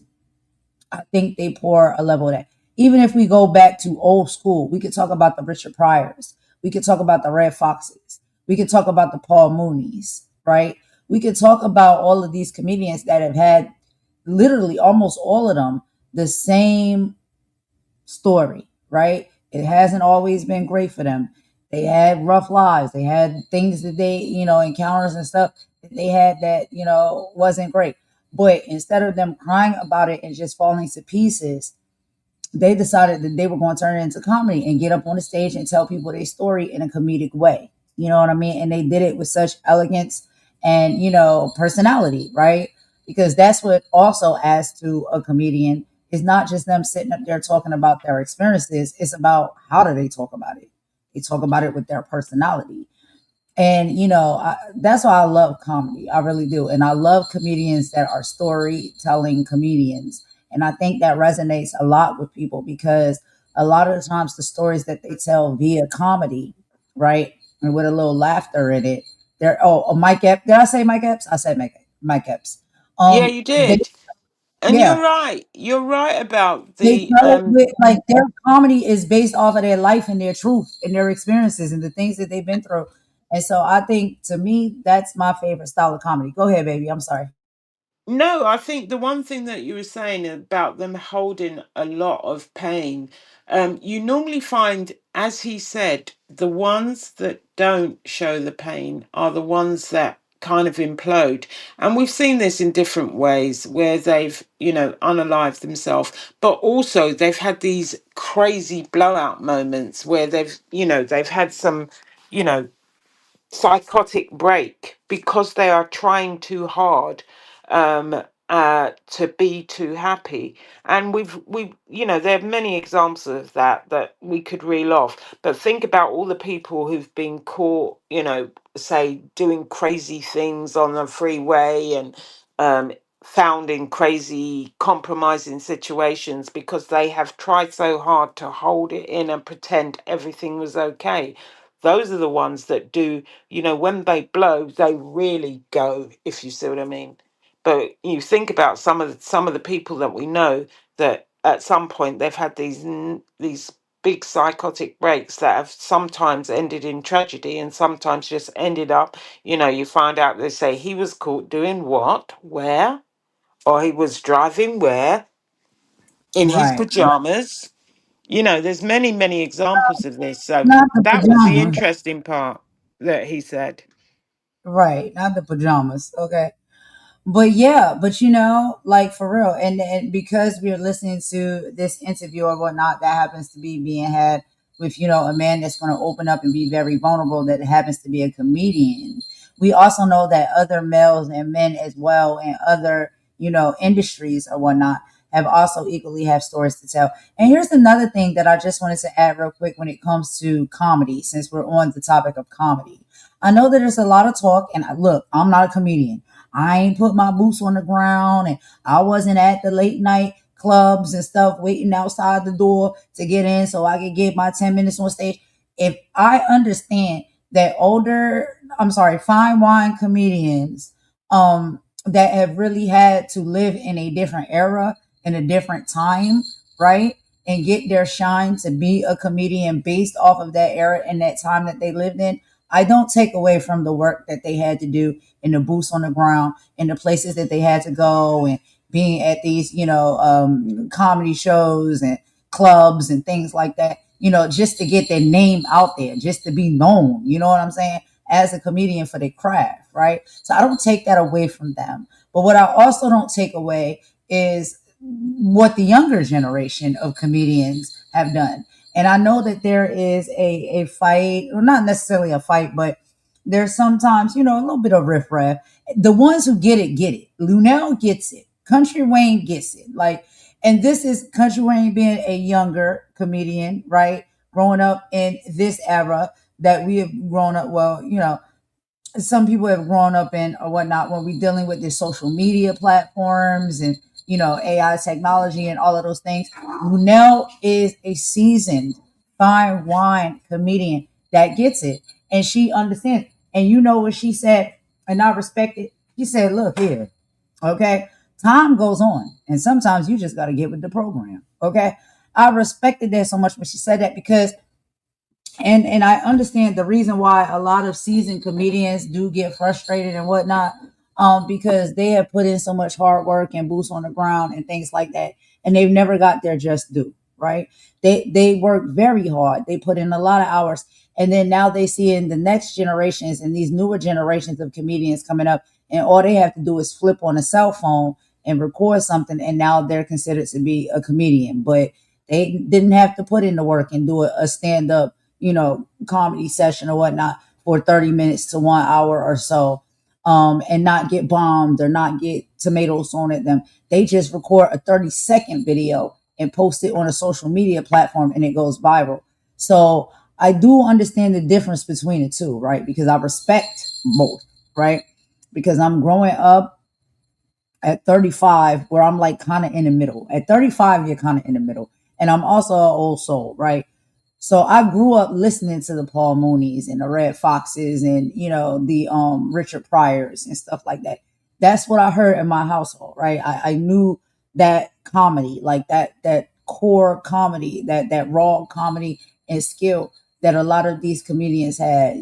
I think they pour a level of that. Even if we go back to old school, we could talk about the Richard Pryors. We could talk about the Red Foxes. We could talk about the Paul Moonies, right? We could talk about all of these comedians that have had literally almost all of them the same story, right? It hasn't always been great for them. They had rough lives. They had things that they, encounters and stuff that they had that, wasn't great. But instead of them crying about it and just falling to pieces, they decided that they were going to turn it into comedy and get up on the stage and tell people their story in a comedic way. You know what I mean? And they did it with such elegance and, personality, right? Because that's what also adds to a comedian. It's not just them sitting up there talking about their experiences. It's about how do they talk about it? They talk about it with their personality. And that's why I love comedy. I really do. And I love comedians that are storytelling comedians. And I think that resonates a lot with people because a lot of the times the stories that they tell via comedy, right, and with a little laughter in it, they're Mike Epps. Did I say Mike Epps? I said Mike Epps. Yeah, you They, did. And yeah, you're right. You're right about they the tell it with like their comedy is based off of their life and their truth and their experiences and the things that they've been through. And so I think to me, that's my favorite style of comedy. Go ahead, baby. I'm sorry. No, I think the one thing that you were saying about them holding a lot of pain, you normally find, as he said, the ones that don't show the pain are the ones that kind of implode. And we've seen this in different ways where they've, unalived themselves, but also they've had these crazy blowout moments where they've had some, you know, psychotic break because they are trying too hard to be too happy. And there are many examples of that we could reel off. But think about all the people who've been caught, say doing crazy things on the freeway and found in crazy compromising situations because they have tried so hard to hold it in and pretend everything was okay. Those are the ones that do, when they blow, they really go, if you see what I mean. But you think about some of the people that we know that at some point they've had these big psychotic breaks that have sometimes ended in tragedy and sometimes just ended up, you find out they say he was caught doing what, where, or he was driving where, in his Right. pajamas. There's many, many examples of this. So Not the that was the pajamas. interesting part that he said. Right. Not the pajamas. Okay. But yeah, but like for real, and because we're listening to this interview or whatnot that happens to be being had with a man that's going to open up and be very vulnerable that happens to be a comedian. We also know that other males and men as well in other industries or whatnot have also equally have stories to tell. And here's another thing that I just wanted to add real quick when it comes to comedy, since we're on the topic of comedy. I know that there's a lot of talk, and look, I'm not a comedian. I ain't put my boots on the ground and I wasn't at the late night clubs and stuff waiting outside the door to get in so I could get my 10 minutes on stage. If I understand that fine wine comedians that have really had to live in a different era, in a different time, right? And get their shine to be a comedian based off of that era and that time that they lived in, I don't take away from the work that they had to do in the boots on the ground, in the places that they had to go, and being at these, comedy shows and clubs and things like that, just to get their name out there, just to be known, you know what I'm saying, as a comedian for their craft, right? So I don't take that away from them. But what I also don't take away is what the younger generation of comedians have done. And I know that there is a fight, or not necessarily a fight, but there's sometimes, a little bit of riffraff. The ones who get it. Lunel gets it. Country Wayne gets it. Like, and this is Country Wayne being a younger comedian, right? Growing up in this era that we have grown up, well, some people have grown up in or whatnot when we're dealing with the social media platforms and AI technology and all of those things. Lunel is a seasoned fine wine comedian that gets it, and she understands. And you know what she said, and I respect it. She said, "Look here, okay. Time goes on, and sometimes you just got to get with the program." Okay, I respected that so much when she said that because and I understand the reason why a lot of seasoned comedians do get frustrated and whatnot. because they have put in so much hard work and boots on the ground and things like that, and they've never got their just due. Right? They work very hard. They put in a lot of hours, and then now they see in the next generations and these newer generations of comedians coming up, and all they have to do is flip on a cell phone and record something, and now they're considered to be a comedian. But they didn't have to put in the work and do a stand up, comedy session or whatnot for 30 minutes to 1 hour or so, and not get bombed or not get tomatoes thrown at them. They just record a 30-second video and post it on a social media platform, and it goes viral. So I do understand the difference between the two, right? Because I respect both, right? Because I'm growing up at 35 where I'm like kind of in the middle. At 35, you're kind of in the middle. And I'm also an old soul, right? So I grew up listening to the Paul Mooney's and the Red Foxes and, the Richard Pryors and stuff like that. That's what I heard in my household, right? I knew that comedy, like that core comedy, that raw comedy and skill that a lot of these comedians had,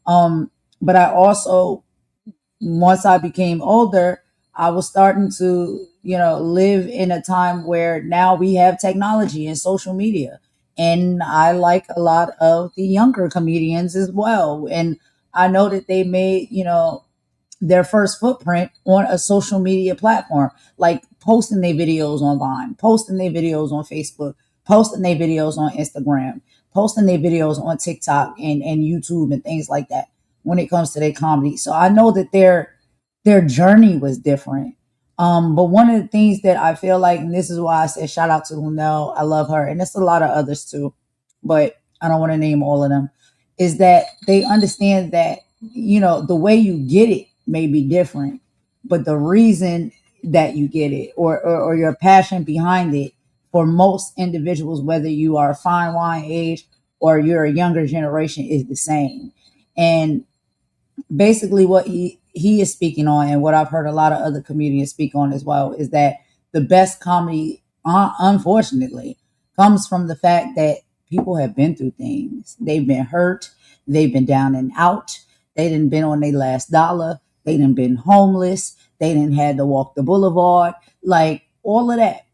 but I also, once I became older, I was starting to, live in a time where now we have technology and social media. And I like a lot of the younger comedians as well. And I know that they made, their first footprint on a social media platform, like posting their videos on Vine, posting their videos on Facebook, posting their videos on Instagram, posting their videos on TikTok and YouTube and things like that when it comes to their comedy. So I know that their journey was different. But one of the things that I feel like, and this is why I said shout out to Lunel, I love her, and there's a lot of others too, but I don't want to name all of them, is that they understand that, the way you get it may be different, but the reason that you get it or your passion behind it for most individuals, whether you are a fine wine age or you're a younger generation, is the same. And basically what he is speaking on, and what I've heard a lot of other comedians speak on as well, is that the best comedy, unfortunately, comes from the fact that people have been through things. They've been hurt. They've been down and out. They didn't been on their last dollar. They didn't been homeless. They didn't had to walk the boulevard. Like all of that.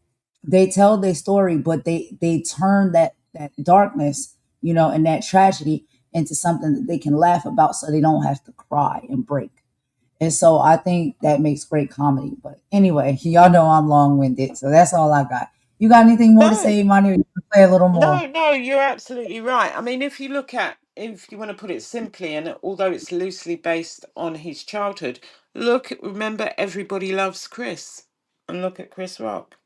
They tell their story, but they turn that darkness, and that tragedy into something that they can laugh about so they don't have to cry and break. And so I think that makes great comedy. But anyway, y'all know I'm long-winded, so that's all I got. You got anything more to say, Money? You can play a little more. No, you're absolutely right. I mean, if you want to put it simply, and although it's loosely based on his childhood, remember Everybody Loves Chris, and look at Chris Rock.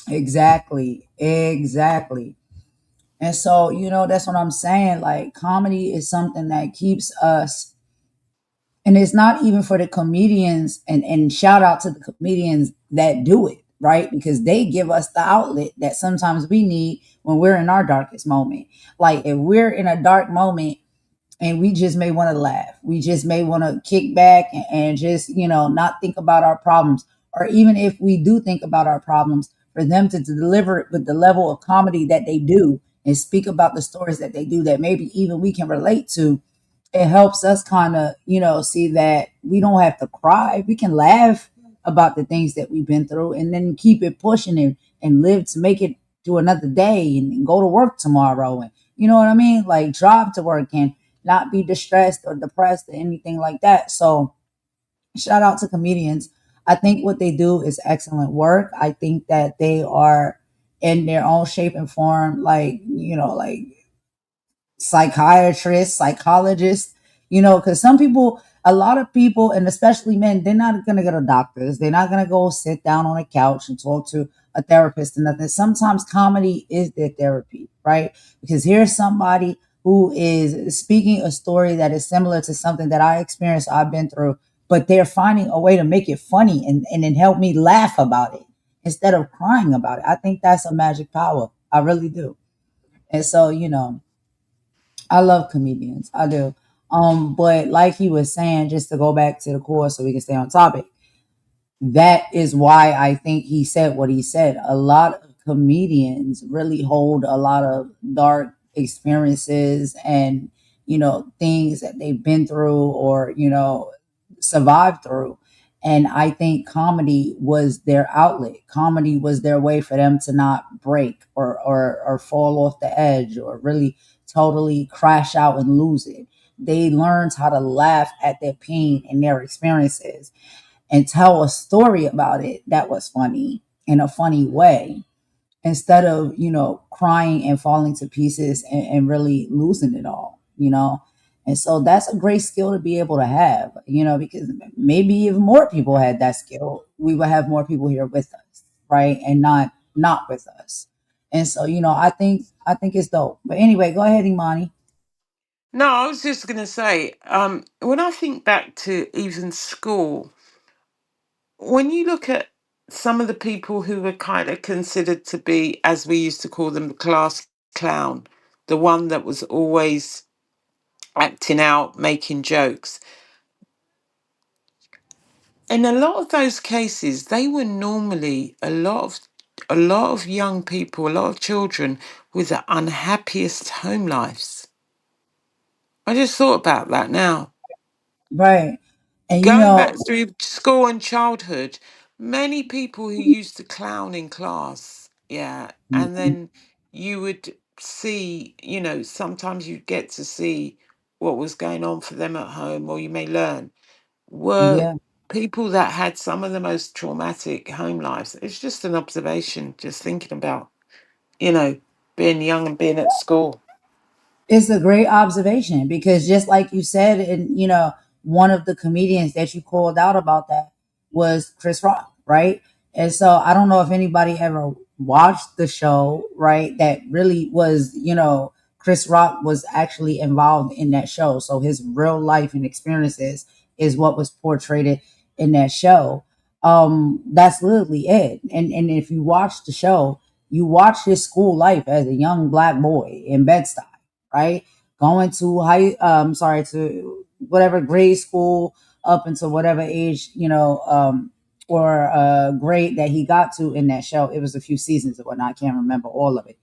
Exactly. And so, that's what I'm saying. Like, comedy is something that keeps us, and it's not even for the comedians, and shout out to the comedians that do it, right? Because they give us the outlet that sometimes we need when we're in our darkest moment. Like, if we're in a dark moment and we just may want to laugh, we just may want to kick back and just, not think about our problems. Or even if we do think about our problems, for them to deliver it with the level of comedy that they do and speak about the stories that they do that maybe even we can relate to, it helps us kind of, see that we don't have to cry. We can laugh about the things that we've been through and then keep it pushing and live to make it to another day and go to work tomorrow. And you know what I mean? Like, drive to work and not be distressed or depressed or anything like that. So shout out to comedians. I think what they do is excellent work. I think that they are in their own shape and form, like, like psychiatrists, psychologists, because a lot of people, and especially men, they're not going to go to doctors. They're not going to go sit down on a couch and talk to a therapist and nothing. Sometimes comedy is their therapy, right? Because here's somebody who is speaking a story that is similar to something that I experienced, I've been through, but they're finding a way to make it funny and then help me laugh about it instead of crying about it. I think that's a magic power. I really do. And so, I love comedians. I do. But like he was saying, just to go back to the core so we can stay on topic, that is why I think he said what he said. A lot of comedians really hold a lot of dark experiences and, things that they've been through, or, survive through. And I think comedy was their outlet. Comedy was their way for them to not break or fall off the edge or really totally crash out and lose it. They learned how to laugh at their pain and their experiences and tell a story about it that was funny in a funny way instead of, crying and falling to pieces and really losing it all. And so that's a great skill to be able to have, because maybe if more people had that skill, we would have more people here with us, right? And not with us. And so, I think it's dope. But anyway, go ahead, Imani. No, I was just going to say, when I think back to even school, when you look at some of the people who were kind of considered to be, as we used to call them, the class clown, the one that was always acting out, making jokes. In a lot of those cases, they were normally a lot of young people, a lot of children with the unhappiest home lives. I just thought about that now. Right. And Going back through school and childhood, many people who used to clown in class, yeah, and then you would see, sometimes you get to see what was going on for them at home, or you may learn, were yeah. people that had some of the most traumatic home lives. It's just an observation, just thinking about, you know, being young and being at school. It's a great observation because just like you said, and one of the comedians that you called out about that was Chris Rock, right? And so I don't know if anybody ever watched the show, right? That really was, Chris Rock was actually involved in that show. So his real life and experiences is what was portrayed in that show. That's literally it. And if you watch the show, you watch his school life as a young black boy in Bed-Stuy, right? Going to to whatever grade school up until whatever age, or grade that he got to in that show. It was a few seasons or whatnot. I can't remember all of it.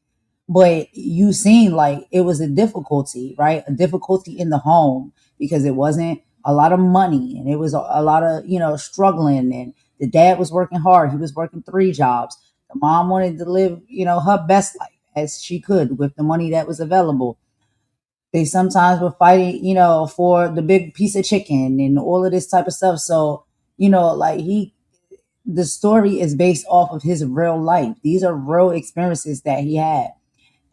But you seen like it was a difficulty, right? A difficulty in the home because it wasn't a lot of money and it was a lot of, struggling. And the dad was working hard. He was working 3 jobs. The mom wanted to live, her best life as she could with the money that was available. They sometimes were fighting, for the big piece of chicken and all of this type of stuff. So, like the story is based off of his real life. These are real experiences that he had.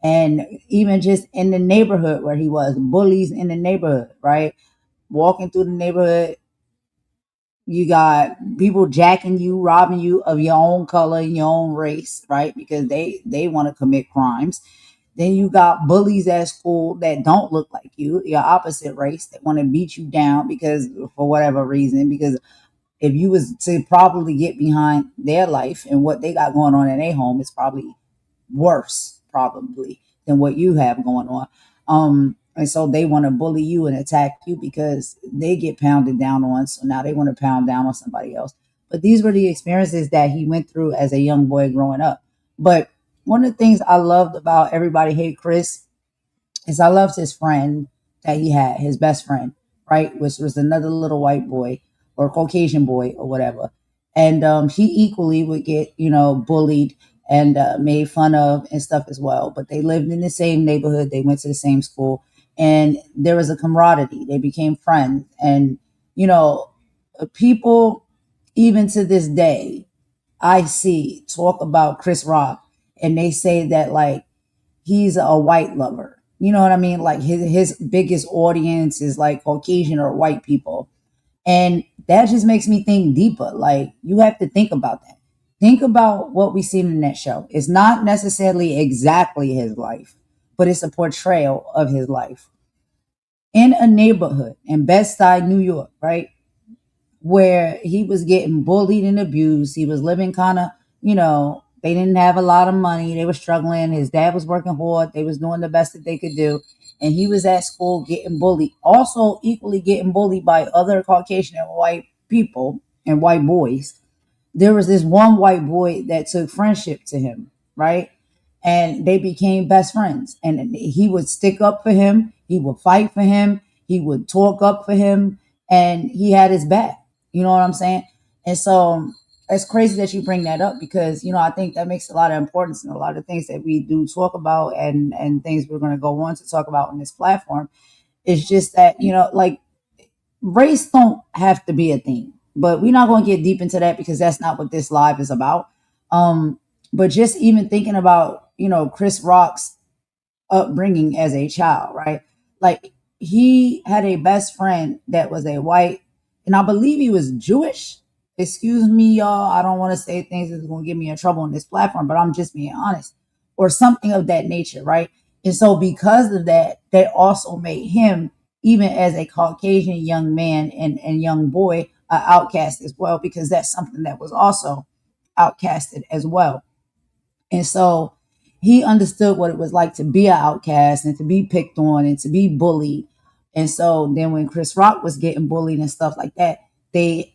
And even just in the neighborhood where he was, bullies in the neighborhood, right? Walking through the neighborhood, you got people jacking you, robbing you of your own color and your own race, right? Because they want to commit crimes. Then you got bullies at school that don't look like you, your opposite race, that want to beat you down because for whatever reason. Because if you was to probably get behind their life and what they got going on in their home, it's probably worse, probably, than what you have going on. And so they want to bully you and attack you because they get pounded down on. So now they want to pound down on somebody else. But these were the experiences that he went through as a young boy growing up. But one of the things I loved about Everybody Hate Chris is I loved his friend that he had, his best friend, right? Which was another little white boy or Caucasian boy or whatever. And he equally would get, bullied and made fun of and stuff as well. But they lived in the same neighborhood. They went to the same school. And there was a camaraderie. They became friends. And, people, even to this day, I see talk about Chris Rock and they say that like he's a white lover. You know what I mean? Like his biggest audience is like Caucasian or white people. And that just makes me think deeper. Like you have to think about that. Think about what we seen in that show. It's not necessarily exactly his life, but it's a portrayal of his life in a neighborhood in Bed-Stuy, New York, right? Where he was getting bullied and abused. He was living kind of, they didn't have a lot of money. They were struggling. His dad was working hard. They was doing the best that they could do. And he was at school getting bullied. Also equally getting bullied by other Caucasian and white people and white boys. There was this one white boy that took friendship to him, right? And they became best friends. And he would stick up for him. He would fight for him. He would talk up for him. and he had his back. You know what I'm saying? And so it's crazy that you bring that up because, I think that makes a lot of importance in a lot of things that we do talk about and things we're going to go on to talk about on this platform. It's just that, like race don't have to be a thing, but we're not going to get deep into that because that's not what this live is about. But just even thinking about, Chris Rock's upbringing as a child, right? Like he had a best friend that was a white, and I believe he was Jewish. Excuse me, y'all. I don't want to say things that's going to get me in trouble on this platform, but I'm just being honest, or something of that nature, right? And so, because of that, that also made him, even as a Caucasian young man and young boy, an outcast as well, because that's something that was also outcasted as well. And so he understood what it was like to be an outcast and to be picked on and to be bullied. And so then when Chris Rock was getting bullied and stuff like that, they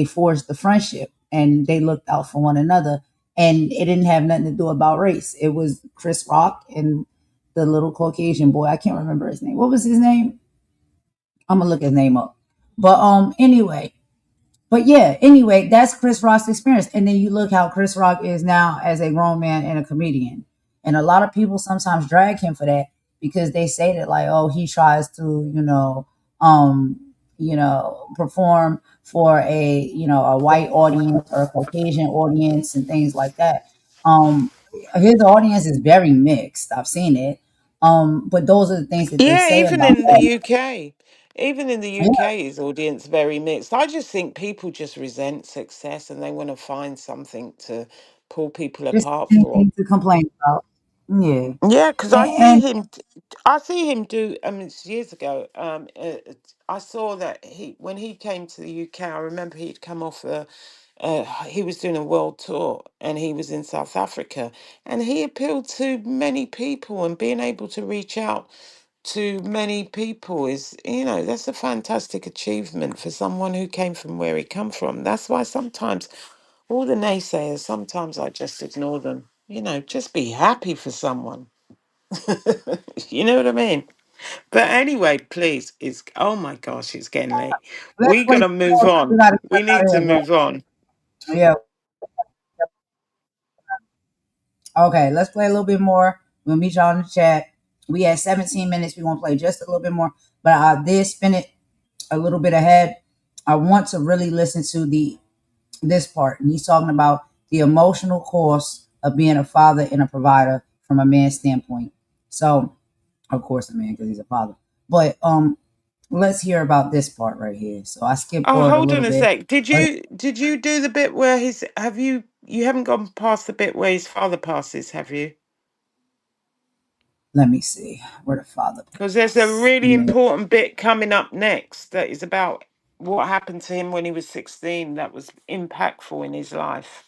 forged the friendship and they looked out for one another. And it didn't have nothing to do about race. It was Chris Rock and the little Caucasian boy. I can't remember his name. What was his name? I'm gonna look his name up. But anyway, that's Chris Rock's experience. And then you look how Chris Rock is now as a grown man and a comedian. And a lot of people sometimes drag him for that because they say that like, oh, he tries to, perform for a white audience or a Caucasian audience and things like that. His audience is very mixed. I've seen it. But those are the things that they Yeah, say even about in the that. UK. Even in the Yeah, UK, his audience very mixed. I just think people just resent success and they want to find something to pull people just apart for. anything to complain about. Yeah. Yeah, because And I see him do. I mean, it's years ago. I saw that when he came to the UK, I remember he'd come off he was doing a world tour and he was in South Africa, and he appealed to many people, and being able to reach out to many people is, that's a fantastic achievement for someone who came from where he come from. That's why sometimes all the naysayers, sometimes I just ignore them. Just be happy for someone. You know what I mean? But anyway, please, oh my gosh, it's getting late. let's We play gotta some move more 'cause we on. gotta get We up out need of to here, bro. move on. Yeah. Okay, let's play a little bit more. We'll meet y'all in the chat. We had 17 minutes. We want to play just a little bit more, but I did spin it a little bit ahead. I want to really listen to this part, and he's talking about the emotional cost of being a father and a provider from a man's standpoint. So, of course, a man because he's a father. But let's hear about this part right here. So I skipped Oh, forward a hold little on a bit. sec. Did you do the bit where you haven't gone past the bit where his father passes, have you? Let me see where the father Because there's a pass. really Yeah, important bit coming up next that is about what happened to him when he was 16 that was impactful in his life.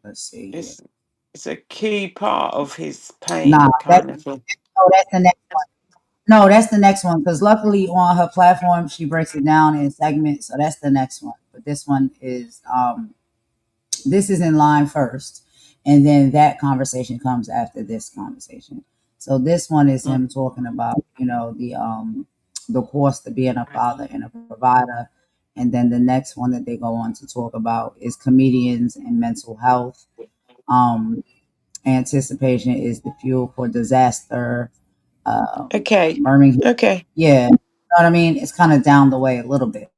let's see here. It's a key part of his Nah, pain, that's kind of thing. that's the next one. No, that's the next one because luckily on her platform she breaks it down in segments, so that's the next one. But this one is this is in line first, and then that conversation comes after this conversation. So this one is Mm. him talking about the cost of being a father and a provider, and then the next one that they go on to talk about is comedians and mental health. Um, Anticipation is the fuel for disaster. Okay. Birmingham, Okay. yeah, you know what I mean. It's kind of down the way a little bit,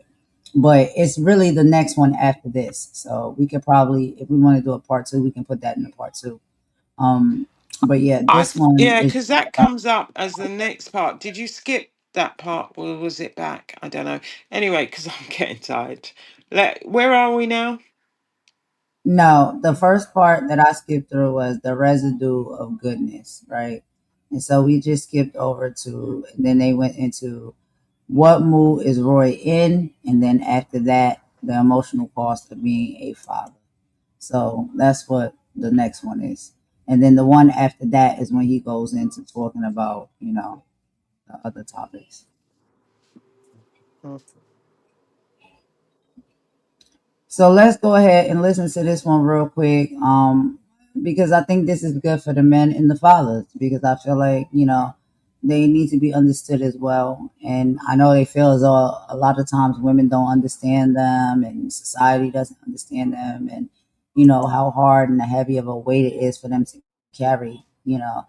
but it's really the next one after this. So we could probably, if we want to do a part two, we can put that in the part two. Um, but yeah, this one Yeah, is because that comes up as the next part. Did you skip that part or was it back? I don't know. Anyway, because I'm getting tired. Where are we now? no. The first part that I skipped through was the residue of goodness, right? And so we just skipped over to, and then they went into what mood is Roy in, and then after that, the emotional cost of being a father. So that's what the next one is. And then the one after that is when he goes into talking about, the other topics. Mm. So let's go ahead and listen to this one real quick. Because I think this is good for the men and the fathers because I feel like, they need to be understood as well. And I know they feel as though a lot of times women don't understand them and society doesn't understand them, and how hard and heavy of a weight it is for them to carry, to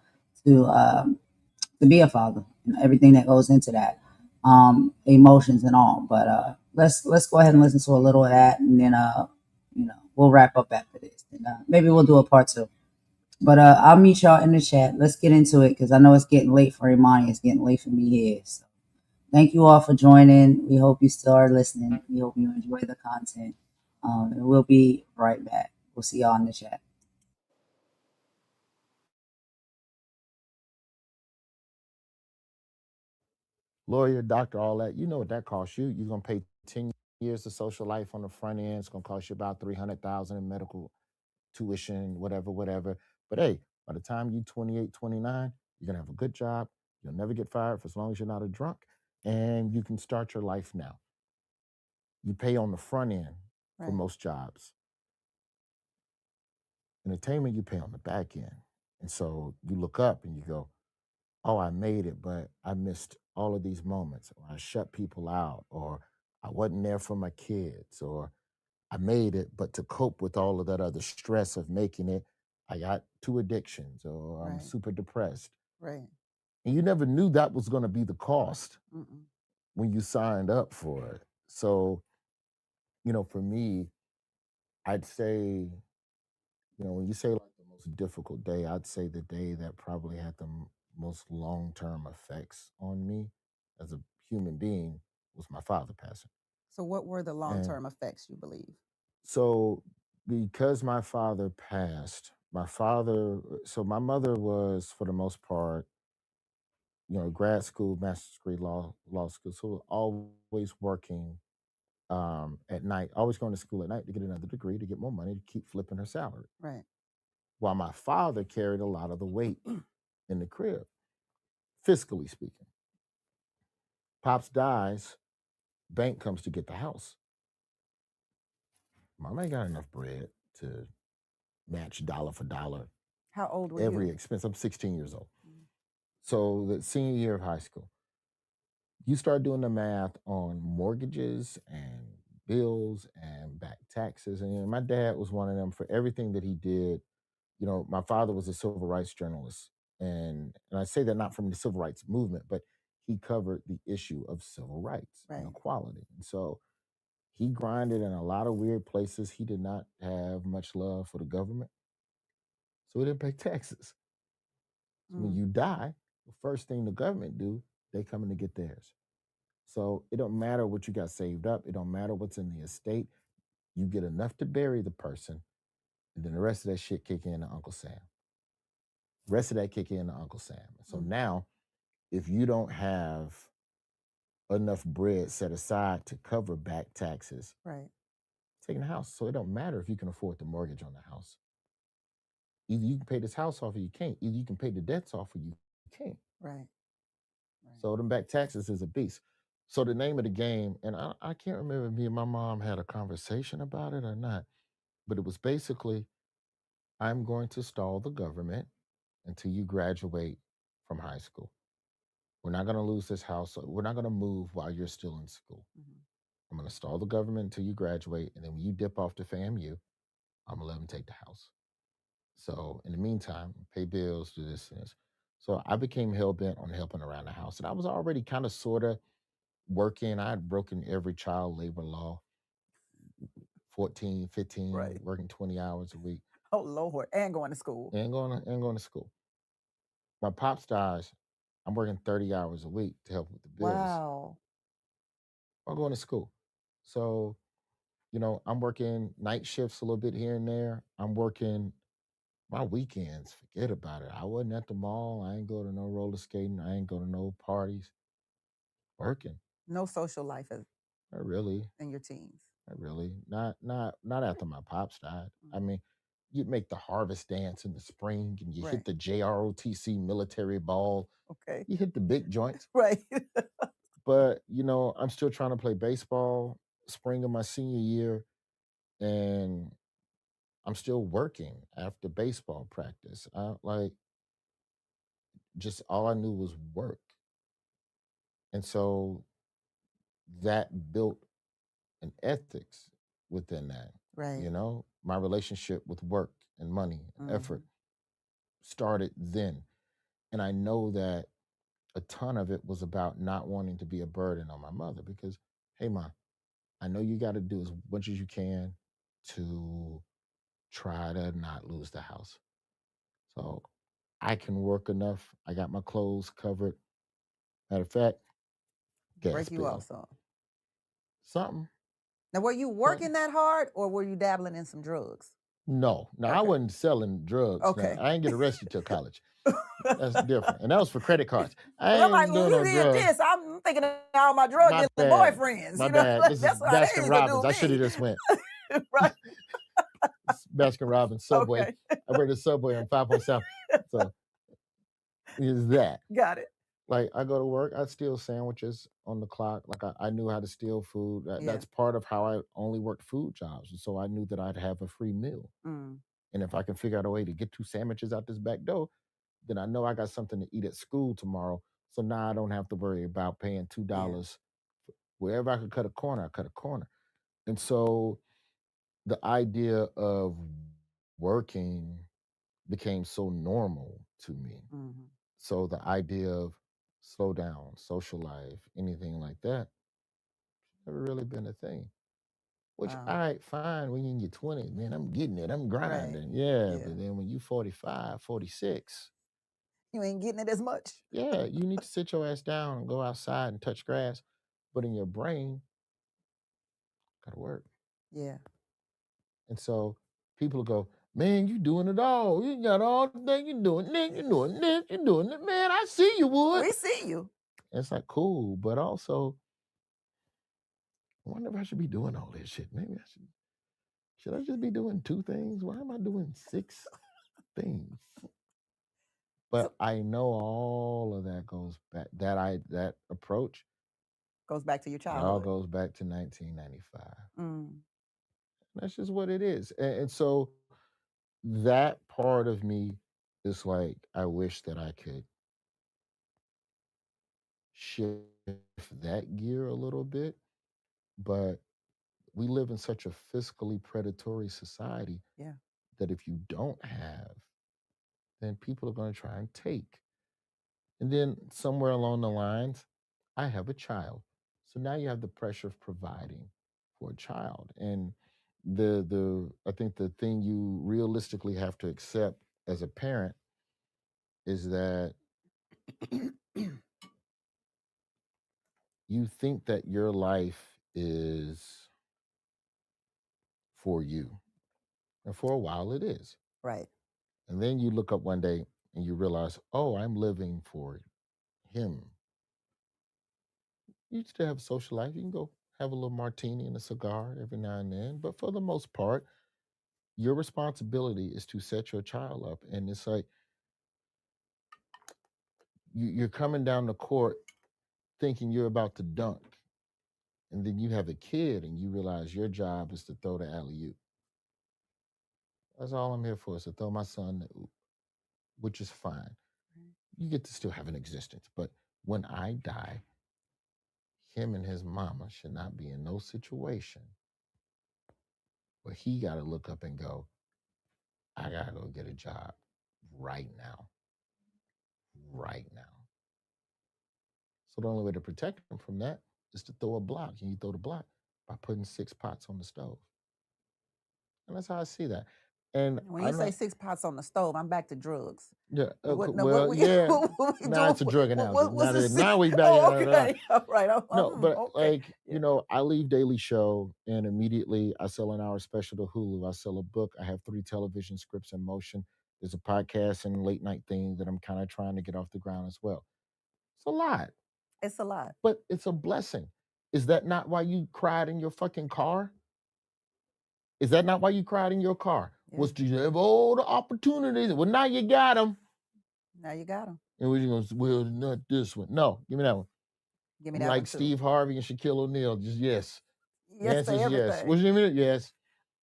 be a father and everything that goes into that, emotions and all. But let's go ahead and listen to a little of that, and then we'll wrap up after this, and maybe we'll do a part two. But I'll meet y'all in the chat. Let's get into it because I know it's getting late for Imani. It's getting late for me here. So thank you all for joining. We hope you still are listening. We hope you enjoy the content. And we'll be right back. We'll see y'all in the chat. Lawyer, doctor, all that. You know what that costs you. You're gonna pay 10 years of social life on the front end. It's gonna cost you about 300,000 in medical tuition, whatever, whatever. But hey, by the time you 28, 29, you're gonna have a good job. You'll never get fired for as long as you're not a drunk, and you can start your life now. You pay on the front end for Right. most jobs. Entertainment, you pay on the back end. And so you look up and you go, oh, I made it, but I missed all of these moments, or I shut people out, or I wasn't there for my kids, or I made it, but to cope with all of that other stress of making it, I got two addictions, or I'm Right. super depressed. Right. And you never knew that was going to be the cost Mm-mm. when you signed up for it. So, for me, I'd say, when you say like the most difficult day, I'd say the day that probably had the most long-term effects on me as a human being was my father passing. So, what were the And long-term effects you believe? so because my father passed, so my mother was for the most part, grad school, master's degree, law school, so always working at night, always going to school at night to get another degree to get more money to keep flipping her salary. Right. While my father carried a lot of the weight in the crib, fiscally speaking. Pops dies, bank comes to get the house. Mom ain't got enough bread to match dollar for dollar How old were every you? expense. I'm 16 years old. Mm. So the senior year of high school, you start doing the math on mortgages and bills and back taxes. And my dad was one of them. For everything that he did, my father was a civil rights journalist. And I say that not from the civil rights movement, but he covered the issue of civil rights and Right. equality. And so he grinded in a lot of weird places. He did not have much love for the government. So he didn't pay taxes. So when Mm. you die, the first thing the government do, they come in to get theirs. So it don't matter what you got saved up. It don't matter what's in the estate. You get enough to bury the person, and then the rest of that shit kick in to Uncle Sam. Rest of that kick in to Uncle Sam. So Mm. now, if you don't have enough bread set aside to cover back taxes, Right. taking the house. So it don't matter if you can afford the mortgage on the house. Either you can pay this house off or you can't. Either you can pay the debts off or you can't. Right. So them back taxes is a beast. So the name of the game, and I can't remember if me and my mom had a conversation about it or not, but it was basically, I'm going to stall the government until you graduate from high school. We're not going to lose this house. We're not going to move while you're still in school. Mm-hmm. I'm going to stall the government until you graduate. And then when you dip off to FAMU, I'm going to let them take the house. So in the meantime, pay bills, do this and this. So I became hell bent on helping around the house. And I was already kind of sort of working. I had broken every child labor law, 14, 15, Right. working 20 hours a week. Oh Lord, and going to school. And going to school. My pops dies. I'm working 30 hours a week to help with the bills. Wow. I'm going to school. So, I'm working night shifts a little bit here and there. I'm working my weekends, forget about it. I wasn't at the mall. I ain't go to no roller skating. I ain't go to no parties. Working. No social life Not really. in your teens. Not really. Not after my pops died. I Mm. mean, you make the harvest dance in the spring and you Right. hit the JROTC military ball. Okay. You hit the big joints. Right. But, I'm still trying to play baseball spring of my senior year, and I'm still working after baseball practice. just all I knew was work. And so that built an ethics within that. Right. You know, my relationship with work and money and effort started then. And I know that a ton of it was about not wanting to be a burden on my mother because, hey, Ma, I know you got to do as much as you can to try to not lose the house. So I can work enough. I got my clothes covered. Matter of fact, gas Break you bill. off some. Something. Now, were you working that hard or were you dabbling in some drugs? No, I Okay. wasn't selling drugs. Okay. Now, I ain't get arrested till college. That's different. And that was for credit cards. I I'm like, ain't well, doing you no did drugs. this. I'm thinking of all my drug My dealing bad. boyfriends. My you know, bad. like, This is that's how they Baskin used to Robbins. do I should have me. just went Right. Baskin Robbins Subway. Okay. I worked at Subway on 5.7. So is that. Got it. Like I go to work, I steal sandwiches on the clock. Like I knew how to steal food. That's part of how I only worked food jobs. And so I knew that I'd have a free meal. And if I can figure out a way to get 2 sandwiches out this back door, then I know I got something to eat at school tomorrow. So now I don't have to worry about paying $2. Wherever I could cut a corner, I cut a corner. And so the idea of working became so normal to me. So the idea of slow down, social life, anything like that, never really been a thing. Which, all right, fine, when you're in your 20s, man, I'm getting it, I'm grinding. Yeah, but then when you 45, 46, you ain't getting it as much. Yeah, you need to sit your ass down and go outside and touch grass. But in your brain, gotta work. Yeah. And so people go, man, you doing it all. You got all the things you're doing. Nick, you're doing this, you're doing it. Man, I see you, Wood. We see you. It's like, cool. But also, I wonder if I should be doing all this shit. Maybe I should. Should I just be doing 2 things? Why am I doing 6 things? But I know all of that goes back. That approach goes back to your it all childhood. goes back to 1995. That's just what it is. And so that part of me is like, I wish that I could shift that gear a little bit. But we live in such a fiscally predatory society that if you don't have, then people are going to try and take. And then somewhere along the lines, I have a child. So now you have the pressure of providing for a child. And I think the thing you realistically have to accept as a parent is that you think that your life is for you. And for a while it is. Right. And then you look up one day and you realize, oh, I'm living for him. You still have a social life. You can go have a little martini and a cigar every now and then. But for the most part, your responsibility is to set your child up. And it's like you're coming down the court thinking you're about to dunk. And then you have a kid and you realize your job is to throw the alley-oop. That's all I'm here for, is to throw my son the oop, which is fine. You get to still have an existence. But when I die, him and his mama should not be in no situation where he got to look up and go, I got to go get a job right now. Right now. So the only way to protect him from that is to throw a block. And you throw the block by putting 6 pots on the stove. And that's how I see that. And when you say 6 pots on the stove, I'm back to drugs. Yeah. What Now it's a drug analogy. Now we back. Oh, okay. All right. No, but okay. like, you know, I leave Daily Show and immediately I sell an hour special to Hulu. I sell a book. I have 3 television scripts in motion. There's a podcast and late night thing that I'm kind of trying to get off the ground as well. It's a lot. It's a lot. But it's a blessing. Is that not why you cried in your fucking car? Is that not why you cried in your car? Yeah. Was to have all the opportunities? Well, now you got them. Now you got them. And we're going to say, well, not this one. No, give me that one. Give me that like one too. Steve Harvey and Shaquille O'Neal, just yes. Yes to everything. Yes. What's your name? Yes.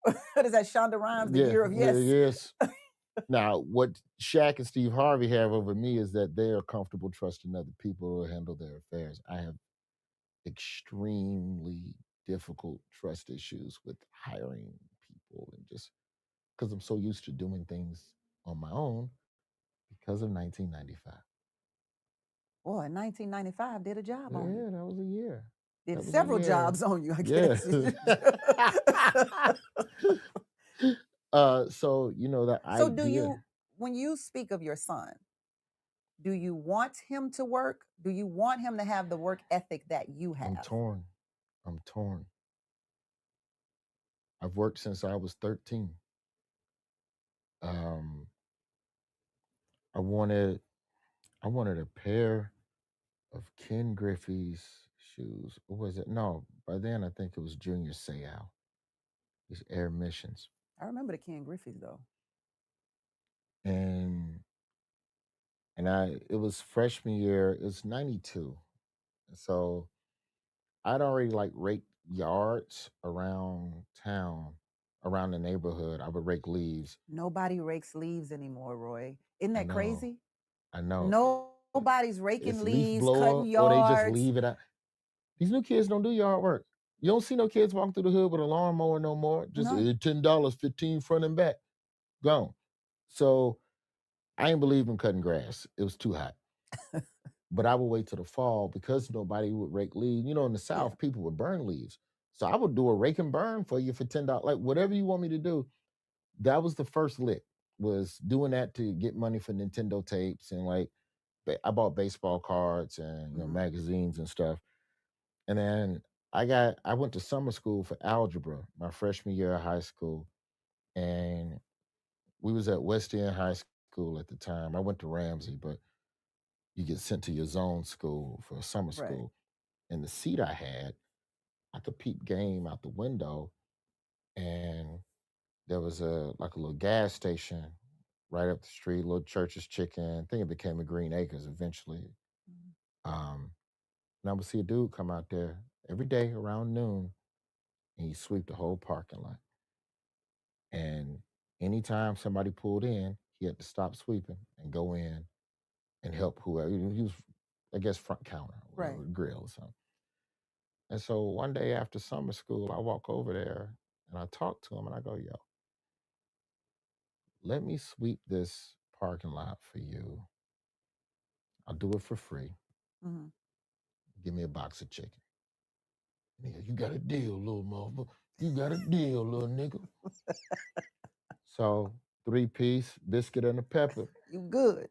What is that, Shonda Rhimes, the year of yes? Yes. Now, what Shaq and Steve Harvey have over me is that they are comfortable trusting other people to handle their affairs. I have extremely difficult trust issues with hiring people, and just because I'm so used to doing things on my own because of 1995. Boy, 1995 did a job on you. Yeah, that was a year. Did That was a several year. jobs on you, I Yeah. guess. So that So idea. when you speak of your son, do you want him to work? Do you want him to have the work ethic that you have? I'm torn. I'm torn. I've worked since I was 13. Um, I wanted a pair of Ken Griffey's shoes. What was it? No, by then I think it was Junior Seau. These Air Missions. I remember the Ken Griffey's though. And it was freshman year, it was 92. So I'd already like raked yards around town, around the neighborhood. I would rake leaves. Nobody rakes leaves anymore, Roy. Isn't I that know. crazy? I know. Nobody's raking It's leaves, leaf blower, cutting or they just yards. leave it out. These new kids don't do yard work. You don't see no kids walking through the hood with a lawnmower no more. Just No. $10, 15 front and back, gone. So I ain't believe in cutting grass. It was too hot. But I would wait till the fall because nobody would rake leaves. In the South, people would burn leaves. So I would do a rake and burn for you for $10. Like whatever you want me to do. That was the first lick, was doing that to get money for Nintendo tapes, and like I bought baseball cards and magazines and stuff. And then I went to summer school for algebra my freshman year of high school, and we was at West End High School at the time. I went to Ramsey, but you get sent to your zone school for summer school. Right. And the seat I had, I could peep game out the window, and there was a little gas station right up the street, little Church's Chicken. I think it became a Green Acres eventually. And I would see a dude come out there every day around noon, and he'd sweep the whole parking lot. And anytime somebody pulled in, he had to stop sweeping and go in and help whoever. He was, I guess, front counter, or grill or something. And so one day after summer school, I walk over there and I talk to him and I go, yo, let me sweep this parking lot for you. I'll do it for free. Mm-hmm. Give me a box of chicken. And he goes, you got a deal, little motherfucker. You got a deal, little nigga. So 3-piece, biscuit and a pepper. You good.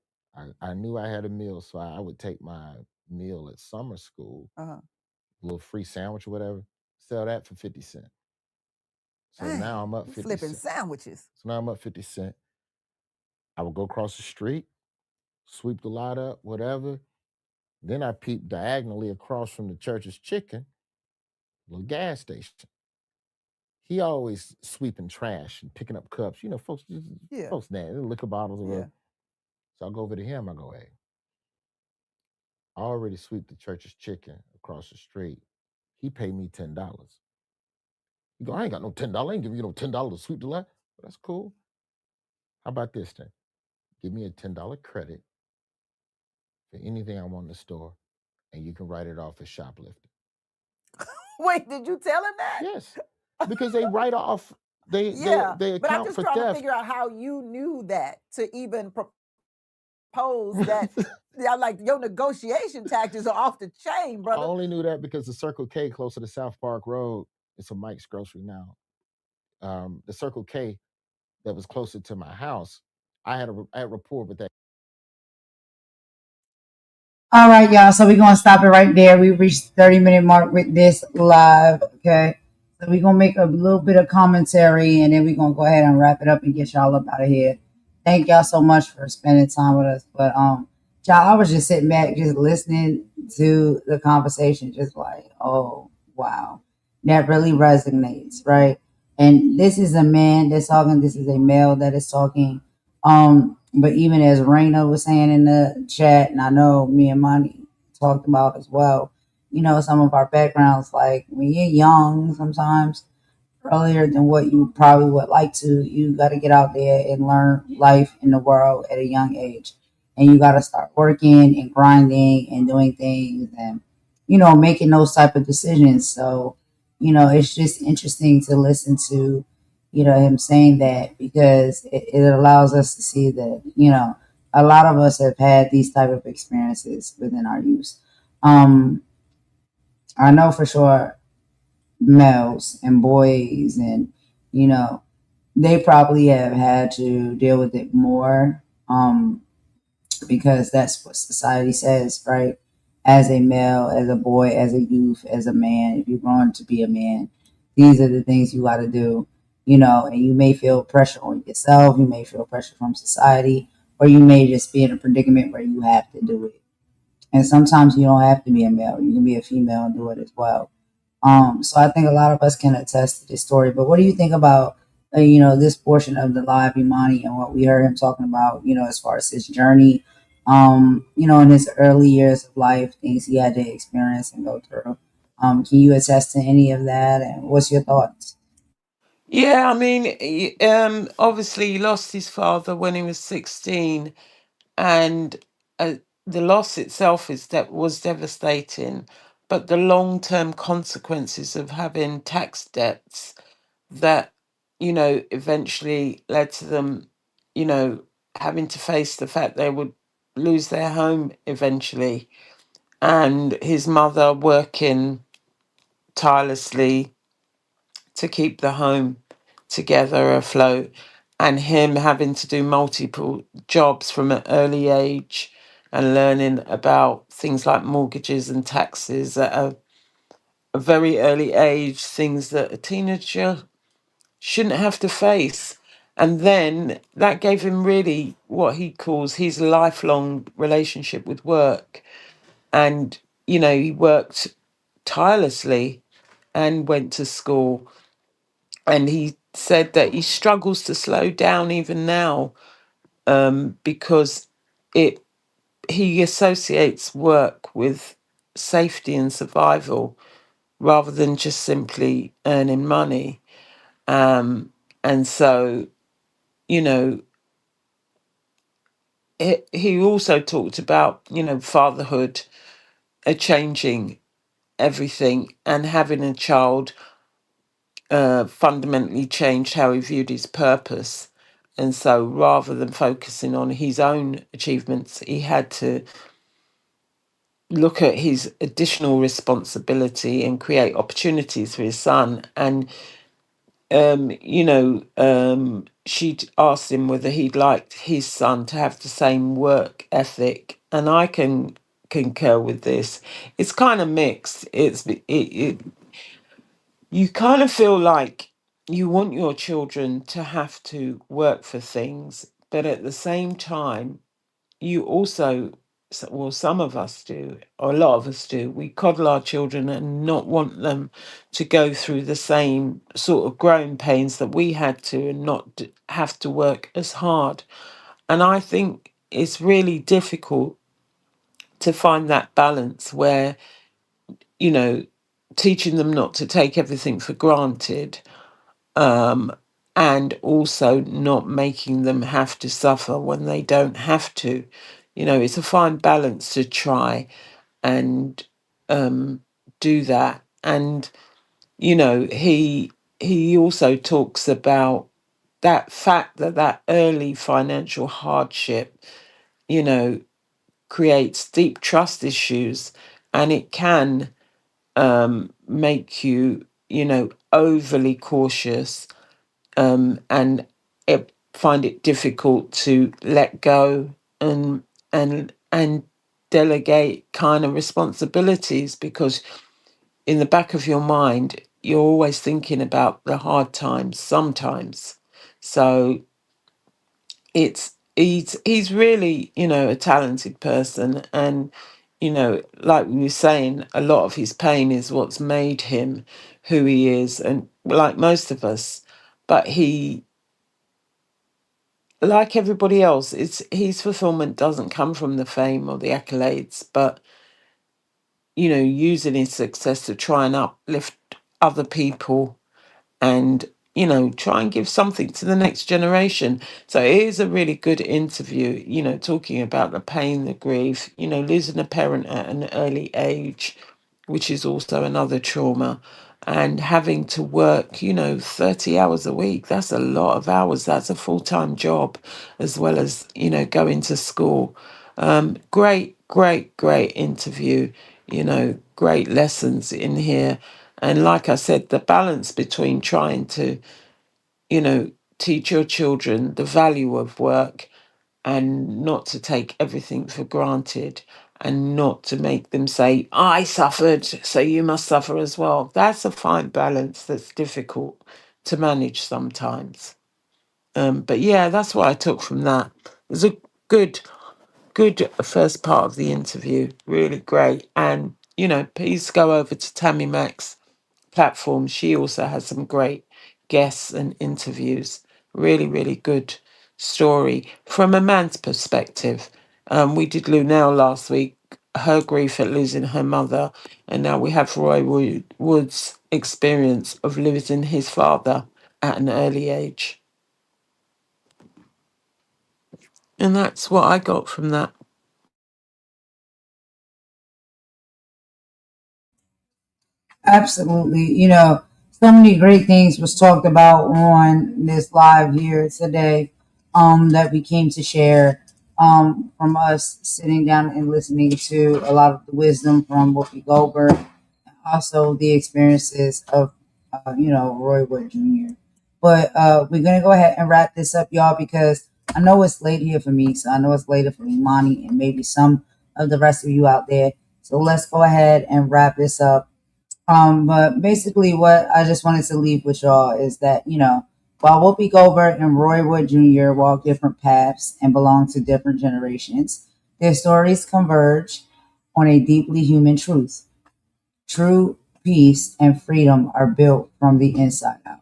I knew I had a meal, so I would take my meal at summer school, a little free sandwich or whatever, sell that for 50 cents. So dang, now I'm up 50 flipping cents. Sandwiches. So now I'm up 50 cents. I would go across the street, sweep the lot up, whatever. Then I peeped diagonally across from the Church's Chicken, little gas station. He always sweeping trash and picking up cups. Folks, folks that liquor bottles or whatever. So I go over to him. I go, hey, I already sweep the Church's Chicken across the street. He paid me $10. He go, I ain't got no $10. I ain't giving you no $10 to sweep the lot. Well, that's cool. How about this then? Give me a $10 credit for anything I want in the store, and you can write it off as shoplifting. Wait, did you tell him that? Yes, because they write off. They but I'm account just for trying theft. to figure out how you knew that to even propose that. Like your negotiation tactics are off the chain, brother. I only knew that because the Circle K closer to South Park Road, it's a Mike's Grocery now. The Circle K that was closer to my house, I had a rapport with that. All right, y'all. So we're gonna stop it right there. We reached the 30-minute mark with this live. Okay. So we're gonna make a little bit of commentary and then we're gonna go ahead and wrap it up and get y'all up out of here. Thank y'all so much for spending time with us. But y'all, I was just sitting back, just listening to the conversation, just like, oh wow. That really resonates, right? And this is a man that's talking, this is a male that is talking. But even as Raina was saying in the chat, and I know me and Monty talked about as well, some of our backgrounds, like when you're young, sometimes earlier than what you probably would like to. You got to get out there and learn life in the world at a young age. And you got to start working and grinding and doing things and, making those type of decisions. So, it's just interesting to listen to, him saying that because it allows us to see that, a lot of us have had these type of experiences within our youth. Um, I know for sure males and boys and you know they probably have had to deal with it more because that's what society says, right? As a male, as a boy, as a youth, as a man, if you're going to be a man, these are the things you got to do, and you may feel pressure on yourself, you may feel pressure from society, or you may just be in a predicament where you have to do it. And sometimes you don't have to be a male, you can be a female and do it as well. So I think a lot of us can attest to this story. But what do you think about, this portion of the live Imani and what we heard him talking about, as far as his journey, in his early years of life, things he had to experience and go through. Can you attest to any of that? And what's your thoughts? Yeah, I mean, obviously he lost his father when he was 16, and uh, the loss itself was devastating, but the long-term consequences of having tax debts that, eventually led to them, you know, having to face the fact they would lose their home eventually, and his mother working tirelessly to keep the home together afloat, and him having to do multiple jobs from an early age and learning about things like mortgages and taxes at a very early age, things that a teenager shouldn't have to face. And then that gave him really what he calls his lifelong relationship with work. And, he worked tirelessly and went to school. And he said that he struggles to slow down even now, because it he associates work with safety and survival rather than just simply earning money. And so, you know, he also talked about, fatherhood, changing everything, and having a child fundamentally changed how he viewed his purpose. And so rather than focusing on his own achievements, he had to look at his additional responsibility and create opportunities for his son. And she'd asked him whether he'd liked his son to have the same work ethic, and I can concur with this. It's kind of mixed. You kind of feel like you want your children to have to work for things, but at the same time, you also, well, some of us do, or a lot of us do, we coddle our children and not want them to go through the same sort of growing pains that we had to, and not have to work as hard. And I think it's really difficult to find that balance where, you know, teaching them not to take everything for granted, um, and also not making them have to suffer when they don't have to. It's a fine balance to try and do that. And he also talks about that fact that early financial hardship, you know, creates deep trust issues, and it can make you, overly cautious, and find it difficult to let go and delegate kind of responsibilities, because in the back of your mind you're always thinking about the hard times sometimes. So he's really, a talented person, and like we were saying, a lot of his pain is what's made him who he is, and like most of us. But he, like everybody else, it's his fulfillment doesn't come from the fame or the accolades, but using his success to try and uplift other people, and try and give something to the next generation. So it is a really good interview, talking about the pain, the grief, losing a parent at an early age, which is also another trauma, and having to work 30 hours a week. That's a lot of hours. That's a full-time job, as well as going to school. Great interview, great lessons in here. And like I said, the balance between trying to, teach your children the value of work and not to take everything for granted and not to make them say, I suffered, so you must suffer as well. That's a fine balance that's difficult to manage sometimes. But yeah, that's what I took from that. It was a good first part of the interview, really great. And, please go over to Tammy Mack's platform. She also has some great guests and interviews. Really, really good story from a man's perspective. We did Lunel last week, her grief at losing her mother, and now we have Roy Wood's experience of losing his father at an early age. And that's what I got from that. Absolutely. So many great things was talked about on this live here today, that we came to share, from us sitting down and listening to a lot of the wisdom from Whoopi Goldberg, also the experiences of, Roy Wood Jr. But we're going to go ahead and wrap this up, y'all, because I know it's late here for me. So I know it's later for Imani and maybe some of the rest of you out there. So let's go ahead and wrap this up. But basically, what I just wanted to leave with y'all is that, while Whoopi Goldberg and Roy Wood Jr. walk different paths and belong to different generations, their stories converge on a deeply human truth. True peace and freedom are built from the inside out.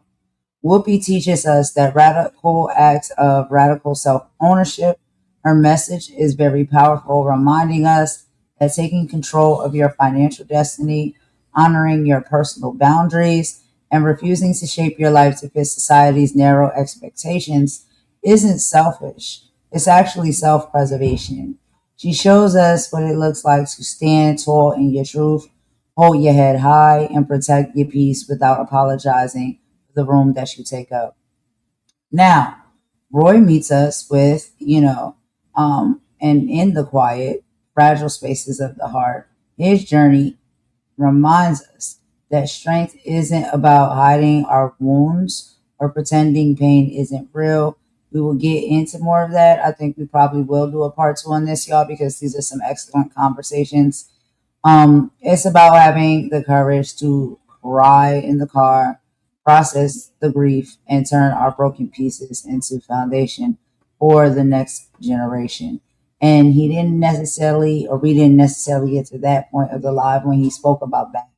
Whoopi teaches us that radical acts of radical self ownership. Her message is very powerful, reminding us that taking control of your financial destiny, honoring your personal boundaries, and refusing to shape your life to fit society's narrow expectations isn't selfish. It's actually self preservation. She shows us what it looks like to stand tall in your truth, hold your head high, and protect your peace without apologizing the room that you take up. Now, Roy meets us with, and in the quiet, fragile spaces of the heart, his journey reminds us that strength isn't about hiding our wounds or pretending pain isn't real. We will get into more of that. I think we probably will do a part two on this, y'all, because these are some excellent conversations. It's about having the courage to cry in the car, process the grief, and turn our broken pieces into foundation for the next generation. And he didn't necessarily, or we didn't necessarily get to that point of the live when he spoke about that.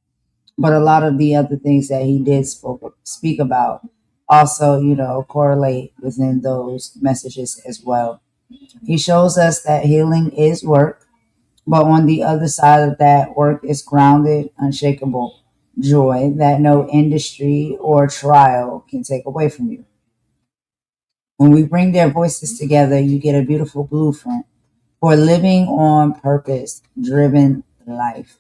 But a lot of the other things that he did speak about also, correlate within those messages as well. He shows us that healing is work, but on the other side of that, work is grounded, unshakable joy that no industry or trial can take away from you. When we bring their voices together, you get a beautiful blueprint for living on purpose driven life.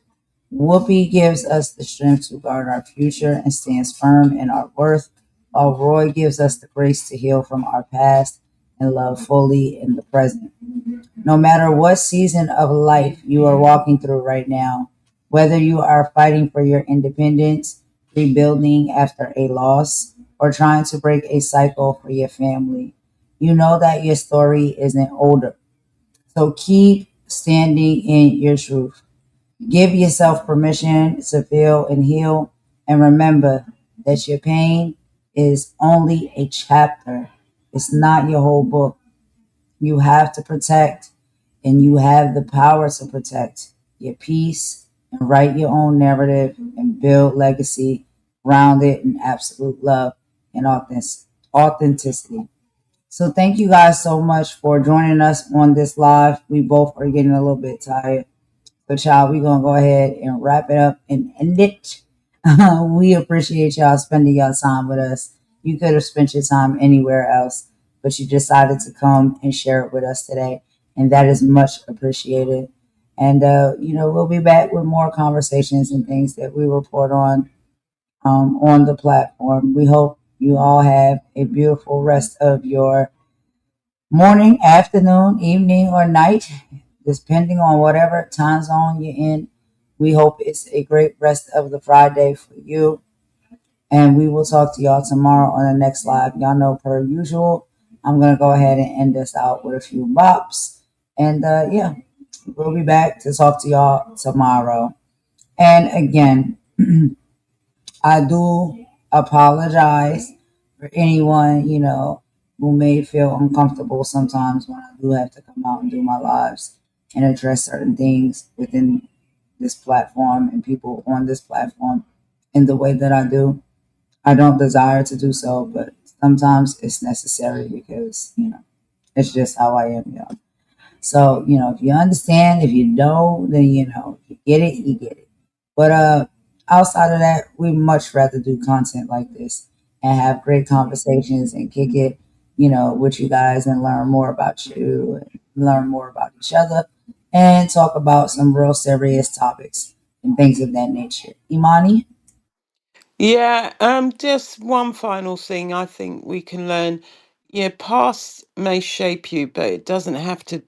Whoopi gives us the strength to guard our future and stands firm in our worth, while Roy gives us the grace to heal from our past and love fully in the present. No matter what season of life you are walking through right now, whether you are fighting for your independence, rebuilding after a loss, or trying to break a cycle for your family, you know that your story isn't older. So keep standing in your truth. Give yourself permission to feel and heal. And remember that your pain is only a chapter, it's not your whole book. You have to protect, and you have the power to protect your peace and write your own narrative and build legacy grounded in absolute love and authenticity. So thank you guys so much for joining us on this live. We both are getting a little bit tired. So child, we're gonna go ahead and wrap it up and end it. We appreciate y'all spending your time with us. You could have spent your time anywhere else, but you decided to come and share it with us today, and that is much appreciated. And we'll be back with more conversations and things that we report on the platform. We hope you all have a beautiful rest of your morning, afternoon, evening, or night, depending on whatever time zone you're in. We hope it's a great rest of the Friday for you. And we will talk to y'all tomorrow on the next live. Y'all know, per usual, I'm going to go ahead and end this out with a few bops. And we'll be back to talk to y'all tomorrow. And again, I do apologize for anyone, who may feel uncomfortable sometimes when I do have to come out and do my lives and address certain things within this platform and people on this platform in the way that I do. I don't desire to do so, but sometimes it's necessary because, it's just how I am, y'all. So, if you understand, if you know, then if you get it, you get it. But outside of that, we much rather do content like this and have great conversations and kick it, with you guys and learn more about you and learn more about each other and talk about some real serious topics and things of that nature. Imani? Yeah, just one final thing I think we can learn. Yeah, past may shape you, but it doesn't have to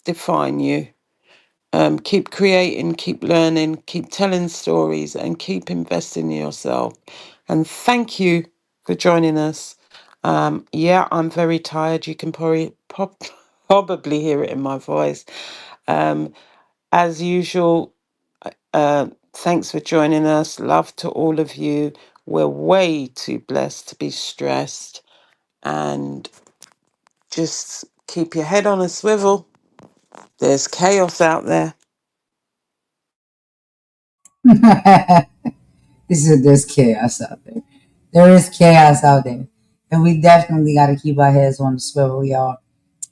define you. Keep creating, keep learning, keep telling stories, and keep investing in yourself. And thank you for joining us. Yeah, I'm very tired. You can probably hear it in my voice. Um, as usual, thanks for joining us. Love to all of you. We're way too blessed to be stressed, and just keep your head on a swivel. There's chaos out there. There's chaos out there. There is chaos out there. And we definitely got to keep our heads on the swivel, y'all.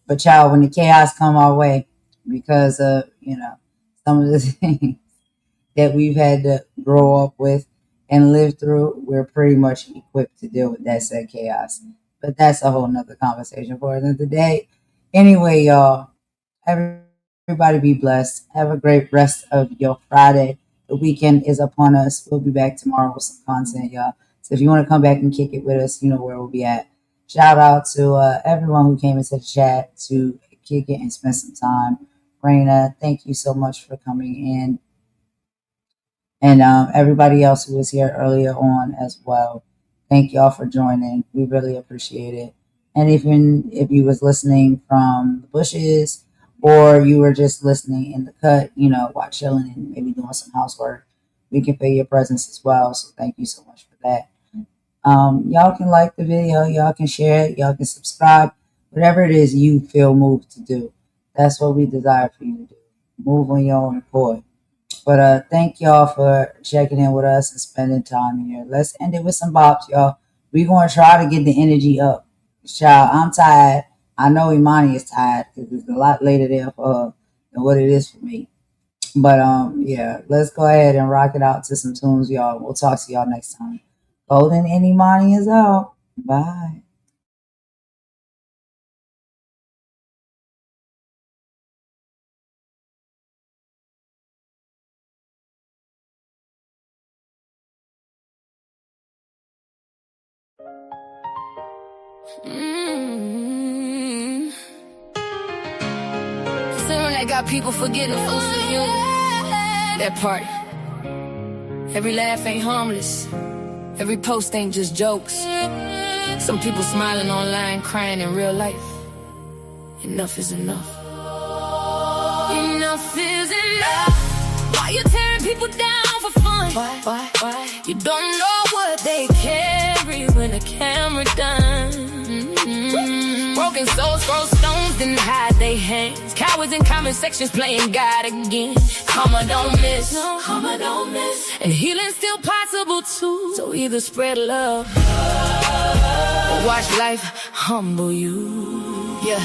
But y'all, when the chaos come our way, because of, some of the things that we've had to grow up with and live through, we're pretty much equipped to deal with that said chaos. But that's a whole nother conversation for another day. Anyway, y'all, everybody be blessed. Have a great rest of your Friday. The weekend is upon us. We'll be back tomorrow with some content, y'all. So if you want to come back and kick it with us, you know where we'll be at. Shout out to everyone who came into the chat to kick it and spend some time. Raina, thank you so much for coming in. And everybody else who was here earlier on as well. Thank y'all for joining. We really appreciate it. And even if you was listening from the bushes or you were just listening in the cut, while chilling and maybe doing some housework, we can feel your presence as well. So thank you so much for that. Y'all can like the video, y'all can share it, y'all can subscribe, whatever it is you feel moved to do. That's what we desire for you to do. Move on your own accord. But thank y'all for checking in with us and spending time here. Let's end it with some bops, y'all. We're going to try to get the energy up. Child, I'm tired. I know Imani is tired because it's a lot later there for her than what it is for me. But yeah, let's go ahead and rock it out to some tunes, y'all. We'll talk to y'all next time. Golden and Imani is out. Bye. Syrup that got people forgetting the full of human. That part. Every laugh ain't harmless. Every post ain't just jokes. Some people smiling online, crying in real life. Enough is enough. Enough is enough. Why you tearing people down for fun? Why? You don't know what they carry when the camera done. Broken souls throw stones, then hide they hands. Cowards in comment sections playing God again. Karma don't miss. And healing's still possible too. So either spread love or watch life humble you. Yeah.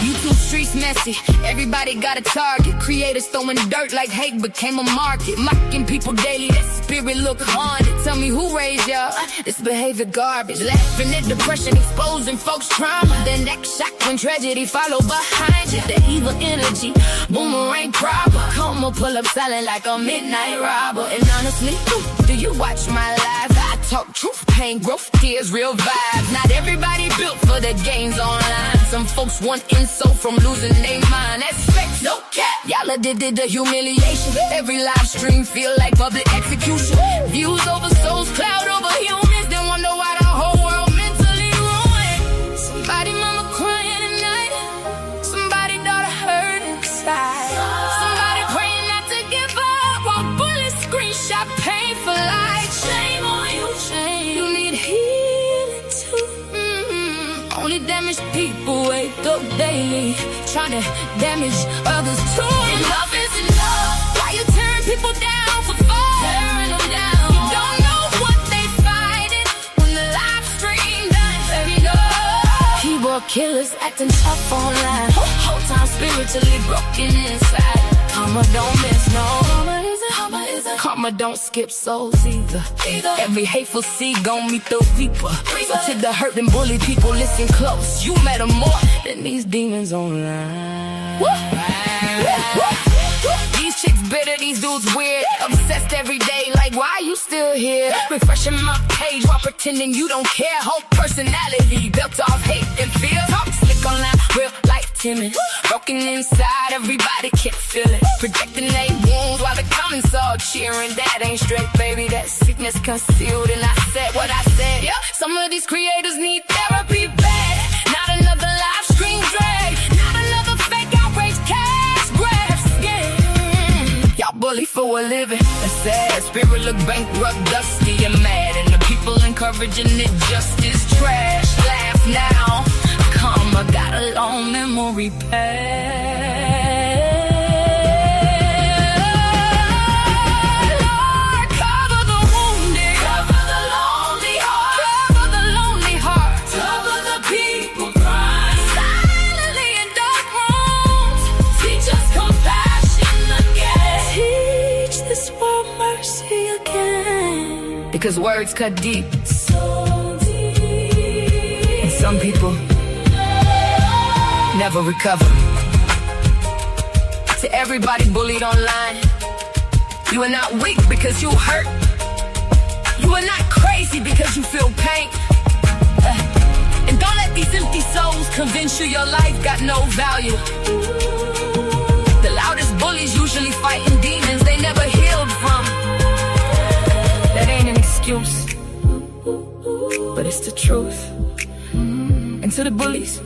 YouTube streets messy, everybody got a target. Creators throwing dirt like hate became a market. Mocking people daily, that spirit look haunted. Tell me who raised y'all, this behavior garbage. Laughing at depression, exposing folks' trauma. Then next shock when tragedy follow behind you. The evil energy, boomerang proper. Come on, pull up silent like a midnight robber. And honestly, do you watch my live? I talk truth, pain, growth, tears, real vibes. Not everybody built for the games online. Some folks want insult from losing their mind. That's fake, no cap. Y'all did the humiliation. Every live stream feel like public execution. Views over souls, cloud over humans. Then wonder why the whole world mentally ruined. Somebody mama crying at night. Somebody daughter hurt inside. Somebody praying not to give up. While bullets screenshot painful life. Shame on you, shame. You need healing too. Only damaged people wake up daily, trying to damage others too. Enough is enough. Why you tearing people down for fun? Tearing them down. You don't know what they fighting when the live stream done. Baby, no. Keyboard killers acting tough online. Whole time spiritually broken inside. Karma don't miss, no. Karma don't skip souls either. Every hateful seed gon' meet the reaper. So to the hurt and bully people, listen close. You matter more than these demons online. These chicks bitter, these dudes weird. Obsessed every day, like why you still here? Refreshing my page while pretending you don't care. Whole personality built off hate and fear. Talk slick online, real life timid. Broken inside, everybody can't feel it. Projecting they wounds while the comments all cheering. That ain't straight, baby, that sickness concealed. And I said what I said. Yeah, some of these creators need therapy bad. Not another live stream drag. Not another fake outrage cash grab scam. Y'all bully for a living, that's sad. Spirit look bankrupt, dusty and mad. And the people encouraging it just is trash. Laugh now, karma got a long memory pad. Lord, cover the wounded, cover the lonely heart, cover the lonely heart, cover the people crying silently in dark rooms. Teach us compassion again. Teach this world mercy again. Because words cut deep, so deep. And some people never recover. To everybody bullied online, you are not weak because you hurt. You are not crazy because you feel pain. And don't let these empty souls convince you your life got no value. The loudest bullies usually fighting demons they never healed from. That ain't an excuse, but it's the truth. And to the bullies,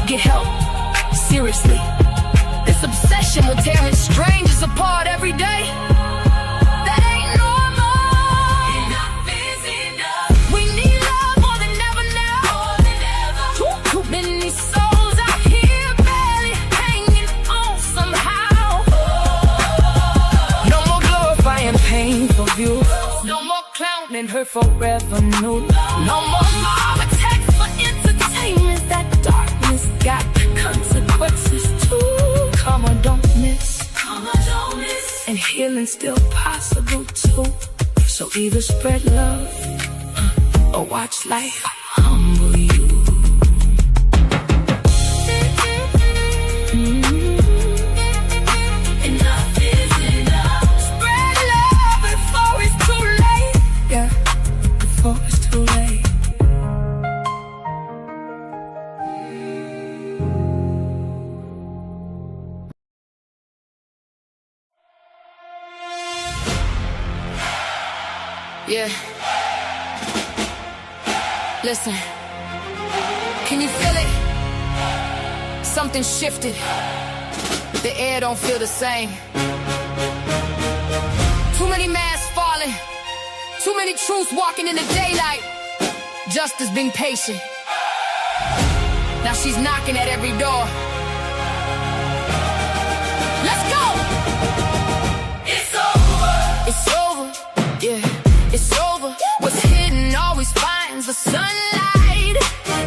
get help, seriously. This obsession will tear his strangers apart every day. That ain't normal. Enough is enough. We need love more than ever now. More than ever. Too many souls out here barely hanging on somehow. No more glorifying painful views. No more clowning her forever new. No more mob attacks for entertainment. That darkness got consequences too. Karma don't miss, and healing still possible too. So either spread love or watch life humble you. Enough is enough. Spread love before it's too late. Yeah, before it's too late. Yeah. Listen. Can you feel it? Something shifted. The air don't feel the same. Too many masks falling. Too many truths walking in the daylight. Justice being patient. Now she's knocking at every door. Let's go! It's over. It's over. Yeah. It's over. What's hidden always finds the sunlight.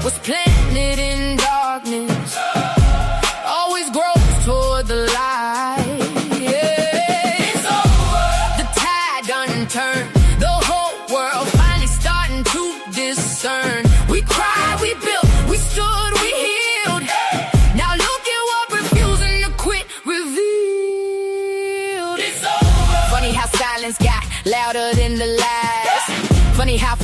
What's planted in darkness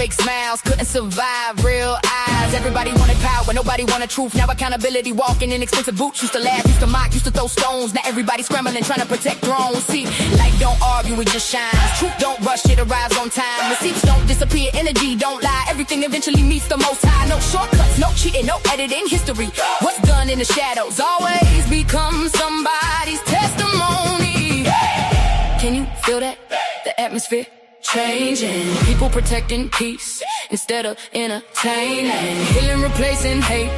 fake smiles, couldn't survive real eyes. Everybody wanted power, nobody wanted truth. Now accountability, walking in expensive boots. Used to laugh, used to mock, used to throw stones. Now everybody scrambling, trying to protect thrones. See, life don't argue, it just shines. Truth don't rush, it arrives on time. Receipts don't disappear, energy don't lie. Everything eventually meets the most high. No shortcuts, no cheating, no editing. History, what's done in the shadows always becomes somebody's testimony. Can you feel that? The atmosphere changing, people protecting peace instead of entertaining. Healing replacing hate,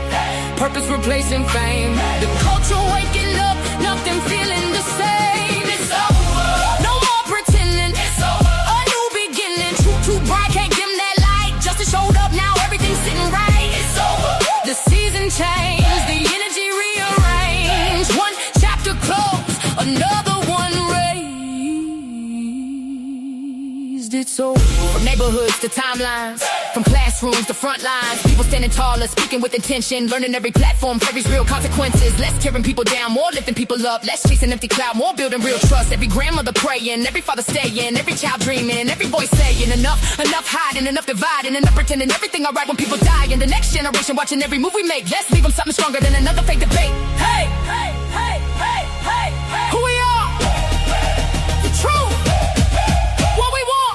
purpose replacing fame. The culture waking up, nothing feeling the same. It's over, no more pretending. It's over, a new beginning. Too bright, can't dim that light. Justice showed up, now everything's sitting right. It's over, the season changed, the energy rearranged. One chapter closed, another one raised. It's over. From neighborhoods to timelines, from classrooms to front lines, people standing taller, speaking with intention, learning every platform carries real consequences. Less tearing people down, more lifting people up, less chasing empty cloud, more building real trust. Every grandmother praying, every father staying, every child dreaming, every voice saying enough hiding, enough dividing, enough pretending everything alright when people die. And the next generation watching every move we make, let's leave them something stronger than another fake debate. Hey, hey, hey, hey, hey, hey. Who we are? The truth. What we want.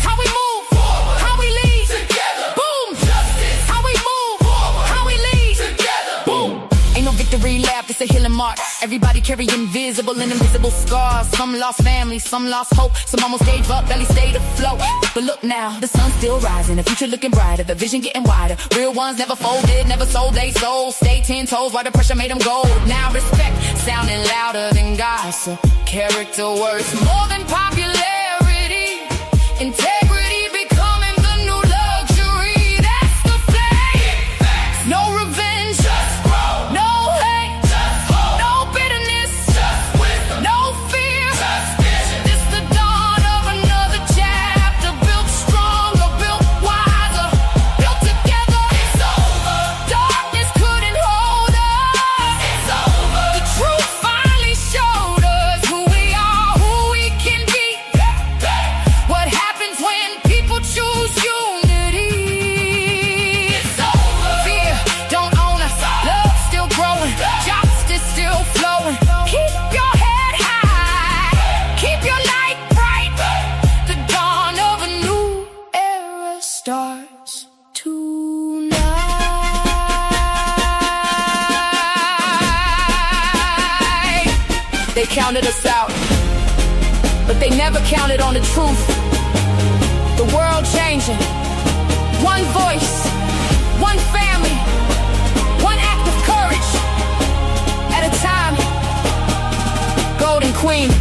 How we move. Forward. How we lead. Together. Boom. Justice. How we move. Forward. How we lead. Together. Boom. Ain't no victory lap, it's a healing march. Everybody carrying visible and invisible scars. Some lost family, some lost hope, some almost gave up, barely stayed afloat. But look now, the sun's still rising, the future looking brighter, the vision getting wider. Real ones never folded, never sold they souls. Stay 10 toes while the pressure made them gold. Now respect sounding louder than gossip. Character worth more than popularity. Integrity becoming the new luxury. That's the flame. No revenge. Just grow. No hate. Just hope. No bitterness. Just wisdom. No fear. Just vision. This the dawn of another chapter. Built stronger, built wiser, built together. It's over. Darkness couldn't hold us. It's over. The truth finally showed us who we are, who we can be. What happens when people choose unity? It's over. Fear don't own us. Love still growing. Justice still flowing. Keep your head high. Keep your light bright. The dawn of a new era starts tonight. They counted us out, but they never counted on the truth. The world changing. One voice, one family, one act of courage at a time. Golden Queen.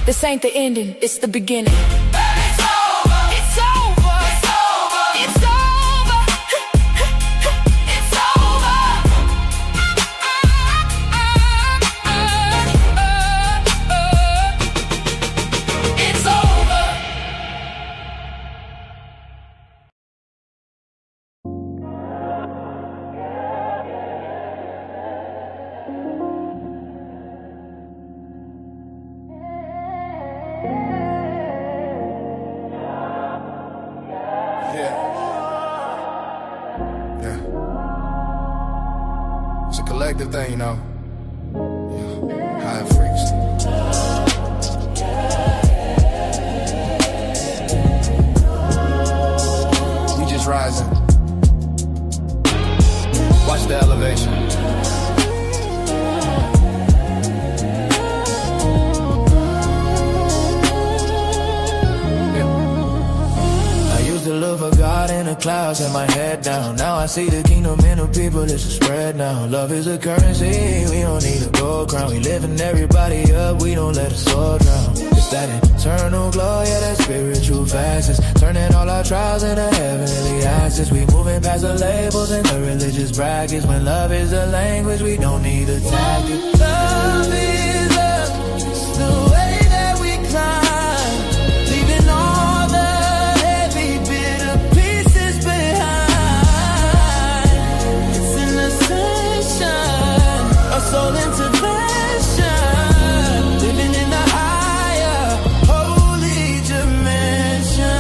This ain't the ending, it's the beginning. It's over. It's over. It's over. It's over. It's over. It's over. Yeah. It's a collective thing, you know. Yeah. High freaks. We just rising. Watch the elevation. To look for God in the clouds and my head down. Now I see the kingdom in the people, it's a spread now. Love is a currency, we don't need a gold crown. We lifting everybody up, we don't let us all drown. It's that eternal glow, yeah, that spiritual fastness. Turning all our trials into heavenly answers. We moving past the labels and the religious brackets. When love is the language, we don't need a tactic. Love is us, it's the way that we climb. Leaving all the heavy bitter pieces behind. It's in the sunshine, our soul intervention. Living in the higher, holy dimension.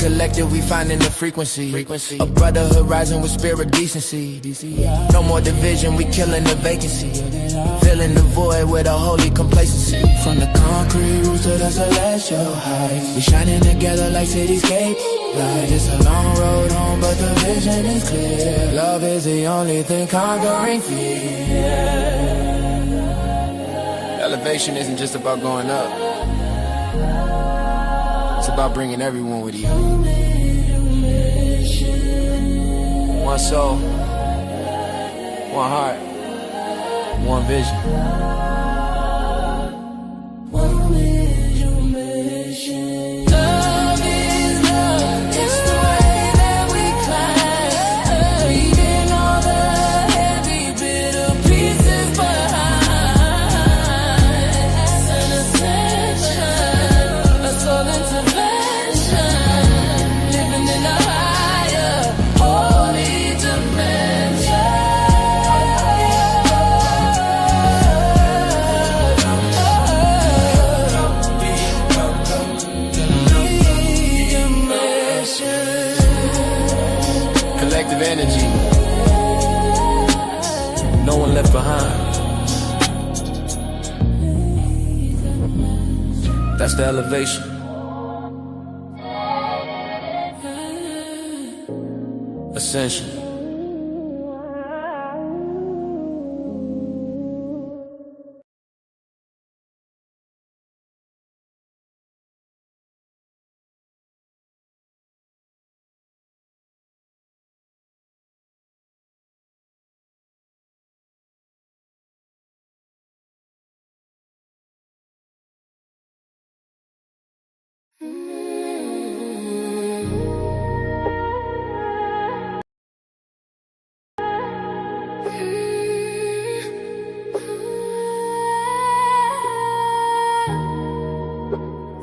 collective, we finding the frequency. A brotherhood rising with spirit decency. No more division, we killing the vacancy. Filling the void with a holy complacency. From the concrete roots to the celestial heights, we shining together like cityscape lights. It's a long road home, but the vision is clear. Love is the only thing conquering fear. Elevation isn't just about going up. It's about bringing everyone with you. One soul, one heart, one vision. One vision, mission. Love is love. It's the way that we climb. Leaving all the heavy, bitter pieces behind. An ascension, a soul intervention. Living in a higher, holy dimension. Collective energy. No one left behind. That's the elevation. Ascension.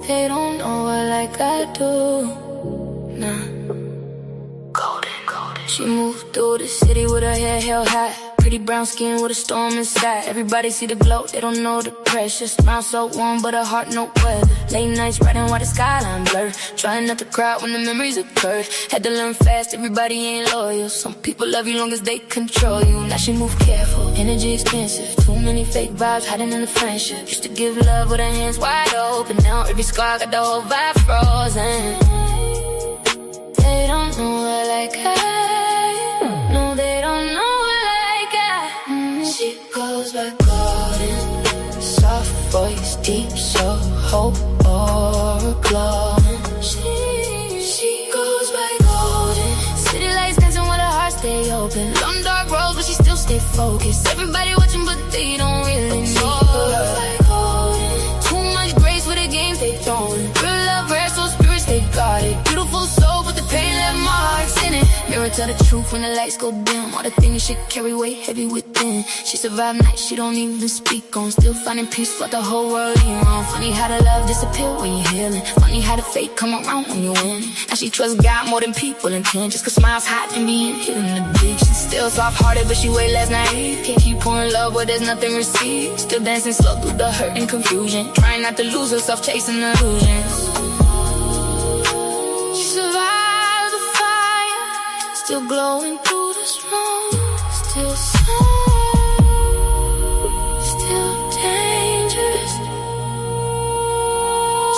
They don't know her like I do. Nah. Golden. She moved through the city with her hair held high. Pretty brown skin with a storm inside. Everybody see the glow, they don't know the pressure. Smile so warm, but her heart no weather. Late nights riding while the skyline blur. Trying not to cry when the memories occurred. Had to learn fast, everybody ain't loyal. Some people love you long as they control you. Now she move careful, energy expensive. Too many fake vibes hiding in the friendship. Used to give love with her hands wide open. Now every scar got the whole vibe frozen. They don't know her like I. No, they don't know. She goes by golden, soft voice, deep soul, hope or glowing. She goes by golden. City lights dancing with her heart stay open. Long dark roads, but she still stay focused. Everybody watching, but they don't really know her. Too much grace with the games they throwing. Real love, rare, so spirits they got it. Beautiful soul, but the pain left marks in it. Mirror tell the truth when the lights go dim. All the things she carry weight heavy within. She survived nights she don't even speak on. Still finding peace but the whole world ain't wrong. Funny how the love disappear when you're healing. Funny how the fate come around when you win. Now she trusts God more than people intend. Just cause smiles hot and being hidden in the ditch. She's still soft-hearted but she way less naive. Keep pouring love but there's nothing received. Still dancing slow through the hurt and confusion. Trying not to lose herself chasing illusions. She survived the fire. Still glowing through the storm. Still still dangerous.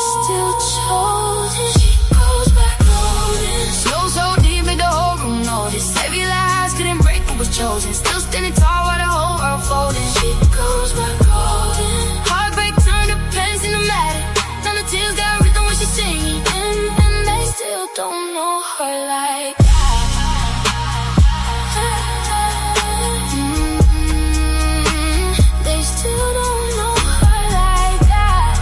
Still chosen. She goes back golden. Slow so deep made the whole room notice. Heavy lies couldn't break what was chosen. Still standing tall while the whole world folding. She goes back golden. Heartbreak turned to pentatic. Now the tears got rhythm when she's singing. And they still don't know her like that. They still don't know her like that.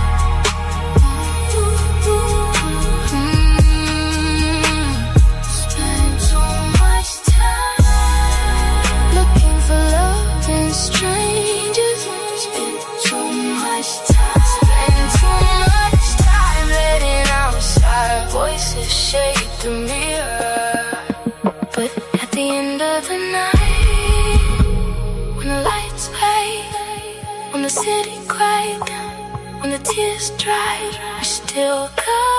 Spend so much time looking for love in strangers. Spend so much time. Spend so much time letting outside voices shake the mirror. But at the end of the night, when the lights fade, when the city quiet, when the tears dry, we still go.